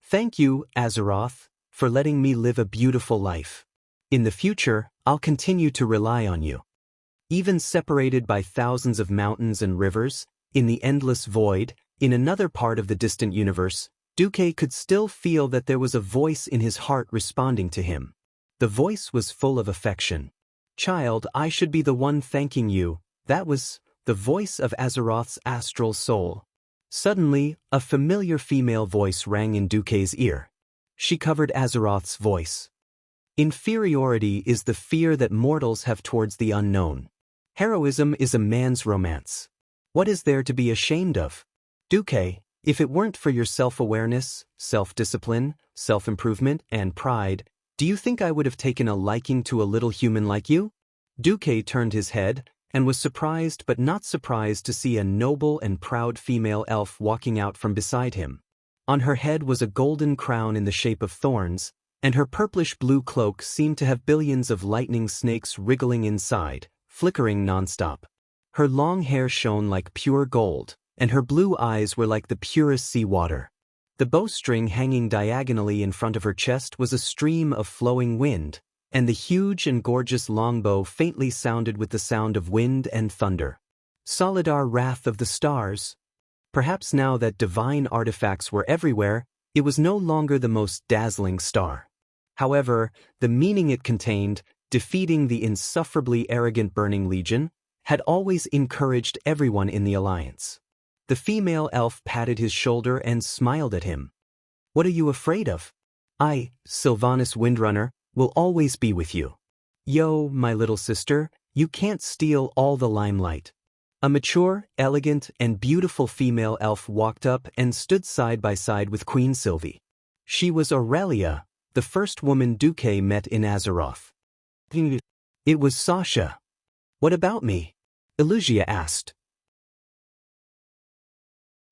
Thank you, Azeroth, for letting me live a beautiful life. In the future, I'll continue to rely on you. Even separated by thousands of mountains and rivers, in the endless void, in another part of the distant universe, Duque could still feel that there was a voice in his heart responding to him. The voice was full of affection. Child, I should be the one thanking you. That was the voice of Azeroth's astral soul. Suddenly, a familiar female voice rang in Duque's ear. She covered Azeroth's voice. Inferiority is the fear that mortals have towards the unknown. Heroism is a man's romance. What is there to be ashamed of? Duque, if it weren't for your self-awareness, self-discipline, self-improvement, and pride, do you think I would have taken a liking to a little human like you? Duque turned his head, and was surprised but not surprised to see a noble and proud female elf walking out from beside him. On her head was a golden crown in the shape of thorns, and her purplish-blue cloak seemed to have billions of lightning snakes wriggling inside, flickering nonstop. Her long hair shone like pure gold, and her blue eyes were like the purest sea water. The bowstring hanging diagonally in front of her chest was a stream of flowing wind, and the huge and gorgeous longbow faintly sounded with the sound of wind and thunder. Solidar Wrath of the Stars. Perhaps now that divine artifacts were everywhere, it was no longer the most dazzling star. However, the meaning it contained, defeating the insufferably arrogant Burning Legion, had always encouraged everyone in the Alliance. The female elf patted his shoulder and smiled at him. What are you afraid of? I, Sylvanas Windrunner, will always be with you. Yo, my little sister, you can't steal all the limelight. A mature, elegant, and beautiful female elf walked up and stood side by side with Queen Sylvie. She was Aurelia, the first woman Duque met in Azeroth. It was Sasha. What about me? Elugia asked.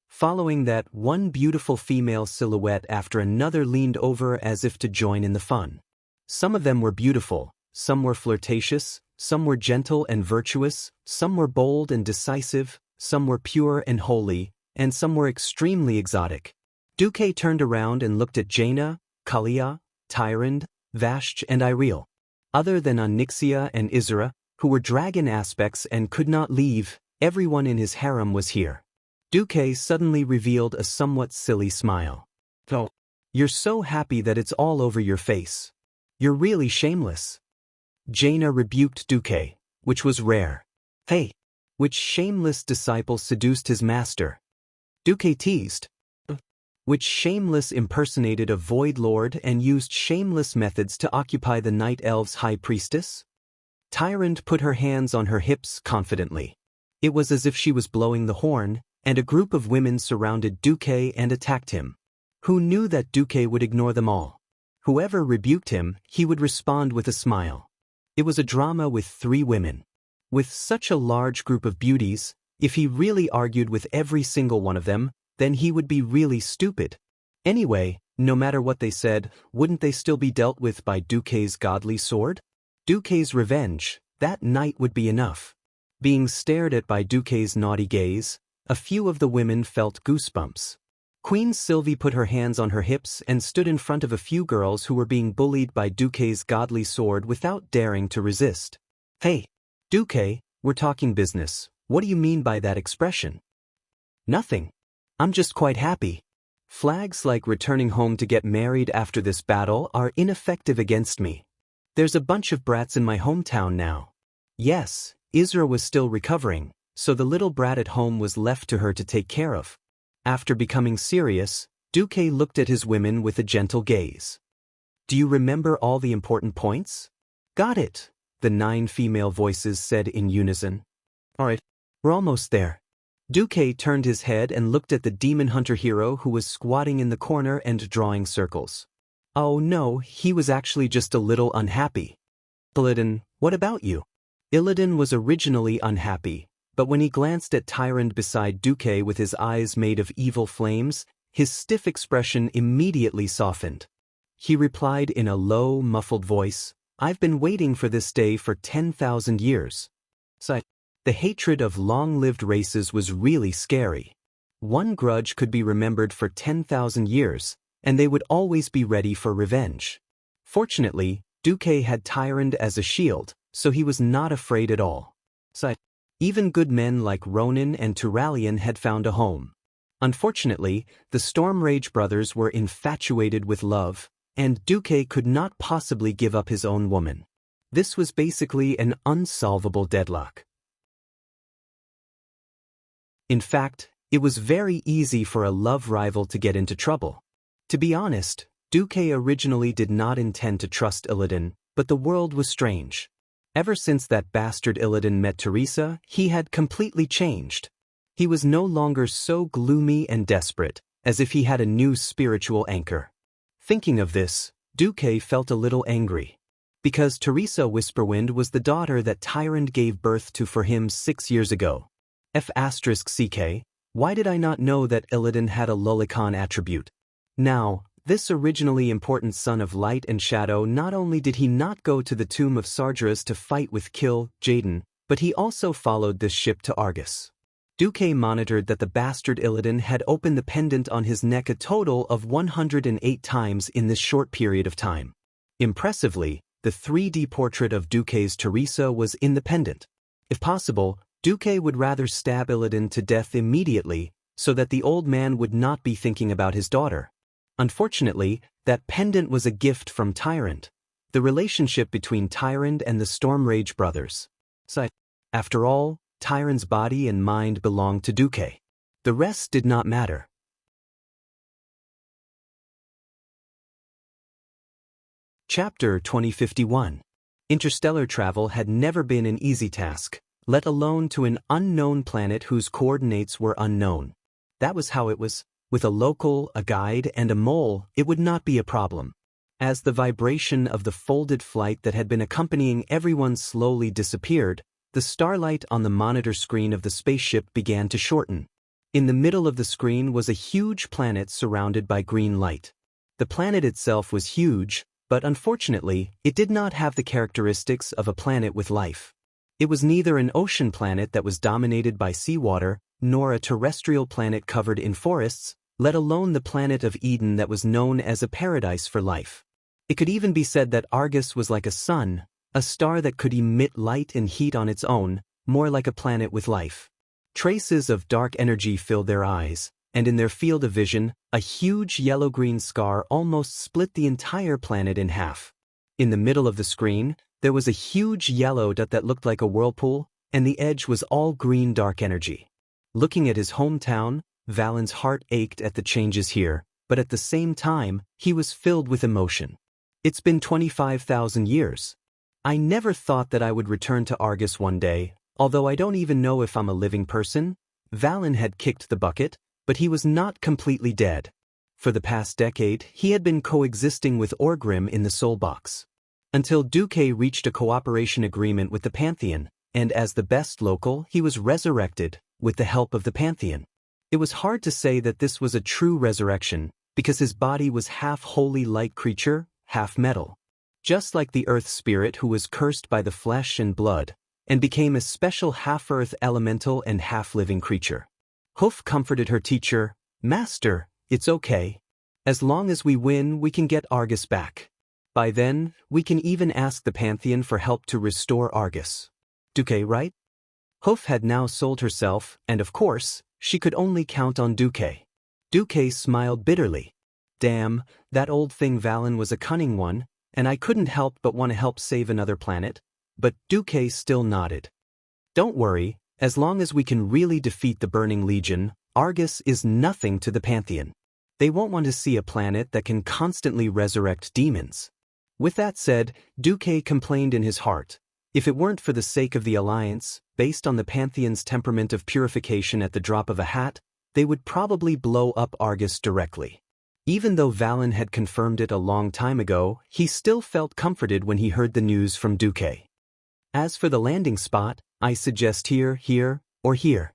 Following that, one beautiful female silhouette after another leaned over as if to join in the fun. Some of them were beautiful, some were flirtatious, some were gentle and virtuous, some were bold and decisive, some were pure and holy, and some were extremely exotic. Duque turned around and looked at Jaina, Kalia, Tyrande, Vashj and Ireel. Other than Onyxia and Isra, who were dragon aspects and could not leave, everyone in his harem was here. Duque suddenly revealed a somewhat silly smile. Oh, you're so happy that it's all over your face. You're really shameless. Jaina rebuked Duque, which was rare. Hey, which shameless disciple seduced his master? Duque teased. Which shameless impersonated a void lord and used shameless methods to occupy the night elves' high priestess? Tyrande put her hands on her hips confidently. It was as if she was blowing the horn, and a group of women surrounded Duque and attacked him. Who knew that Duque would ignore them all? Whoever rebuked him, he would respond with a smile. It was a drama with 3 women. With such a large group of beauties, if he really argued with every single one of them, then he would be really stupid. Anyway, no matter what they said, wouldn't they still be dealt with by Duque's godly sword? Duque's revenge, that night would be enough. Being stared at by Duque's naughty gaze, a few of the women felt goosebumps. Queen Sylvie put her hands on her hips and stood in front of a few girls who were being bullied by Duque's godly sword without daring to resist. Hey, Duque, we're talking business. What do you mean by that expression? Nothing. I'm just quite happy. Flags like returning home to get married after this battle are ineffective against me. There's a bunch of brats in my hometown now. Yes, Isra was still recovering, so the little brat at home was left to her to take care of. After becoming serious, Duque looked at his women with a gentle gaze. Do you remember all the important points? Got it, the 9 female voices said in unison. Alright, we're almost there. Duque turned his head and looked at the demon hunter hero who was squatting in the corner and drawing circles. Oh no, he was actually just a little unhappy. Illidan, what about you? Illidan was originally unhappy, but when he glanced at Tyrande beside Duque with his eyes made of evil flames, his stiff expression immediately softened. He replied in a low, muffled voice, I've been waiting for this day for 10,000 years. The hatred of long-lived races was really scary. One grudge could be remembered for 10,000 years, and they would always be ready for revenge. Fortunately, Duque had Tyrande as a shield, so he was not afraid at all. Even good men like Ronan and Turalyon had found a home. Unfortunately, the Stormrage brothers were infatuated with love, and Duque could not possibly give up his own woman. This was basically an unsolvable deadlock. In fact, it was very easy for a love rival to get into trouble. To be honest, Duque originally did not intend to trust Illidan, but the world was strange. Ever since that bastard Illidan met Teresa, he had completely changed. He was no longer so gloomy and desperate, as if he had a new spiritual anchor. Thinking of this, Duque felt a little angry. Because Teresa Whisperwind was the daughter that Tyrande gave birth to for him 6 years ago. F***ck, why did I not know that Illidan had a Lolicon attribute? Now, this originally important son of light and shadow, not only did he not go to the tomb of Sargeras to fight with Jaden, but he also followed this ship to Argus. Duque monitored that the bastard Illidan had opened the pendant on his neck a total of 108 times in this short period of time. Impressively, the 3D portrait of Duque's Teresa was in the pendant. If possible, Duque would rather stab Illidan to death immediately, so that the old man would not be thinking about his daughter. Unfortunately, that pendant was a gift from Tyrande, the relationship between Tyrande and the Stormrage brothers. After all, Tyrande's body and mind belonged to Duque. The rest did not matter. Chapter 2051. Interstellar travel had never been an easy task, let alone to an unknown planet whose coordinates were unknown. That was how it was. With a local, a guide, and a mole, it would not be a problem. As the vibration of the folded flight that had been accompanying everyone slowly disappeared, the starlight on the monitor screen of the spaceship began to shorten. In the middle of the screen was a huge planet surrounded by green light. The planet itself was huge, but unfortunately, it did not have the characteristics of a planet with life. It was neither an ocean planet that was dominated by seawater, nor a terrestrial planet covered in forests, let alone the planet of Eden that was known as a paradise for life. It could even be said that Argus was like a sun, a star that could emit light and heat on its own, more like a planet with life. Traces of dark energy filled their eyes, and in their field of vision, a huge yellow-green scar almost split the entire planet in half. In the middle of the screen, there was a huge yellow dot that looked like a whirlpool, and the edge was all green dark energy. Looking at his hometown, Valen's heart ached at the changes here, but at the same time, he was filled with emotion. It's been 25,000 years. I never thought that I would return to Argus one day, although I don't even know if I'm a living person. Valen had kicked the bucket, but he was not completely dead. For the past decade, he had been coexisting with Orgrim in the Soul Box. Until Duque reached a cooperation agreement with the Pantheon, and as the best local, he was resurrected, with the help of the Pantheon. It was hard to say that this was a true resurrection, because his body was half holy light creature, half metal. Just like the earth spirit who was cursed by the flesh and blood, and became a special half-earth elemental and half-living creature. Hoof comforted her teacher, Master, it's okay. As long as we win, we can get Argus back. By then, we can even ask the Pantheon for help to restore Argus. Duque, right? Hoof had now sold herself, and of course, she could only count on Duque. Duque smiled bitterly. Damn, that old thing Valen was a cunning one, and I couldn't help but want to help save another planet. But Duque still nodded. Don't worry, as long as we can really defeat the Burning Legion, Argus is nothing to the Pantheon. They won't want to see a planet that can constantly resurrect demons. With that said, Duque complained in his heart. If it weren't for the sake of the Alliance, based on the Pantheon's temperament of purification at the drop of a hat, they would probably blow up Argus directly. Even though Valen had confirmed it a long time ago, he still felt comforted when he heard the news from Duque. As for the landing spot, I suggest here, or here.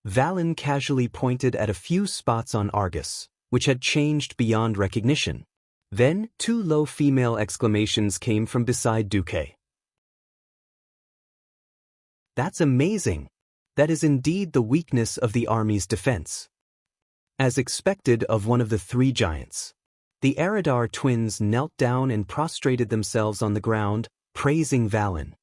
Valen casually pointed at a few spots on Argus, which had changed beyond recognition. Then, two low female exclamations came from beside Duque. That's amazing! That is indeed the weakness of the army's defense. As expected of one of the three giants, the Aradar twins knelt down and prostrated themselves on the ground, praising Valen.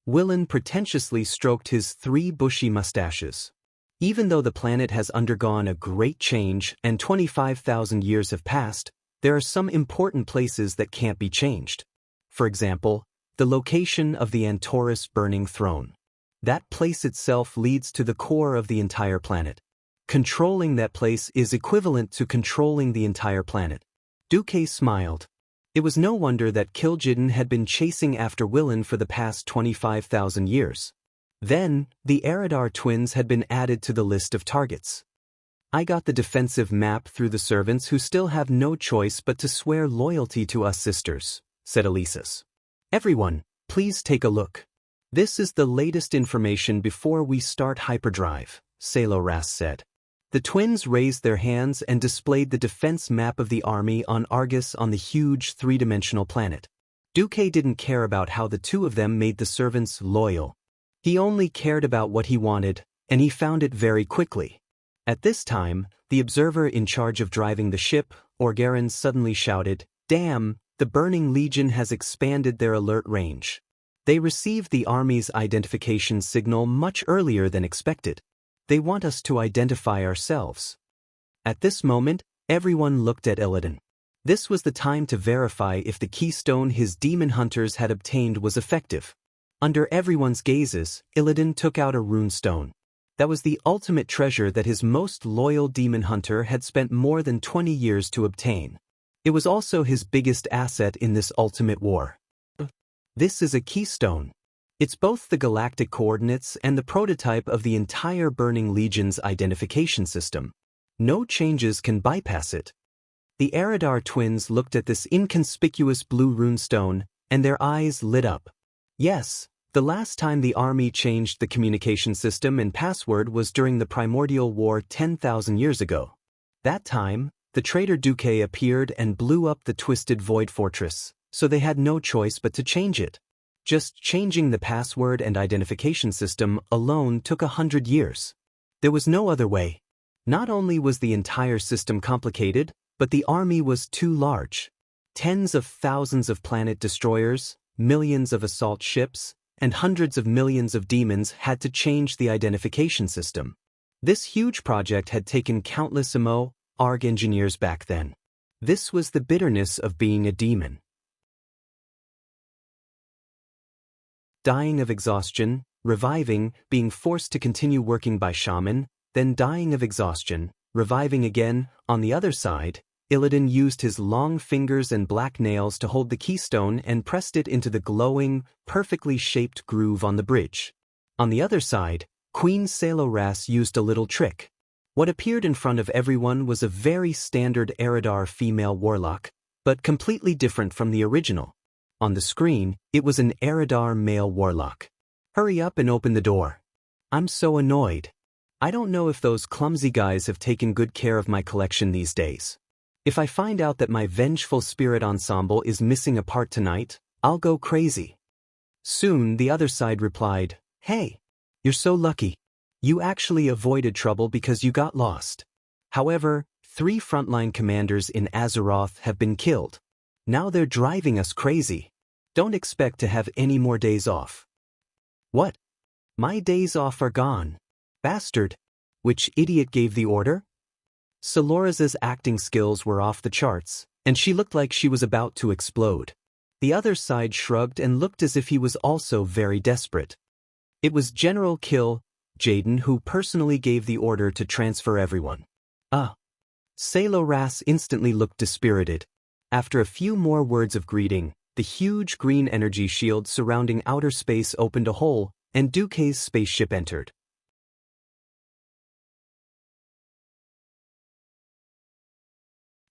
Willin pretentiously stroked his three bushy mustaches. Even though the planet has undergone a great change and 25,000 years have passed, there are some important places that can't be changed. For example, the location of the Antorus burning throne. That place itself leads to the core of the entire planet. Controlling that place is equivalent to controlling the entire planet. Duque smiled. It was no wonder that Kil'jaeden had been chasing after Willin for the past 25,000 years. Then, the Aradar twins had been added to the list of targets. I got the defensive map through the servants who still have no choice but to swear loyalty to us sisters, said Elisis. Everyone, please take a look. This is the latest information before we start hyperdrive, Saloras said. The twins raised their hands and displayed the defense map of the army on Argus on the huge three-dimensional planet. Duque didn't care about how the two of them made the servants loyal. He only cared about what he wanted, and he found it very quickly. At this time, the observer in charge of driving the ship, Orgarin, suddenly shouted, "Damn, the Burning Legion has expanded their alert range." They received the army's identification signal much earlier than expected. They want us to identify ourselves. At this moment, everyone looked at Illidan. This was the time to verify if the keystone his demon hunters had obtained was effective. Under everyone's gazes, Illidan took out a runestone. That was the ultimate treasure that his most loyal demon hunter had spent more than 20 years to obtain. It was also his biggest asset in this ultimate war. This is a keystone. It's both the galactic coordinates and the prototype of the entire Burning Legion's identification system. No changes can bypass it. The Aradar twins looked at this inconspicuous blue runestone, and their eyes lit up. Yes, the last time the army changed the communication system and password was during the Primordial War 10,000 years ago. That time, the traitor Duque appeared and blew up the Twisted Void Fortress, so they had no choice but to change it. Just changing the password and identification system alone took 100 years. There was no other way. Not only was the entire system complicated, but the army was too large. Tens of thousands of planet destroyers, millions of assault ships, and hundreds of millions of demons had to change the identification system. This huge project had taken countless ARG engineers back then. This was the bitterness of being a demon. Dying of exhaustion, reviving, being forced to continue working by shaman, then dying of exhaustion, reviving again. On the other side, Illidan used his long fingers and black nails to hold the keystone and pressed it into the glowing, perfectly shaped groove on the bridge. On the other side, Queen Saloras used a little trick. What appeared in front of everyone was a very standard Aradar female warlock, but completely different from the original. On the screen, it was an Aradar male warlock. Hurry up and open the door. I'm so annoyed. I don't know if those clumsy guys have taken good care of my collection these days. If I find out that my vengeful spirit ensemble is missing a part tonight, I'll go crazy. Soon the other side replied, "Hey, you're so lucky. You actually avoided trouble because you got lost." However, 3 frontline commanders in Azeroth have been killed. Now they're driving us crazy. Don't expect to have any more days off. What? My days off are gone. Bastard. Which idiot gave the order? Saloras' acting skills were off the charts, and she looked like she was about to explode. The other side shrugged and looked as if he was also very desperate. It was General Kill, Jaden, who personally gave the order to transfer everyone. Sailor instantly looked dispirited. After a few more words of greeting, the huge green energy shield surrounding outer space opened a hole, and Duque's spaceship entered.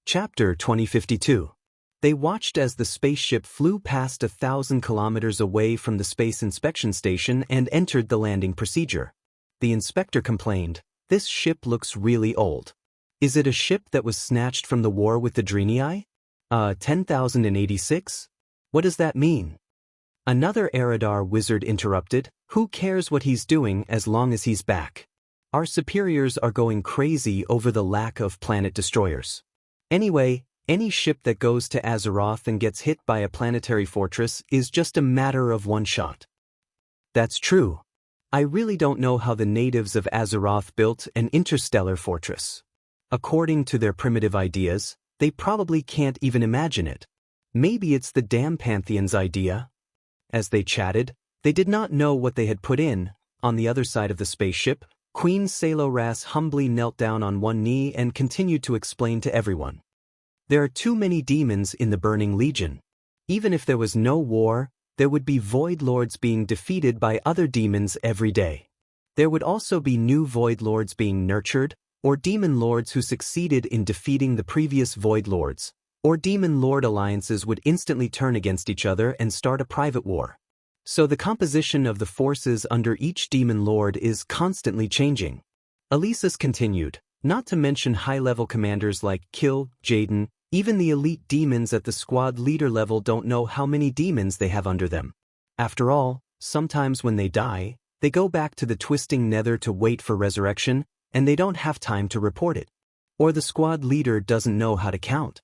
Chapter 2052. They watched as the spaceship flew past 1,000 kilometers away from the space inspection station and entered the landing procedure. The inspector complained, "This ship looks really old. Is it a ship that was snatched from the war with the Drenii? 10,086? What does that mean?" Another Eridar wizard interrupted, "Who cares what he's doing as long as he's back? Our superiors are going crazy over the lack of planet destroyers. Anyway, any ship that goes to Azeroth and gets hit by a planetary fortress is just a matter of one shot." That's true. I really don't know how the natives of Azeroth built an interstellar fortress. According to their primitive ideas, they probably can't even imagine it. Maybe it's the damn Pantheon's idea. As they chatted, they did not know what they had put in. On the other side of the spaceship, Queen Sailor humbly knelt down on one knee and continued to explain to everyone. There are too many demons in the Burning Legion. Even if there was no war, there would be Void Lords being defeated by other demons every day. There would also be new Void Lords being nurtured, or Demon Lords who succeeded in defeating the previous Void Lords, or Demon Lord alliances would instantly turn against each other and start a private war. So the composition of the forces under each Demon Lord is constantly changing. Elisa's continued, not to mention high-level commanders like Kill, Jaden, even the elite demons at the squad leader level don't know how many demons they have under them. After all, sometimes when they die, they go back to the twisting nether to wait for resurrection, and they don't have time to report it. Or the squad leader doesn't know how to count.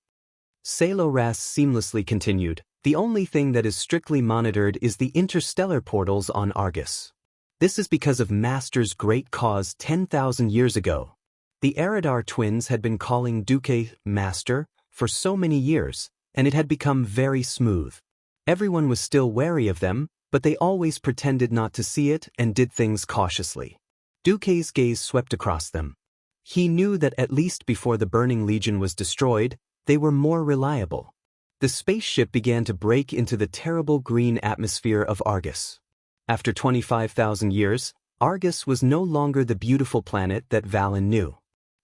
Sailor seamlessly continued, "The only thing that is strictly monitored is the interstellar portals on Argus. This is because of Master's great cause 10,000 years ago. The Eridar twins had been calling Duque Master for so many years, and it had become very smooth. Everyone was still wary of them, but they always pretended not to see it and did things cautiously." Duque's gaze swept across them. He knew that at least before the Burning Legion was destroyed, they were more reliable. The spaceship began to break into the terrible green atmosphere of Argus. After 25,000 years, Argus was no longer the beautiful planet that Valen knew.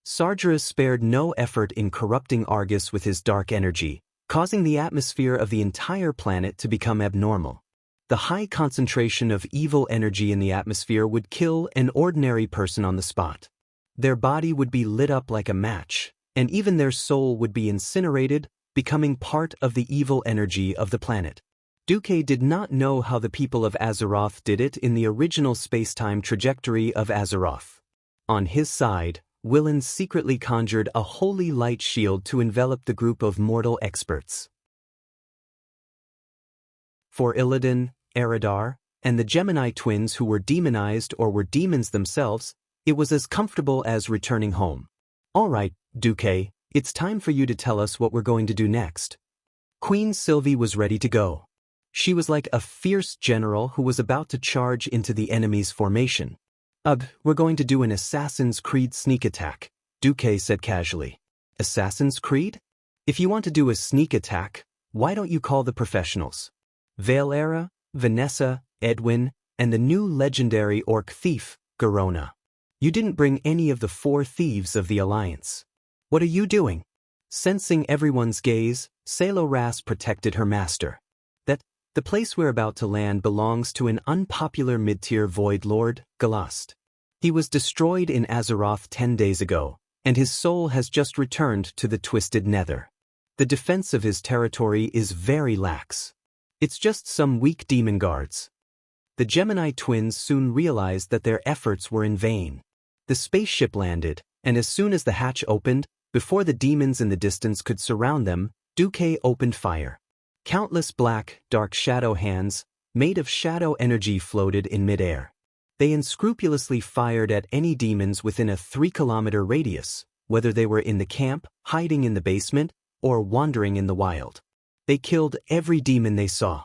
Sargeras spared no effort in corrupting Argus with his dark energy, causing the atmosphere of the entire planet to become abnormal. The high concentration of evil energy in the atmosphere would kill an ordinary person on the spot. Their body would be lit up like a match, and even their soul would be incinerated, becoming part of the evil energy of the planet. Duque did not know how the people of Azeroth did it in the original space-time trajectory of Azeroth. On his side, Willin secretly conjured a holy light shield to envelop the group of mortal experts. For Illidan, Eridar, and the Gemini twins who were demonized or were demons themselves, it was as comfortable as returning home. "All right, Duque, it's time for you to tell us what we're going to do next." Queen Sylvie was ready to go. She was like a fierce general who was about to charge into the enemy's formation. We're going to do an Assassin's Creed sneak attack," Duque said casually. "Assassin's Creed? If you want to do a sneak attack, why don't you call the professionals? Valera, Vanessa, Edwin, and the new legendary orc thief, Garona. You didn't bring any of the 4 thieves of the Alliance. What are you doing?" Sensing everyone's gaze, Sailor protected her master. The place we're about to land belongs to an unpopular mid-tier Void Lord, Galast. He was destroyed in Azeroth 10 days ago, and his soul has just returned to the Twisted Nether. The defense of his territory is very lax. It's just some weak demon guards. The Gemini twins soon realized that their efforts were in vain. The spaceship landed, and as soon as the hatch opened, before the demons in the distance could surround them, Duque opened fire. Countless black, dark shadow hands, made of shadow energy, floated in midair. They unscrupulously fired at any demons within a 3-kilometer radius, whether they were in the camp, hiding in the basement, or wandering in the wild. They killed every demon they saw.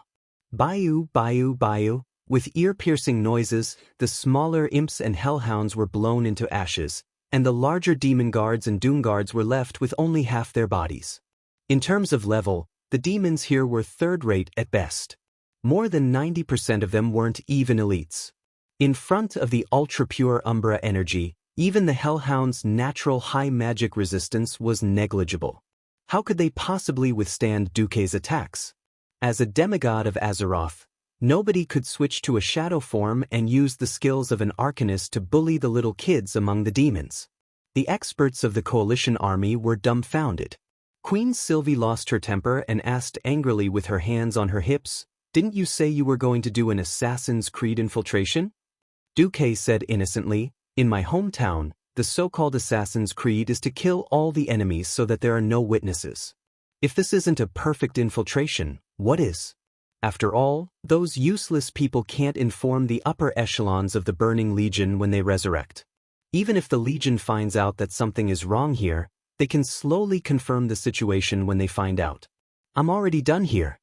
Bayou, Bayou, Bayou, With ear-piercing noises, the smaller imps and hellhounds were blown into ashes, and the larger demon guards and doom guards were left with only half their bodies. In terms of level, the demons here were third-rate at best. More than 90% of them weren't even elites. In front of the ultra-pure Umbra energy, even the hellhounds' natural high magic resistance was negligible. How could they possibly withstand Duke's attacks? As a demigod of Azeroth, nobody could switch to a shadow form and use the skills of an arcanist to bully the little kids among the demons. The experts of the coalition army were dumbfounded. Queen Sylvie lost her temper and asked angrily with her hands on her hips, "Didn't you say you were going to do an Assassin's Creed infiltration?" Duke said innocently, "In my hometown, the so-called Assassin's Creed is to kill all the enemies so that there are no witnesses. If this isn't a perfect infiltration, what is? After all, those useless people can't inform the upper echelons of the Burning Legion when they resurrect. Even if the Legion finds out that something is wrong here, they can slowly confirm the situation when they find out. I'm already done here."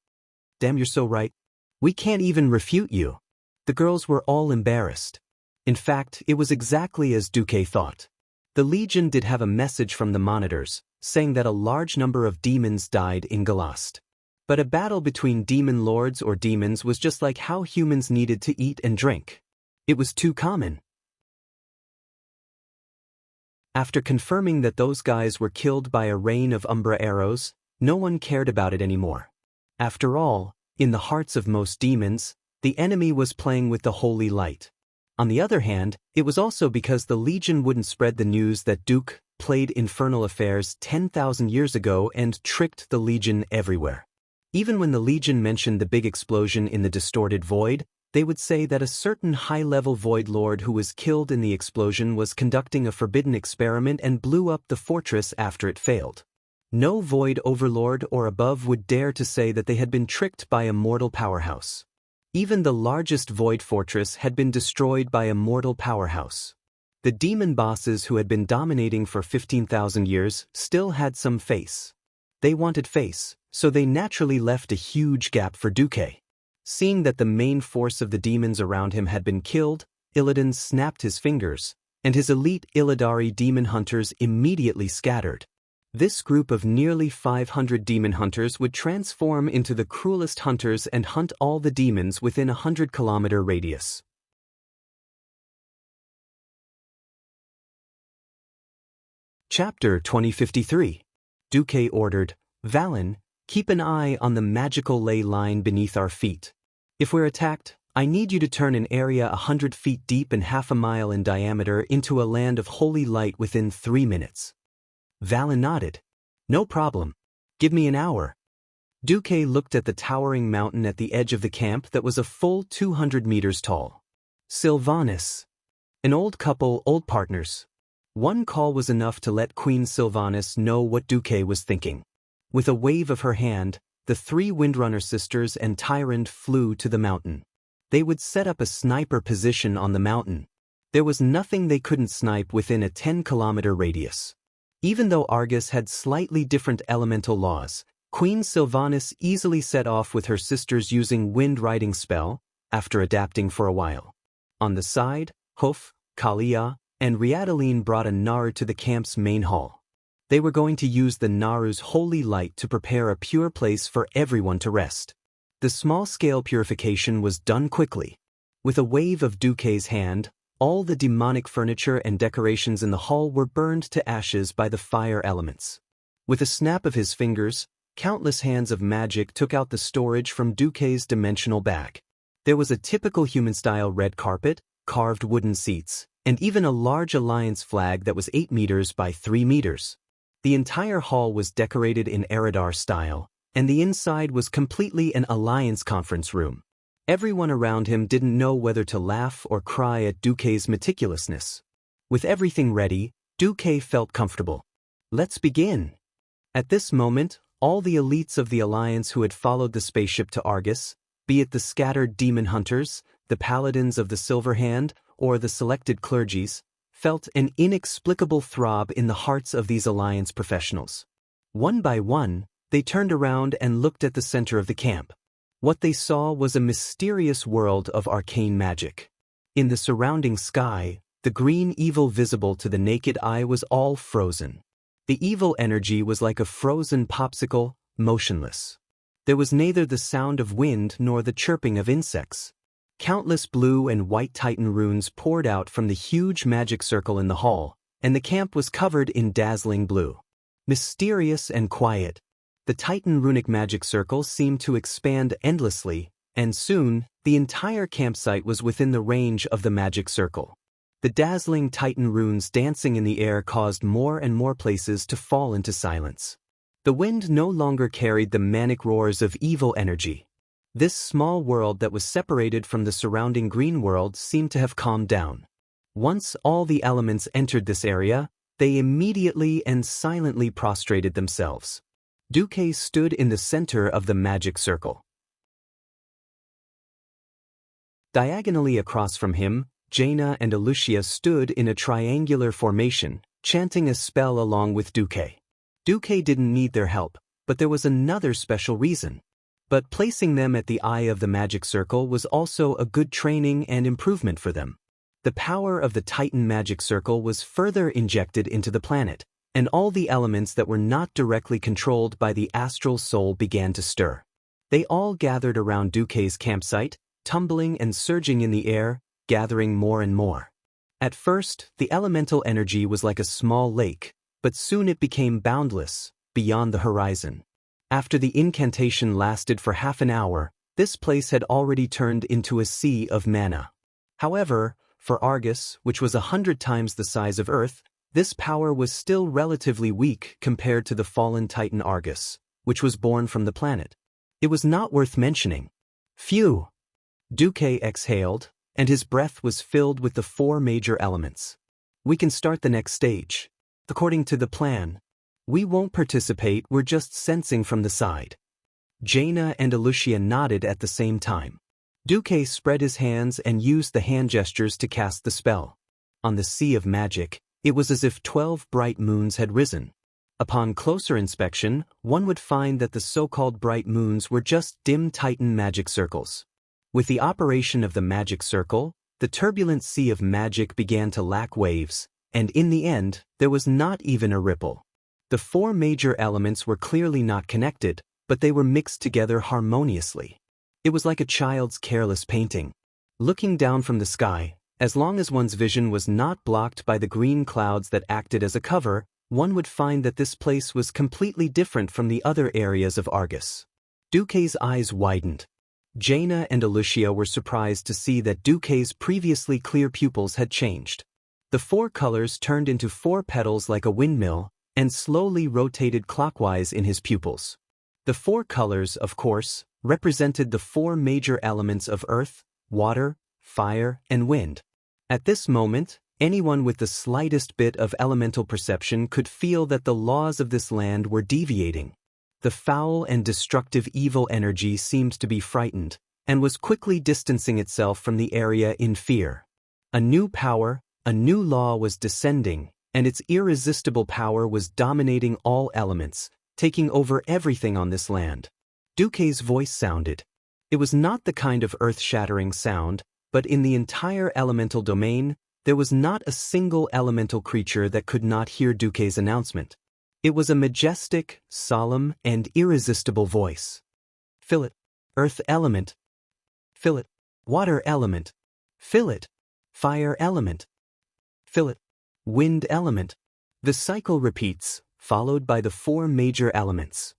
"Damn, you're so right. We can't even refute you." The girls were all embarrassed. In fact, it was exactly as Duke thought. The Legion did have a message from the monitors, saying that a large number of demons died in Galast. But a battle between demon lords or demons was just like how humans needed to eat and drink. It was too common. After confirming that those guys were killed by a rain of Umbra arrows, no one cared about it anymore. After all, in the hearts of most demons, the enemy was playing with the holy light. On the other hand, it was also because the Legion wouldn't spread the news that Duke played infernal affairs 10,000 years ago and tricked the Legion everywhere. Even when the Legion mentioned the big explosion in the distorted void, they would say that a certain high-level Void Lord who was killed in the explosion was conducting a forbidden experiment and blew up the fortress after it failed. No Void Overlord or above would dare to say that they had been tricked by a mortal powerhouse. Even the largest Void fortress had been destroyed by a mortal powerhouse. The demon bosses who had been dominating for 15,000 years still had some face. They wanted face, so they naturally left a huge gap for Duke. Seeing that the main force of the demons around him had been killed, Illidan snapped his fingers, and his elite Illidari demon hunters immediately scattered. This group of nearly 500 demon hunters would transform into the cruelest hunters and hunt all the demons within a 100-kilometer radius. Chapter 2053. Duke ordered, "Valen, keep an eye on the magical ley line beneath our feet. If we're attacked, I need you to turn an area 100 feet deep and half a mile in diameter into a land of holy light within 3 minutes." Valen nodded. "No problem. Give me an hour." Duke looked at the towering mountain at the edge of the camp that was a full 200 meters tall. Sylvanas. An old couple, old partners. One call was enough to let Queen Sylvanas know what Duke was thinking. With a wave of her hand, the 3 Windrunner sisters and Tyrant flew to the mountain. They would set up a sniper position on the mountain. There was nothing they couldn't snipe within a 10-kilometer radius. Even though Argus had slightly different elemental laws, Queen Sylvanas easily set off with her sisters using Wind Riding spell, after adapting for a while. On the side, Hoof, Kalia, and Riadaline brought a Naru to the camp's main hall. They were going to use the Naru's holy light to prepare a pure place for everyone to rest. The small-scale purification was done quickly. With a wave of Duke's hand, all the demonic furniture and decorations in the hall were burned to ashes by the fire elements. With a snap of his fingers, countless hands of magic took out the storage from Duke's dimensional bag. There was a typical human-style red carpet, carved wooden seats, and even a large alliance flag that was 8 meters by 3 meters. The entire hall was decorated in Eridar style, and the inside was completely an alliance conference room. Everyone around him didn't know whether to laugh or cry at Duke's meticulousness. With everything ready, Duke felt comfortable. "Let's begin." At this moment, all the elites of the Alliance who had followed the spaceship to Argus, be it the scattered demon hunters, the paladins of the Silver Hand, or the selected clergies, felt an inexplicable throb in the hearts of these Alliance professionals. One by one, they turned around and looked at the center of the camp. What they saw was a mysterious world of arcane magic. In the surrounding sky, the green evil visible to the naked eye was all frozen. The evil energy was like a frozen popsicle, motionless. There was neither the sound of wind nor the chirping of insects. Countless blue and white titan runes poured out from the huge magic circle in the hall, and the camp was covered in dazzling blue. Mysterious and quiet, the titan runic magic circle seemed to expand endlessly, and soon, the entire campsite was within the range of the magic circle. The dazzling titan runes dancing in the air caused more and more places to fall into silence. The wind no longer carried the manic roars of evil energy. This small world that was separated from the surrounding green world seemed to have calmed down. Once all the elements entered this area, they immediately and silently prostrated themselves. Duque stood in the center of the magic circle. Diagonally across from him, Jaina and Xianxia stood in a triangular formation, chanting a spell along with Duque. Duque didn't need their help, but there was another special reason. But placing them at the eye of the magic circle was also a good training and improvement for them. The power of the Titan magic circle was further injected into the planet, and all the elements that were not directly controlled by the astral soul began to stir. They all gathered around Duque's campsite, tumbling and surging in the air, gathering more and more. At first, the elemental energy was like a small lake, but soon it became boundless, beyond the horizon. After the incantation lasted for half an hour, this place had already turned into a sea of mana. However, for Argus, which was 100 times the size of Earth, this power was still relatively weak compared to the fallen Titan Argus, which was born from the planet. It was not worth mentioning. Phew! Duque exhaled, and his breath was filled with the 4 major elements. We can start the next stage. According to the plan. We won't participate, we're just sensing from the side. Jaina and Xianxia nodded at the same time. Duque spread his hands and used the hand gestures to cast the spell. On the sea of magic, it was as if 12 bright moons had risen. Upon closer inspection, one would find that the so-called bright moons were just dim Titan magic circles. With the operation of the magic circle, the turbulent sea of magic began to lack waves, and in the end, there was not even a ripple. The 4 major elements were clearly not connected, but they were mixed together harmoniously. It was like a child's careless painting. Looking down from the sky, as long as one's vision was not blocked by the green clouds that acted as a cover, one would find that this place was completely different from the other areas of Argus. Duque's eyes widened. Jaina and Xianxia were surprised to see that Duque's previously clear pupils had changed. The 4 colors turned into 4 petals like a windmill, and slowly rotated clockwise in his pupils. The 4 colors, of course, represented the 4 major elements of earth, water, fire, and wind. At this moment, anyone with the slightest bit of elemental perception could feel that the laws of this land were deviating. The foul and destructive evil energy seemed to be frightened, and was quickly distancing itself from the area in fear. A new power, a new law was descending, and its irresistible power was dominating all elements, taking over everything on this land. Duque's voice sounded. It was not the kind of earth-shattering sound, but in the entire elemental domain, there was not a single elemental creature that could not hear Duque's announcement. It was a majestic, solemn, and irresistible voice. Fill it, earth element. Fill it, water element. Fill it, fire element. Fill it, wind element. The cycle repeats, followed by the 4 major elements.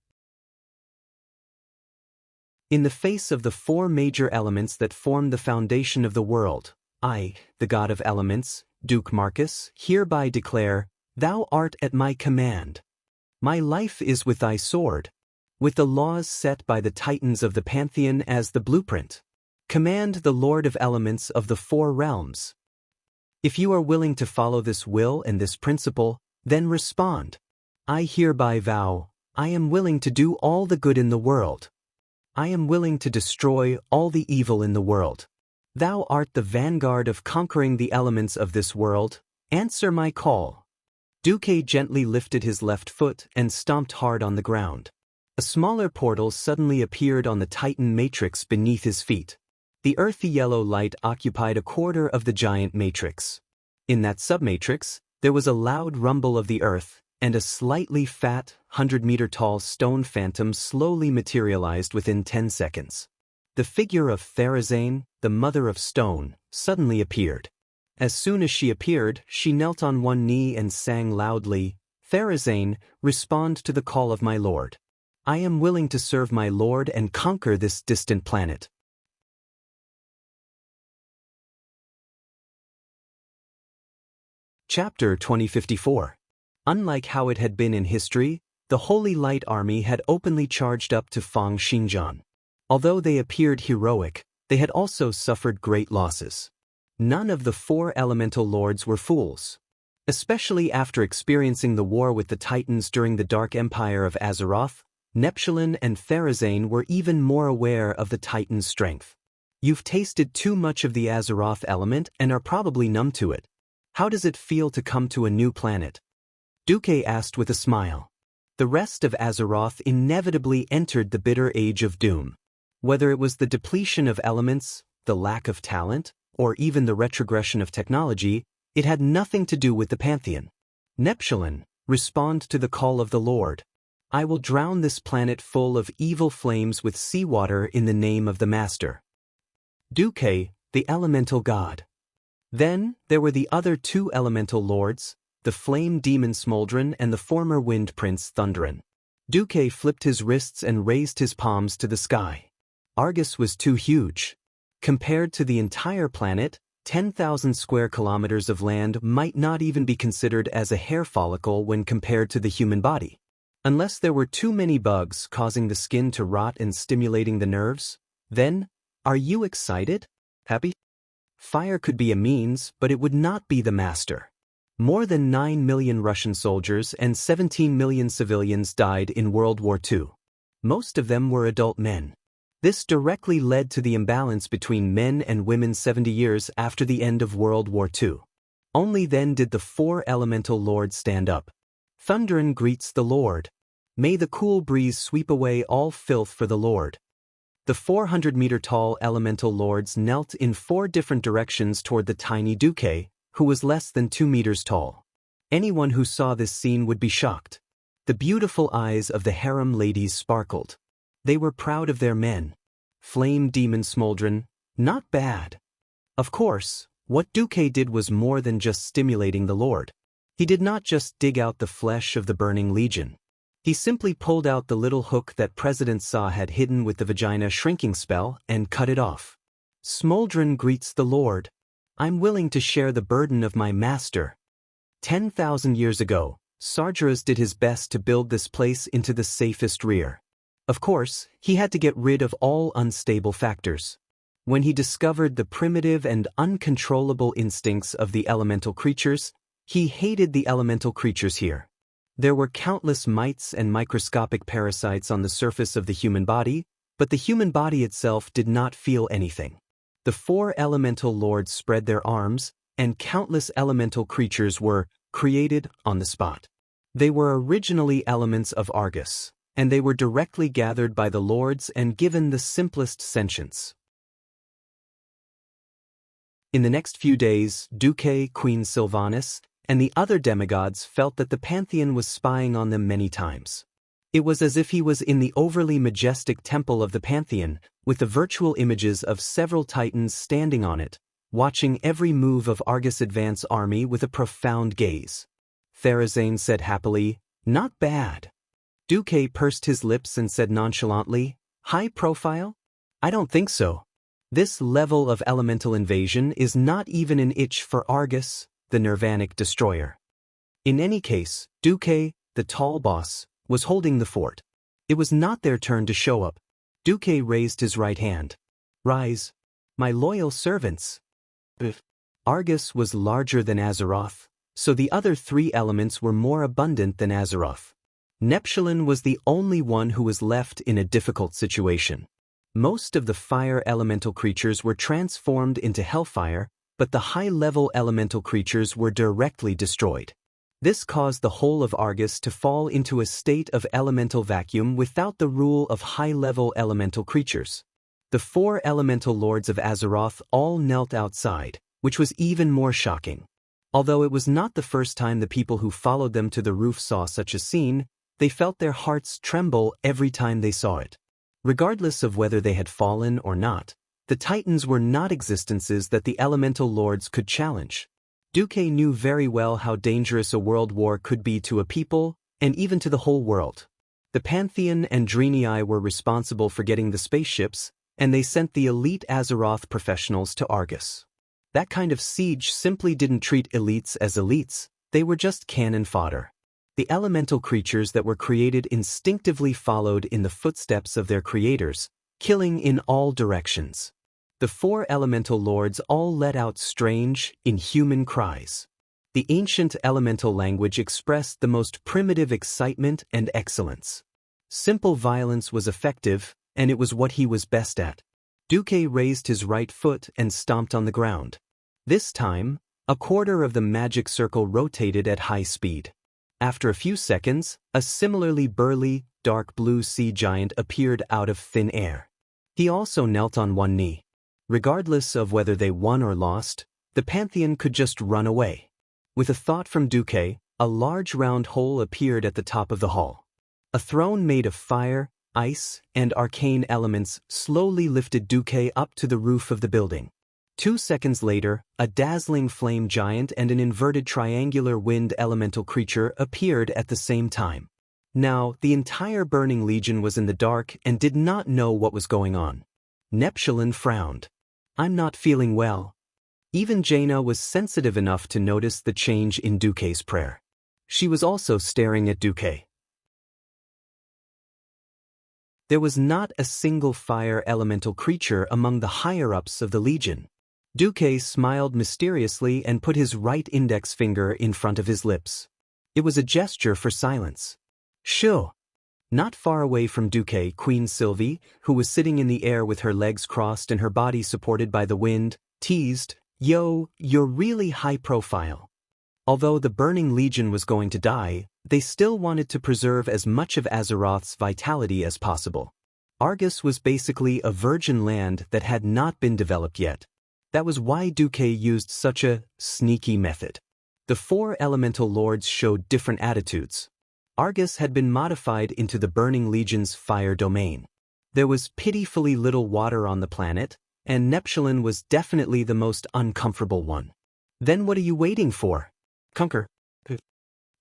In the face of the 4 major elements that form the foundation of the world, I, the god of elements, Duke Marcus, hereby declare, thou art at my command. My life is with thy sword, with the laws set by the Titans of the Pantheon as the blueprint. Command the Lord of Elements of the 4 realms. If you are willing to follow this will and this principle, then respond. I hereby vow, I am willing to do all the good in the world. I am willing to destroy all the evil in the world. Thou art the vanguard of conquering the elements of this world. Answer my call. Duque gently lifted his left foot and stomped hard on the ground. A smaller portal suddenly appeared on the Titan matrix beneath his feet. The earthy yellow light occupied a quarter of the giant matrix. In that submatrix, there was a loud rumble of the earth, and a slightly fat, 100-meter-tall stone phantom slowly materialized within 10 seconds. The figure of Therazane, the mother of stone, suddenly appeared. As soon as she appeared, she knelt on one knee and sang loudly, "Therazane, respond to the call of my lord. I am willing to serve my lord and conquer this distant planet." Chapter 2054. Unlike how it had been in history, the Holy Light Army had openly charged up to Fang Xinjiang. Although they appeared heroic, they had also suffered great losses. None of the 4 elemental lords were fools. Especially after experiencing the war with the Titans during the Dark Empire of Azeroth, Neptulin and Therazane were even more aware of the Titan's strength. You've tasted too much of the Azeroth element and are probably numb to it. How does it feel to come to a new planet? Duque asked with a smile. The rest of Azeroth inevitably entered the bitter age of doom. Whether it was the depletion of elements, the lack of talent, or even the retrogression of technology, it had nothing to do with the Pantheon. Neptulin, respond to the call of the Lord. I will drown this planet full of evil flames with seawater in the name of the Master. Duque, the elemental god. Then, there were the other 2 elemental lords, the flame demon Smoldran and the former wind prince Thunderin. Duque flipped his wrists and raised his palms to the sky. Argus was too huge. Compared to the entire planet, 10,000 square kilometers of land might not even be considered as a hair follicle when compared to the human body. Unless there were too many bugs causing the skin to rot and stimulating the nerves, then, are you excited? Happy? Fire could be a means, but it would not be the master. More than 9 million Russian soldiers and 17 million civilians died in World War II. Most of them were adult men. This directly led to the imbalance between men and women 70 years after the end of World War II. Only then did the 4 elemental lords stand up. Thunderin greets the Lord. May the cool breeze sweep away all filth for the Lord. The 400-meter-tall elemental lords knelt in 4 different directions toward the tiny Duque, who was less than 2 meters tall. Anyone who saw this scene would be shocked. The beautiful eyes of the harem ladies sparkled. They were proud of their men. Flame demon Smoldran, not bad. Of course, what Duque did was more than just stimulating the Lord. He did not just dig out the flesh of the burning legion. He simply pulled out the little hook that President Sa had hidden with the vagina shrinking spell and cut it off. Smoldran greets the Lord. I'm willing to share the burden of my master. 10,000 years ago, Sargeras did his best to build this place into the safest rear. Of course, he had to get rid of all unstable factors. When he discovered the primitive and uncontrollable instincts of the elemental creatures, he hated the elemental creatures here. There were countless mites and microscopic parasites on the surface of the human body, but the human body itself did not feel anything. The 4 elemental lords spread their arms, and countless elemental creatures were created on the spot. They were originally elements of Argus, and they were directly gathered by the lords and given the simplest sentience. In the next few days, Duque, Queen Sylvanas, and the other demigods felt that the Pantheon was spying on them many times. It was as if he was in the overly majestic temple of the Pantheon, with the virtual images of several titans standing on it, watching every move of Argus' advance army with a profound gaze. Therazane said happily, "Not bad." Duque pursed his lips and said nonchalantly, "High profile? I don't think so. This level of elemental invasion is not even an itch for Argus, the Nirvanic destroyer." In any case, Duque, the tall boss, was holding the fort. It was not their turn to show up. Duque raised his right hand. "Rise, my loyal servants." Argus was larger than Azeroth, so the other 3 elements were more abundant than Azeroth. Neptulin was the only one who was left in a difficult situation. Most of the fire elemental creatures were transformed into hellfire, but the high-level elemental creatures were directly destroyed. This caused the whole of Argus to fall into a state of elemental vacuum without the rule of high-level elemental creatures. The 4 elemental lords of Azeroth all knelt outside, which was even more shocking. Although it was not the first time the people who followed them to the roof saw such a scene, they felt their hearts tremble every time they saw it. Regardless of whether they had fallen or not, the Titans were not existences that the elemental lords could challenge. Duque knew very well how dangerous a world war could be to a people, and even to the whole world. The Pantheon and Draenei were responsible for getting the spaceships, and they sent the elite Azeroth professionals to Argus. That kind of siege simply didn't treat elites as elites, they were just cannon fodder. The elemental creatures that were created instinctively followed in the footsteps of their creators, killing in all directions. The 4 elemental lords all let out strange, inhuman cries. The ancient elemental language expressed the most primitive excitement and excellence. Simple violence was effective, and it was what he was best at. Duque raised his right foot and stomped on the ground. This time, a quarter of the magic circle rotated at high speed. After a few seconds, a similarly burly, dark blue sea giant appeared out of thin air. He also knelt on one knee. Regardless of whether they won or lost, the Pantheon could just run away. With a thought from Duque, a large round hole appeared at the top of the hall. A throne made of fire, ice, and arcane elements slowly lifted Duque up to the roof of the building. 2 seconds later, a dazzling flame giant and an inverted triangular wind elemental creature appeared at the same time. Now, the entire Burning Legion was in the dark and did not know what was going on. Neptulin frowned. "I'm not feeling well." Even Jaina was sensitive enough to notice the change in Duque's prayer. She was also staring at Duque. There was not a single fire elemental creature among the higher-ups of the Legion. Duque smiled mysteriously and put his right index finger in front of his lips. It was a gesture for silence. "Shoo!" Not far away from Duque, Queen Sylvie, who was sitting in the air with her legs crossed and her body supported by the wind, teased, "Yo, you're really high profile." Although the Burning Legion was going to die, they still wanted to preserve as much of Azeroth's vitality as possible. Argus was basically a virgin land that had not been developed yet. That was why Duque used such a sneaky method. The 4 elemental lords showed different attitudes. Argus had been modified into the Burning Legion's fire domain. There was pitifully little water on the planet, and Neptulin was definitely the most uncomfortable one. "Then what are you waiting for? Conquer."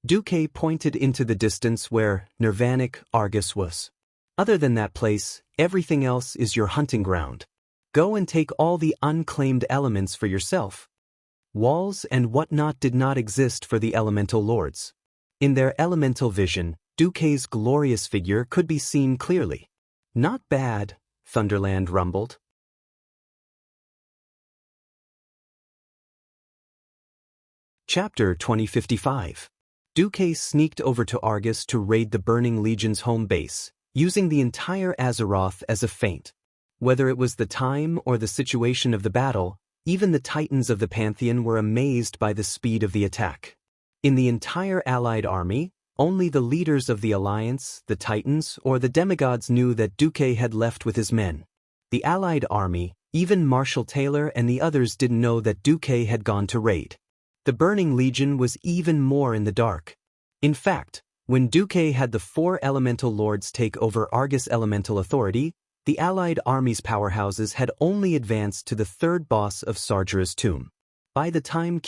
Duque pointed into the distance where Nirvanic Argus was. "Other than that place, everything else is your hunting ground. Go and take all the unclaimed elements for yourself." Walls and whatnot did not exist for the elemental lords. In their elemental vision, Duque's glorious figure could be seen clearly. "Not bad," Thunderland rumbled. Chapter 2055. Duque sneaked over to Argus to raid the Burning Legion's home base, using the entire Azeroth as a feint. Whether it was the time or the situation of the battle, even the Titans of the Pantheon were amazed by the speed of the attack. In the entire allied army, only the leaders of the Alliance, the Titans, or the demigods knew that Duque had left with his men. The allied army, even Marshal Taylor and the others didn't know that Duque had gone to raid. The Burning Legion was even more in the dark. In fact, when Duque had the 4 elemental lords take over Argus elemental authority, the allied army's powerhouses had only advanced to the 3rd boss of Sargera's tomb. By the time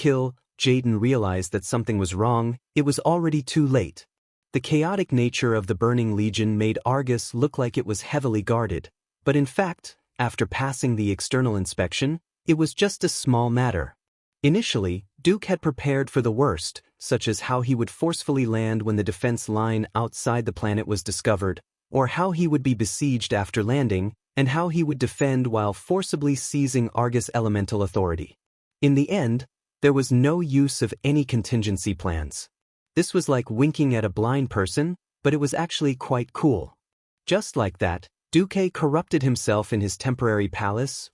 Jaden realized that something was wrong, it was already too late. The chaotic nature of the Burning Legion made Argus look like it was heavily guarded, but in fact, after passing the external inspection, it was just a small matter. Initially, Duque had prepared for the worst, such as how he would forcefully land when the defense line outside the planet was discovered, or how he would be besieged after landing, and how he would defend while forcibly seizing Argus elemental authority. In the end, there was no use of any contingency plans. This was like winking at a blind person, but it was actually quite cool. Just like that, Duque corrupted himself in his temporary palace,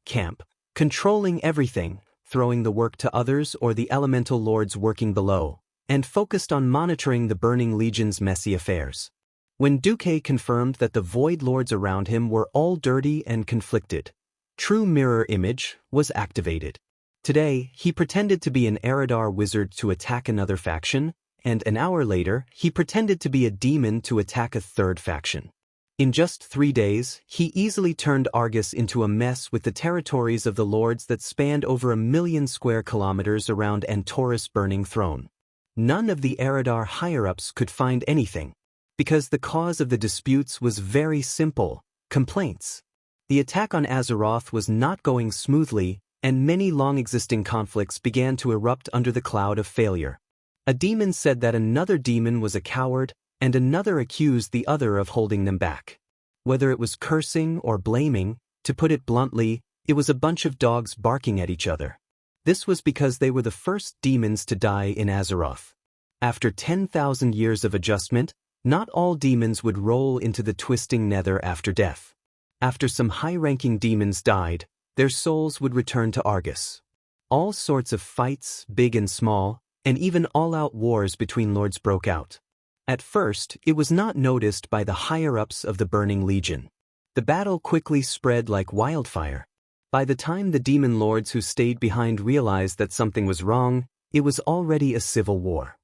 camp, controlling everything, throwing the work to others or the elemental lords working below. and focused on monitoring the Burning Legion's messy affairs. When Duque confirmed that the Void Lords around him were all dirty and conflicted, True Mirror Image was activated. Today, he pretended to be an Eridar wizard to attack another faction, and an hour later, he pretended to be a demon to attack a third faction. In just 3 days, he easily turned Argus into a mess with the territories of the Lords that spanned over 1,000,000 square kilometers around Antorus' burning throne. None of the Eridar higher-ups could find anything, because the cause of the disputes was very simple: complaints. The attack on Azeroth was not going smoothly, and many long-existing conflicts began to erupt under the cloud of failure. A demon said that another demon was a coward, and another accused the other of holding them back. Whether it was cursing or blaming, to put it bluntly, it was a bunch of dogs barking at each other. This was because they were the first demons to die in Azeroth. After 10,000 years of adjustment, not all demons would roll into the twisting nether after death. After some high-ranking demons died, their souls would return to Argus. All sorts of fights, big and small, and even all-out wars between lords broke out. At first, it was not noticed by the higher-ups of the Burning Legion. The battle quickly spread like wildfire. By the time the demon lords who stayed behind realized that something was wrong, it was already a civil war.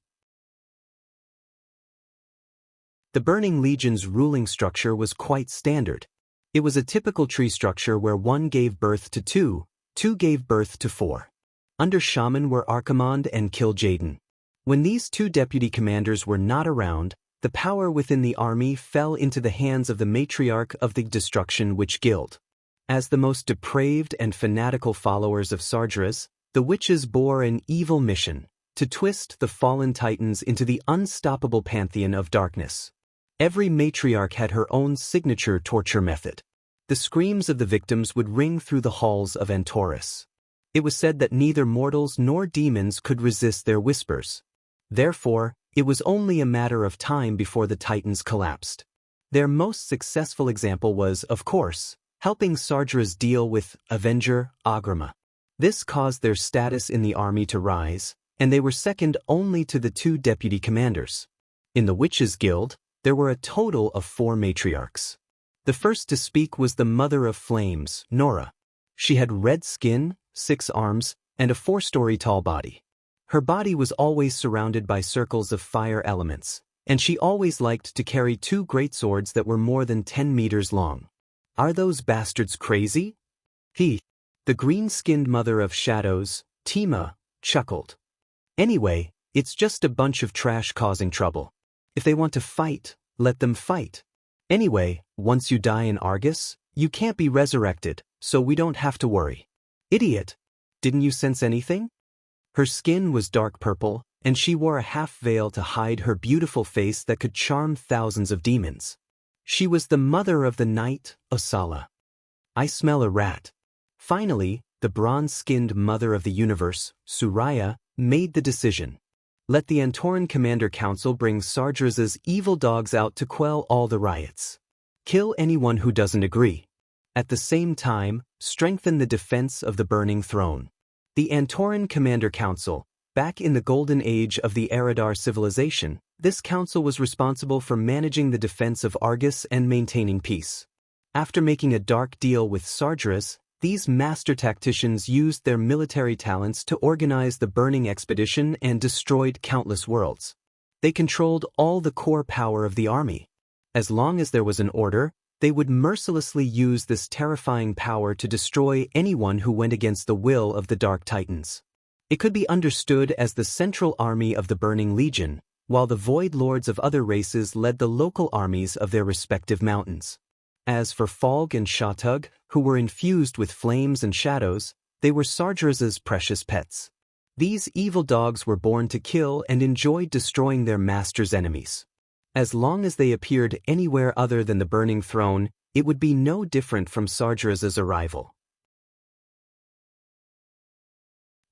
The Burning Legion's ruling structure was quite standard. It was a typical tree structure where 1 gave birth to 2, 2 gave birth to 4. Under Shaman were Archimonde and Kil'jaeden. When these 2 deputy commanders were not around, the power within the army fell into the hands of the matriarch of the Destruction Witch Guild. As the most depraved and fanatical followers of Sargeras, the witches bore an evil mission: to twist the fallen titans into the unstoppable pantheon of darkness. Every matriarch had her own signature torture method. The screams of the victims would ring through the halls of Antorus. It was said that neither mortals nor demons could resist their whispers. Therefore, it was only a matter of time before the Titans collapsed. Their most successful example was, of course, helping Sargeras deal with Avenger Agrima. This caused their status in the army to rise, and they were second only to the 2 deputy commanders. In the Witches' Guild, there were a total of 4 matriarchs. The first to speak was the Mother of Flames, Nora. She had red skin, 6 arms, and a 4-story tall body. Her body was always surrounded by circles of fire elements, and she always liked to carry 2 greatswords that were more than 10 meters long. Are those bastards crazy? The green-skinned Mother of Shadows, Tima, chuckled. Anyway, it's just a bunch of trash causing trouble. If they want to fight, let them fight. Anyway, once you die in Argus, you can't be resurrected, so we don't have to worry. Idiot! Didn't you sense anything? Her skin was dark purple, and she wore a half-veil to hide her beautiful face that could charm thousands of demons. She was the mother of the night, Osala. I smell a rat. Finally, the bronze-skinned mother of the universe, Suraya, made the decision. Let the Antoran Commander Council bring Sargeras' evil dogs out to quell all the riots. Kill anyone who doesn't agree. At the same time, strengthen the defense of the Burning Throne. The Antoran Commander Council, back in the golden age of the Eridar civilization, this council was responsible for managing the defense of Argus and maintaining peace. After making a dark deal with Sargeras, these master tacticians used their military talents to organize the burning expedition and destroyed countless worlds. They controlled all the core power of the army. As long as there was an order, they would mercilessly use this terrifying power to destroy anyone who went against the will of the Dark Titans. It could be understood as the central army of the Burning Legion, while the Void Lords of other races led the local armies of their respective mountains. As for Falg and Shatug, who were infused with flames and shadows, they were Sargeras' precious pets. These evil dogs were born to kill and enjoyed destroying their master's enemies. As long as they appeared anywhere other than the Burning Throne, it would be no different from Sargeras' arrival.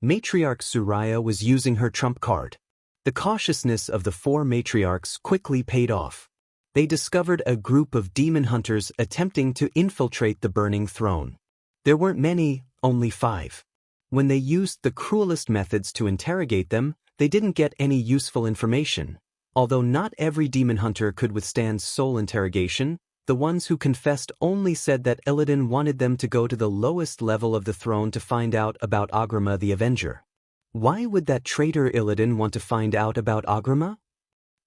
Matriarch Suraya was using her trump card. The cautiousness of the 4 matriarchs quickly paid off. They discovered a group of demon hunters attempting to infiltrate the Burning Throne. There weren't many, only 5. When they used the cruelest methods to interrogate them, They didn't get any useful information. Although not every demon hunter could withstand soul interrogation, the ones who confessed only said that Illidan wanted them to go to the lowest level of the throne to find out about Agrima the Avenger. Why would that traitor Illidan want to find out about Agrima?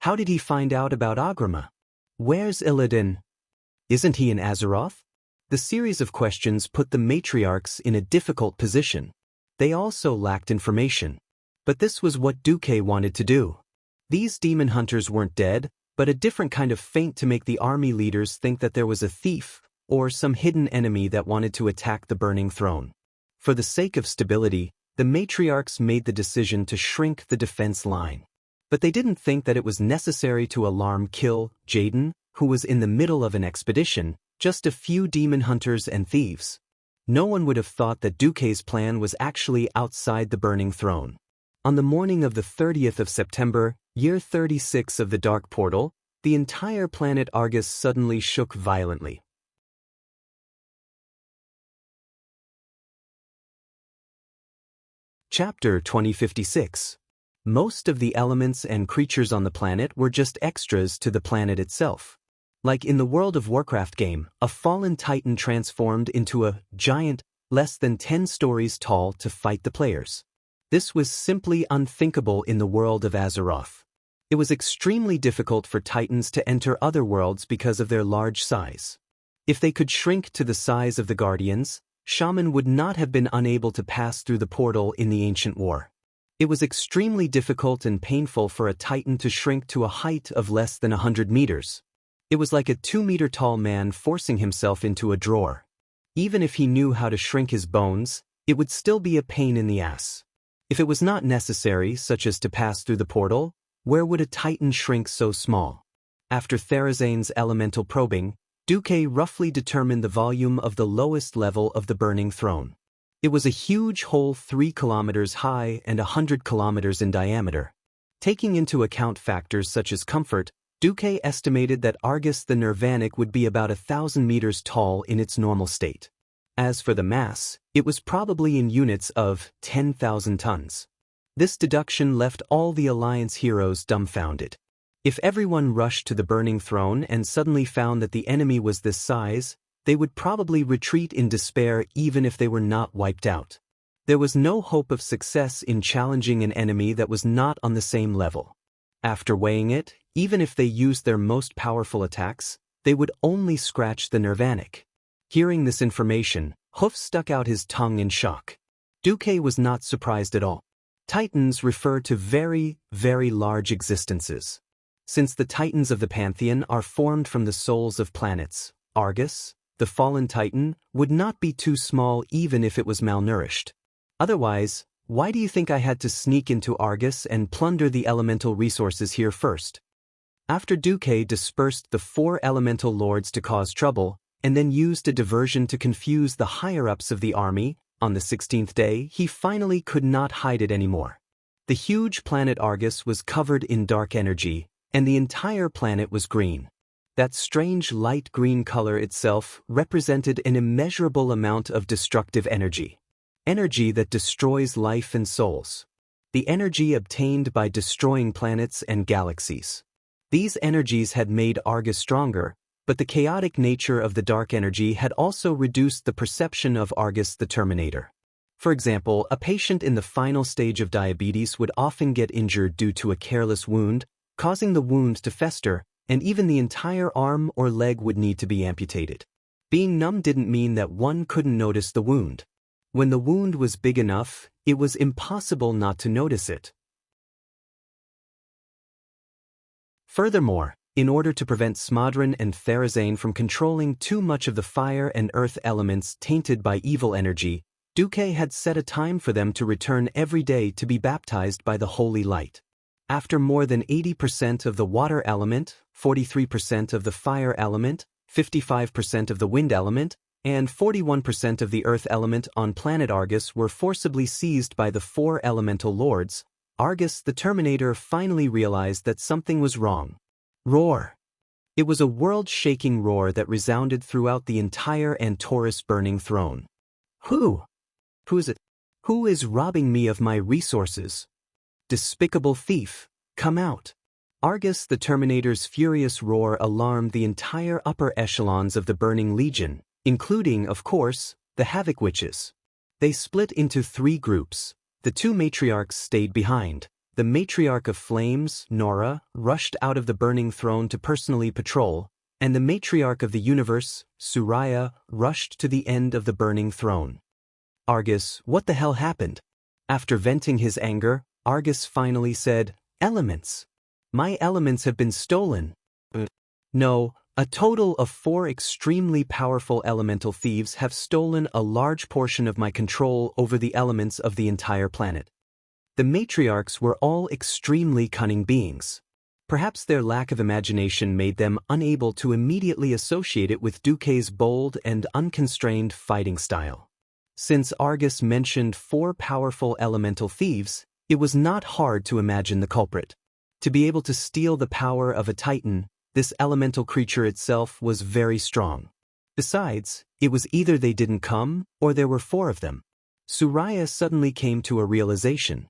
How did he find out about Agrima? Where's Illidan? Isn't he in Azeroth? The series of questions put the matriarchs in a difficult position. They also lacked information. But this was what Duque wanted to do. These demon hunters weren't dead, but a different kind of feint to make the army leaders think that there was a thief or some hidden enemy that wanted to attack the burning throne. For the sake of stability, the matriarchs made the decision to shrink the defense line. But they didn't think that it was necessary to kill Jaden, who was in the middle of an expedition, just a few demon hunters and thieves. No one would have thought that Duque's plan was actually outside the burning throne. On the morning of the 30th of September, year 36 of the Dark Portal, the entire planet Argus suddenly shook violently. Chapter 2056. Most of the elements and creatures on the planet were just extras to the planet itself. Like in the World of Warcraft game, a fallen titan transformed into a giant, less than 10 stories tall to fight the players. This was simply unthinkable in the world of Azeroth. It was extremely difficult for titans to enter other worlds because of their large size. If they could shrink to the size of the Guardians, Shaman would not have been unable to pass through the portal in the Ancient War. It was extremely difficult and painful for a titan to shrink to a height of less than 100 meters. It was like a 2-meter-tall man forcing himself into a drawer. Even if he knew how to shrink his bones, it would still be a pain in the ass. If it was not necessary, such as to pass through the portal, where would a titan shrink so small? After Therazane's elemental probing, Duque roughly determined the volume of the lowest level of the burning throne. It was a huge hole 3 kilometers high and 100 kilometers in diameter. Taking into account factors such as comfort, Duque estimated that Argus the Nirvanic would be about 1,000 meters tall in its normal state. As for the mass, it was probably in units of 10,000 tons. This deduction left all the Alliance heroes dumbfounded. If everyone rushed to the burning throne and suddenly found that the enemy was this size, they would probably retreat in despair even if they were not wiped out. There was no hope of success in challenging an enemy that was not on the same level. After weighing it, even if they used their most powerful attacks, they would only scratch the Nirvanic. Hearing this information, Hoof stuck out his tongue in shock. Duque was not surprised at all. Titans refer to very, very large existences. Since the Titans of the Pantheon are formed from the souls of planets, Argus, the fallen Titan, would not be too small even if it was malnourished. Otherwise, why do you think I had to sneak into Argus and plunder the elemental resources here first? After Duque dispersed the 4 elemental lords to cause trouble, and then used a diversion to confuse the higher-ups of the army, on the 16th day he finally could not hide it anymore. The huge planet Argus was covered in dark energy, and the entire planet was green. That strange light green color itself represented an immeasurable amount of destructive energy. Energy that destroys life and souls. The energy obtained by destroying planets and galaxies. These energies had made Argus stronger, but the chaotic nature of the dark energy had also reduced the perception of Argus the Terminator. For example, a patient in the final stage of diabetes would often get injured due to a careless wound, causing the wound to fester, and even the entire arm or leg would need to be amputated. Being numb didn't mean that one couldn't notice the wound. When the wound was big enough, it was impossible not to notice it. Furthermore, in order to prevent Smodron and Therazane from controlling too much of the fire and earth elements tainted by evil energy, Duque had set a time for them to return every day to be baptized by the holy light. After more than 80% of the water element, 43% of the fire element, 55% of the wind element, and 41% of the earth element on planet Argus were forcibly seized by the 4 elemental lords, Argus the Terminator finally realized that something was wrong. Roar. It was a world-shaking roar that resounded throughout the entire Antorus burning throne. Who is it? Who is robbing me of my resources? Despicable thief, come out. Argus the Terminator's furious roar alarmed the entire upper echelons of the Burning Legion, including, of course, the Havoc Witches. They split into 3 groups. The 2 matriarchs stayed behind. The matriarch of Flames, Nora, rushed out of the Burning Throne to personally patrol, and the matriarch of the universe, Suraya, rushed to the end of the Burning Throne. Argus, what the hell happened? After venting his anger, Argus finally said, "Elements. My elements have been stolen." No, a total of 4 extremely powerful elemental thieves have stolen a large portion of my control over the elements of the entire planet. The matriarchs were all extremely cunning beings. Perhaps their lack of imagination made them unable to immediately associate it with Duque's bold and unconstrained fighting style. Since Argus mentioned 4 powerful elemental thieves, it was not hard to imagine the culprit. To be able to steal the power of a titan, this elemental creature itself was very strong. Besides, it was either they didn't come, or there were 4 of them. Suraya suddenly came to a realization.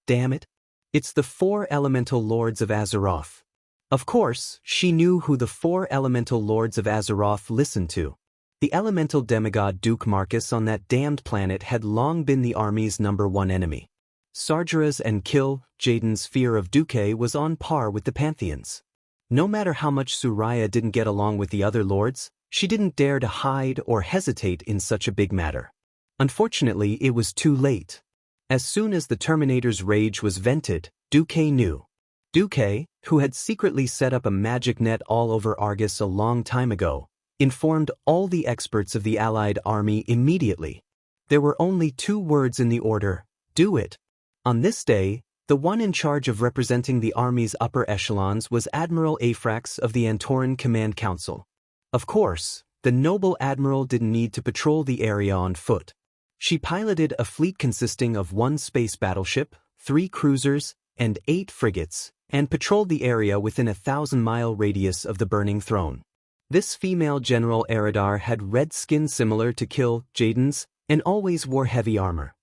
Damn it. It's the 4 elemental lords of Azeroth. Of course, she knew who the 4 elemental lords of Azeroth listened to. The elemental demigod Duke Marcus on that damned planet had long been the army's #1 enemy. Sargera's and Jaden's fear of Duque was on par with the Pantheon's. No matter how much Suraya didn't get along with the other lords, she didn't dare to hide or hesitate in such a big matter. Unfortunately, it was too late. As soon as the Terminator's rage was vented, Duque knew. Duque, who had secretly set up a magic net all over Argus a long time ago, informed all the experts of the Allied army immediately. There were only 2 words in the order: do it. On this day, the one in charge of representing the army's upper echelons was Admiral Aphrax of the Antoran Command Council. Of course, the noble admiral didn't need to patrol the area on foot. She piloted a fleet consisting of 1 space battleship, 3 cruisers, and 8 frigates, and patrolled the area within a 1,000-mile radius of the Burning Throne. This female General Eridar had red skin similar to Jaden's, and always wore heavy armor.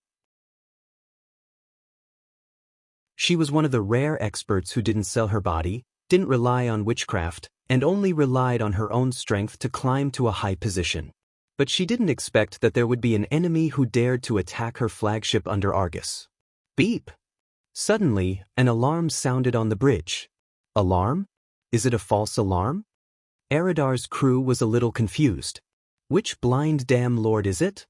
She was one of the rare experts who didn't sell her body, didn't rely on witchcraft, and only relied on her own strength to climb to a high position. But she didn't expect that there would be an enemy who dared to attack her flagship under Argus. Beep! Suddenly, an alarm sounded on the bridge. Alarm? Is it a false alarm? Eridar's crew was a little confused. Which blind damn lord is it?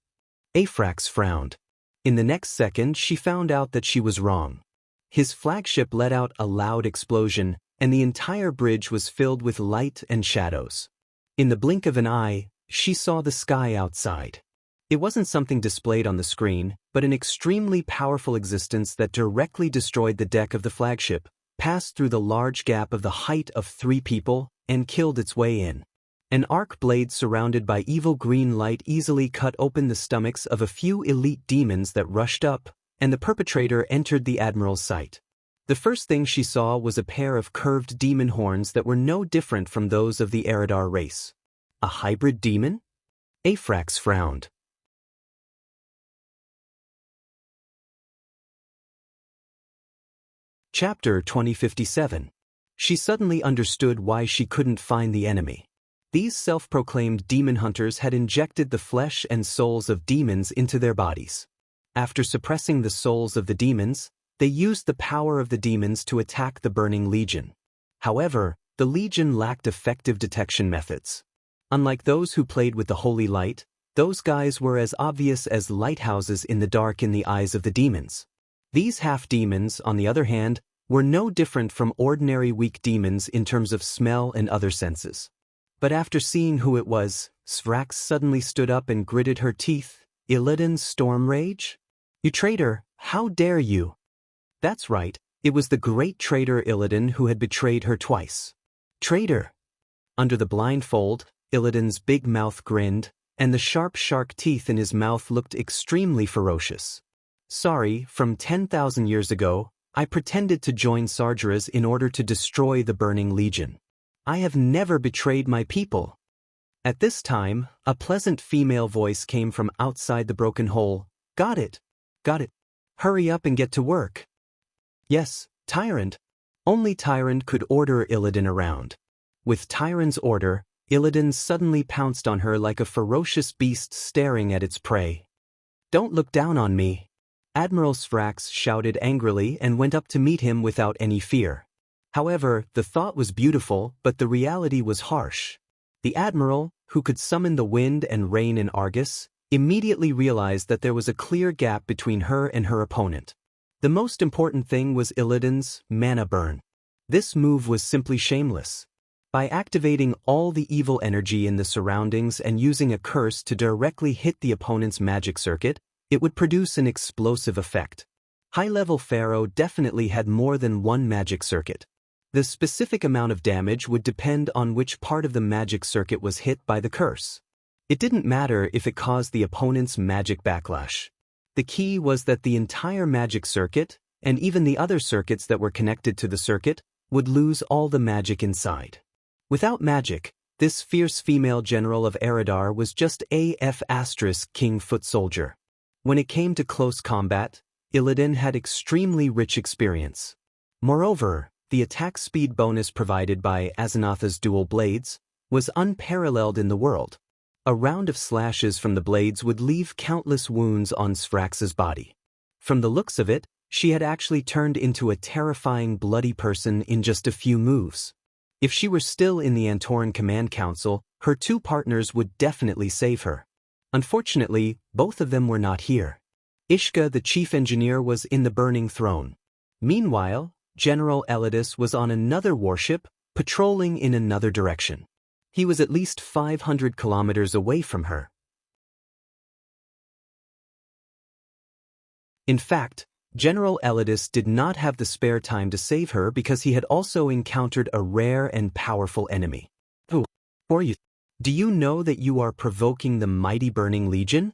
Aphrax frowned. In the next second, she found out that she was wrong. His flagship let out a loud explosion, and the entire bridge was filled with light and shadows. In the blink of an eye, she saw the sky outside. It wasn't something displayed on the screen, but an extremely powerful existence that directly destroyed the deck of the flagship, passed through the large gap of the height of 3 people, and killed its way in. An arc blade surrounded by evil green light easily cut open the stomachs of a few elite demons that rushed up, and the perpetrator entered the Admiral's sight. The first thing she saw was a pair of curved demon horns that were no different from those of the Eridar race. A hybrid demon? Aphrax frowned. Chapter 2057. She suddenly understood why she couldn't find the enemy. These self-proclaimed demon hunters had injected the flesh and souls of demons into their bodies. After suppressing the souls of the demons, they used the power of the demons to attack the Burning Legion. However, the Legion lacked effective detection methods. Unlike those who played with the holy light, those guys were as obvious as lighthouses in the dark in the eyes of the demons. These half-demons, on the other hand, were no different from ordinary weak demons in terms of smell and other senses. But after seeing who it was, Svrax suddenly stood up and gritted her teeth. Illidan's storm rage? You traitor, how dare you? That's right, it was the great traitor Illidan who had betrayed her twice. Traitor! Under the blindfold, Illidan's big mouth grinned, and the sharp shark teeth in his mouth looked extremely ferocious. Sorry, from 10,000 years ago, I pretended to join Sargeras in order to destroy the Burning Legion. I have never betrayed my people. At this time, a pleasant female voice came from outside the broken hole. Got it. Got it. Hurry up and get to work. Yes, Tyrant. Only Tyrant could order Illidan around. With Tyrant's order, Illidan suddenly pounced on her like a ferocious beast staring at its prey. "Don't look down on me." Admiral Svrax shouted angrily and went up to meet him without any fear. However, the thought was beautiful, but the reality was harsh. The Admiral, who could summon the wind and rain in Argus, immediately realized that there was a clear gap between her and her opponent. The most important thing was Illidan's mana burn. This move was simply shameless. By activating all the evil energy in the surroundings and using a curse to directly hit the opponent's magic circuit, it would produce an explosive effect. High-level Pharaoh definitely had more than one magic circuit. The specific amount of damage would depend on which part of the magic circuit was hit by the curse. It didn't matter if it caused the opponent's magic backlash. The key was that the entire magic circuit, and even the other circuits that were connected to the circuit, would lose all the magic inside. Without magic, this fierce female general of Eridar was just AF** King Foot Soldier. When it came to close combat, Illidan had extremely rich experience. Moreover, the attack speed bonus provided by Azanatha's dual blades was unparalleled in the world. A round of slashes from the blades would leave countless wounds on Svrax's body. From the looks of it, she had actually turned into a terrifying bloody person in just a few moves. If she were still in the Antoran Command Council, her two partners would definitely save her. Unfortunately, both of them were not here. Ishka, the chief engineer, was in the Burning Throne. Meanwhile, General Elidus was on another warship, patrolling in another direction. He was at least 500 kilometers away from her. In fact, General Elidus did not have the spare time to save her because he had also encountered a rare and powerful enemy. "Who are you? Do you know that you are provoking the mighty Burning Legion?"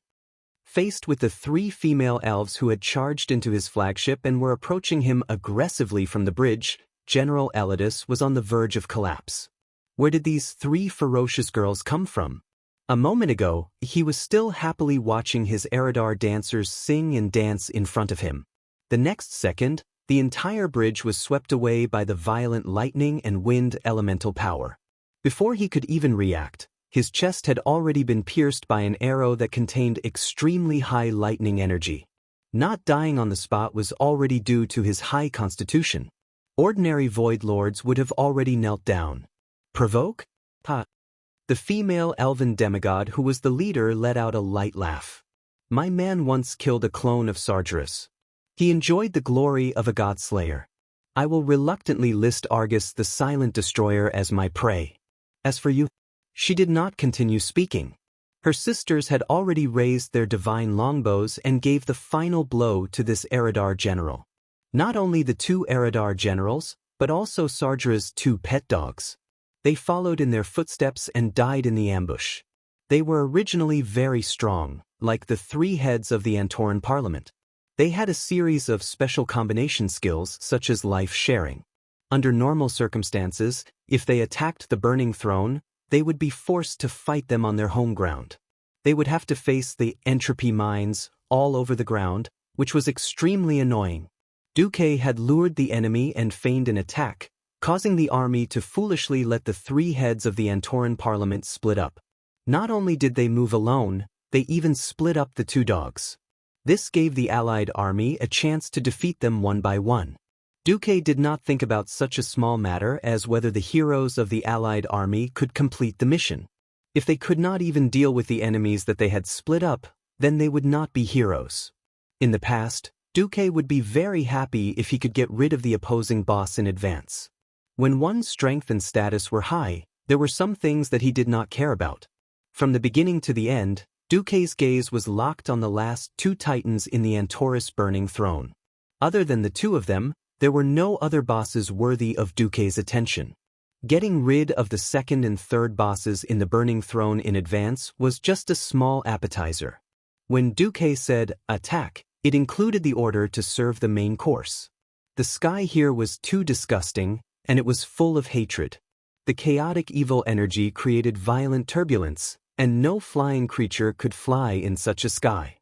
Faced with the 3 female elves who had charged into his flagship and were approaching him aggressively from the bridge, General Elidus was on the verge of collapse. Where did these 3 ferocious girls come from? A moment ago, he was still happily watching his Eridar dancers sing and dance in front of him. The next second, the entire bridge was swept away by the violent lightning and wind elemental power. Before he could even react, his chest had already been pierced by an arrow that contained extremely high lightning energy. Not dying on the spot was already due to his high constitution. Ordinary Void Lords would have already knelt down. "Provoke? Ha!" The female elven demigod who was the leader let out a light laugh. "My man once killed a clone of Sargeras. He enjoyed the glory of a god-slayer. I will reluctantly list Argus the Silent Destroyer as my prey. As for you..." She did not continue speaking. Her sisters had already raised their divine longbows and gave the final blow to this Eridar general. Not only the 2 Eridar generals, but also Sargeras' 2 pet dogs. They followed in their footsteps and died in the ambush. They were originally very strong, like the 3 heads of the Antoran Parliament. They had a series of special combination skills such as life sharing. Under normal circumstances, if they attacked the Burning Throne, they would be forced to fight them on their home ground. They would have to face the entropy mines all over the ground, which was extremely annoying. Duque had lured the enemy and feigned an attack, causing the army to foolishly let the 3 heads of the Antoran Parliament split up. Not only did they move alone, they even split up the 2 dogs. This gave the allied army a chance to defeat them one by one. Duque did not think about such a small matter as whether the heroes of the allied army could complete the mission. If they could not even deal with the enemies that they had split up, then they would not be heroes. In the past, Duque would be very happy if he could get rid of the opposing boss in advance. When one's strength and status were high, there were some things that he did not care about. From the beginning to the end, Duque's gaze was locked on the last 2 titans in the Antorus Burning Throne. Other than the 2 of them, there were no other bosses worthy of Duque's attention. Getting rid of the 2nd and 3rd bosses in the Burning Throne in advance was just a small appetizer. When Duque said, "attack," it included the order to serve the main course. The sky here was too disgusting, and it was full of hatred. The chaotic evil energy created violent turbulence, and no flying creature could fly in such a sky.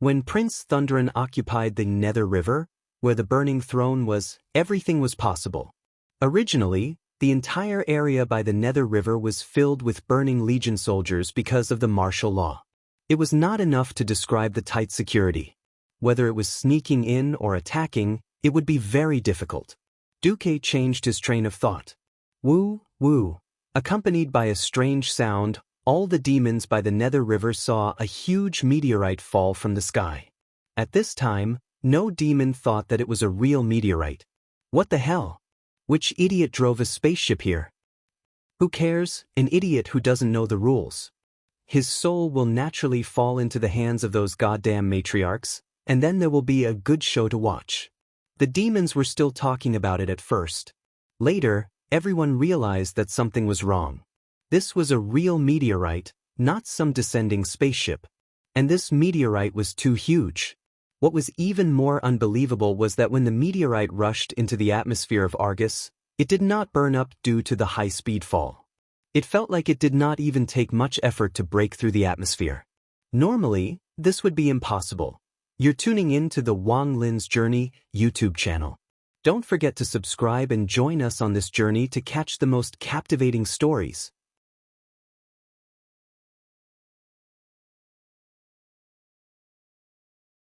When Prince Thunderin occupied the Nether River, where the burning throne was, everything was possible. Originally, the entire area by the Nether River was filled with burning Legion soldiers because of the martial law. It was not enough to describe the tight security. Whether it was sneaking in or attacking, it would be very difficult. Duque changed his train of thought. Woo, woo. Accompanied by a strange sound, all the demons by the Nether River saw a huge meteorite fall from the sky. At this time, no demon thought that it was a real meteorite. What the hell? Which idiot drove a spaceship here? Who cares? An idiot who doesn't know the rules. His soul will naturally fall into the hands of those goddamn matriarchs, and then there will be a good show to watch. The demons were still talking about it at first. Later, everyone realized that something was wrong. This was a real meteorite, not some descending spaceship. And this meteorite was too huge. What was even more unbelievable was that when the meteorite rushed into the atmosphere of Argus, it did not burn up due to the high-speed fall. It felt like it did not even take much effort to break through the atmosphere. Normally, this would be impossible. You're tuning in to the Wang Lin's Journey YouTube channel. Don't forget to subscribe and join us on this journey to catch the most captivating stories.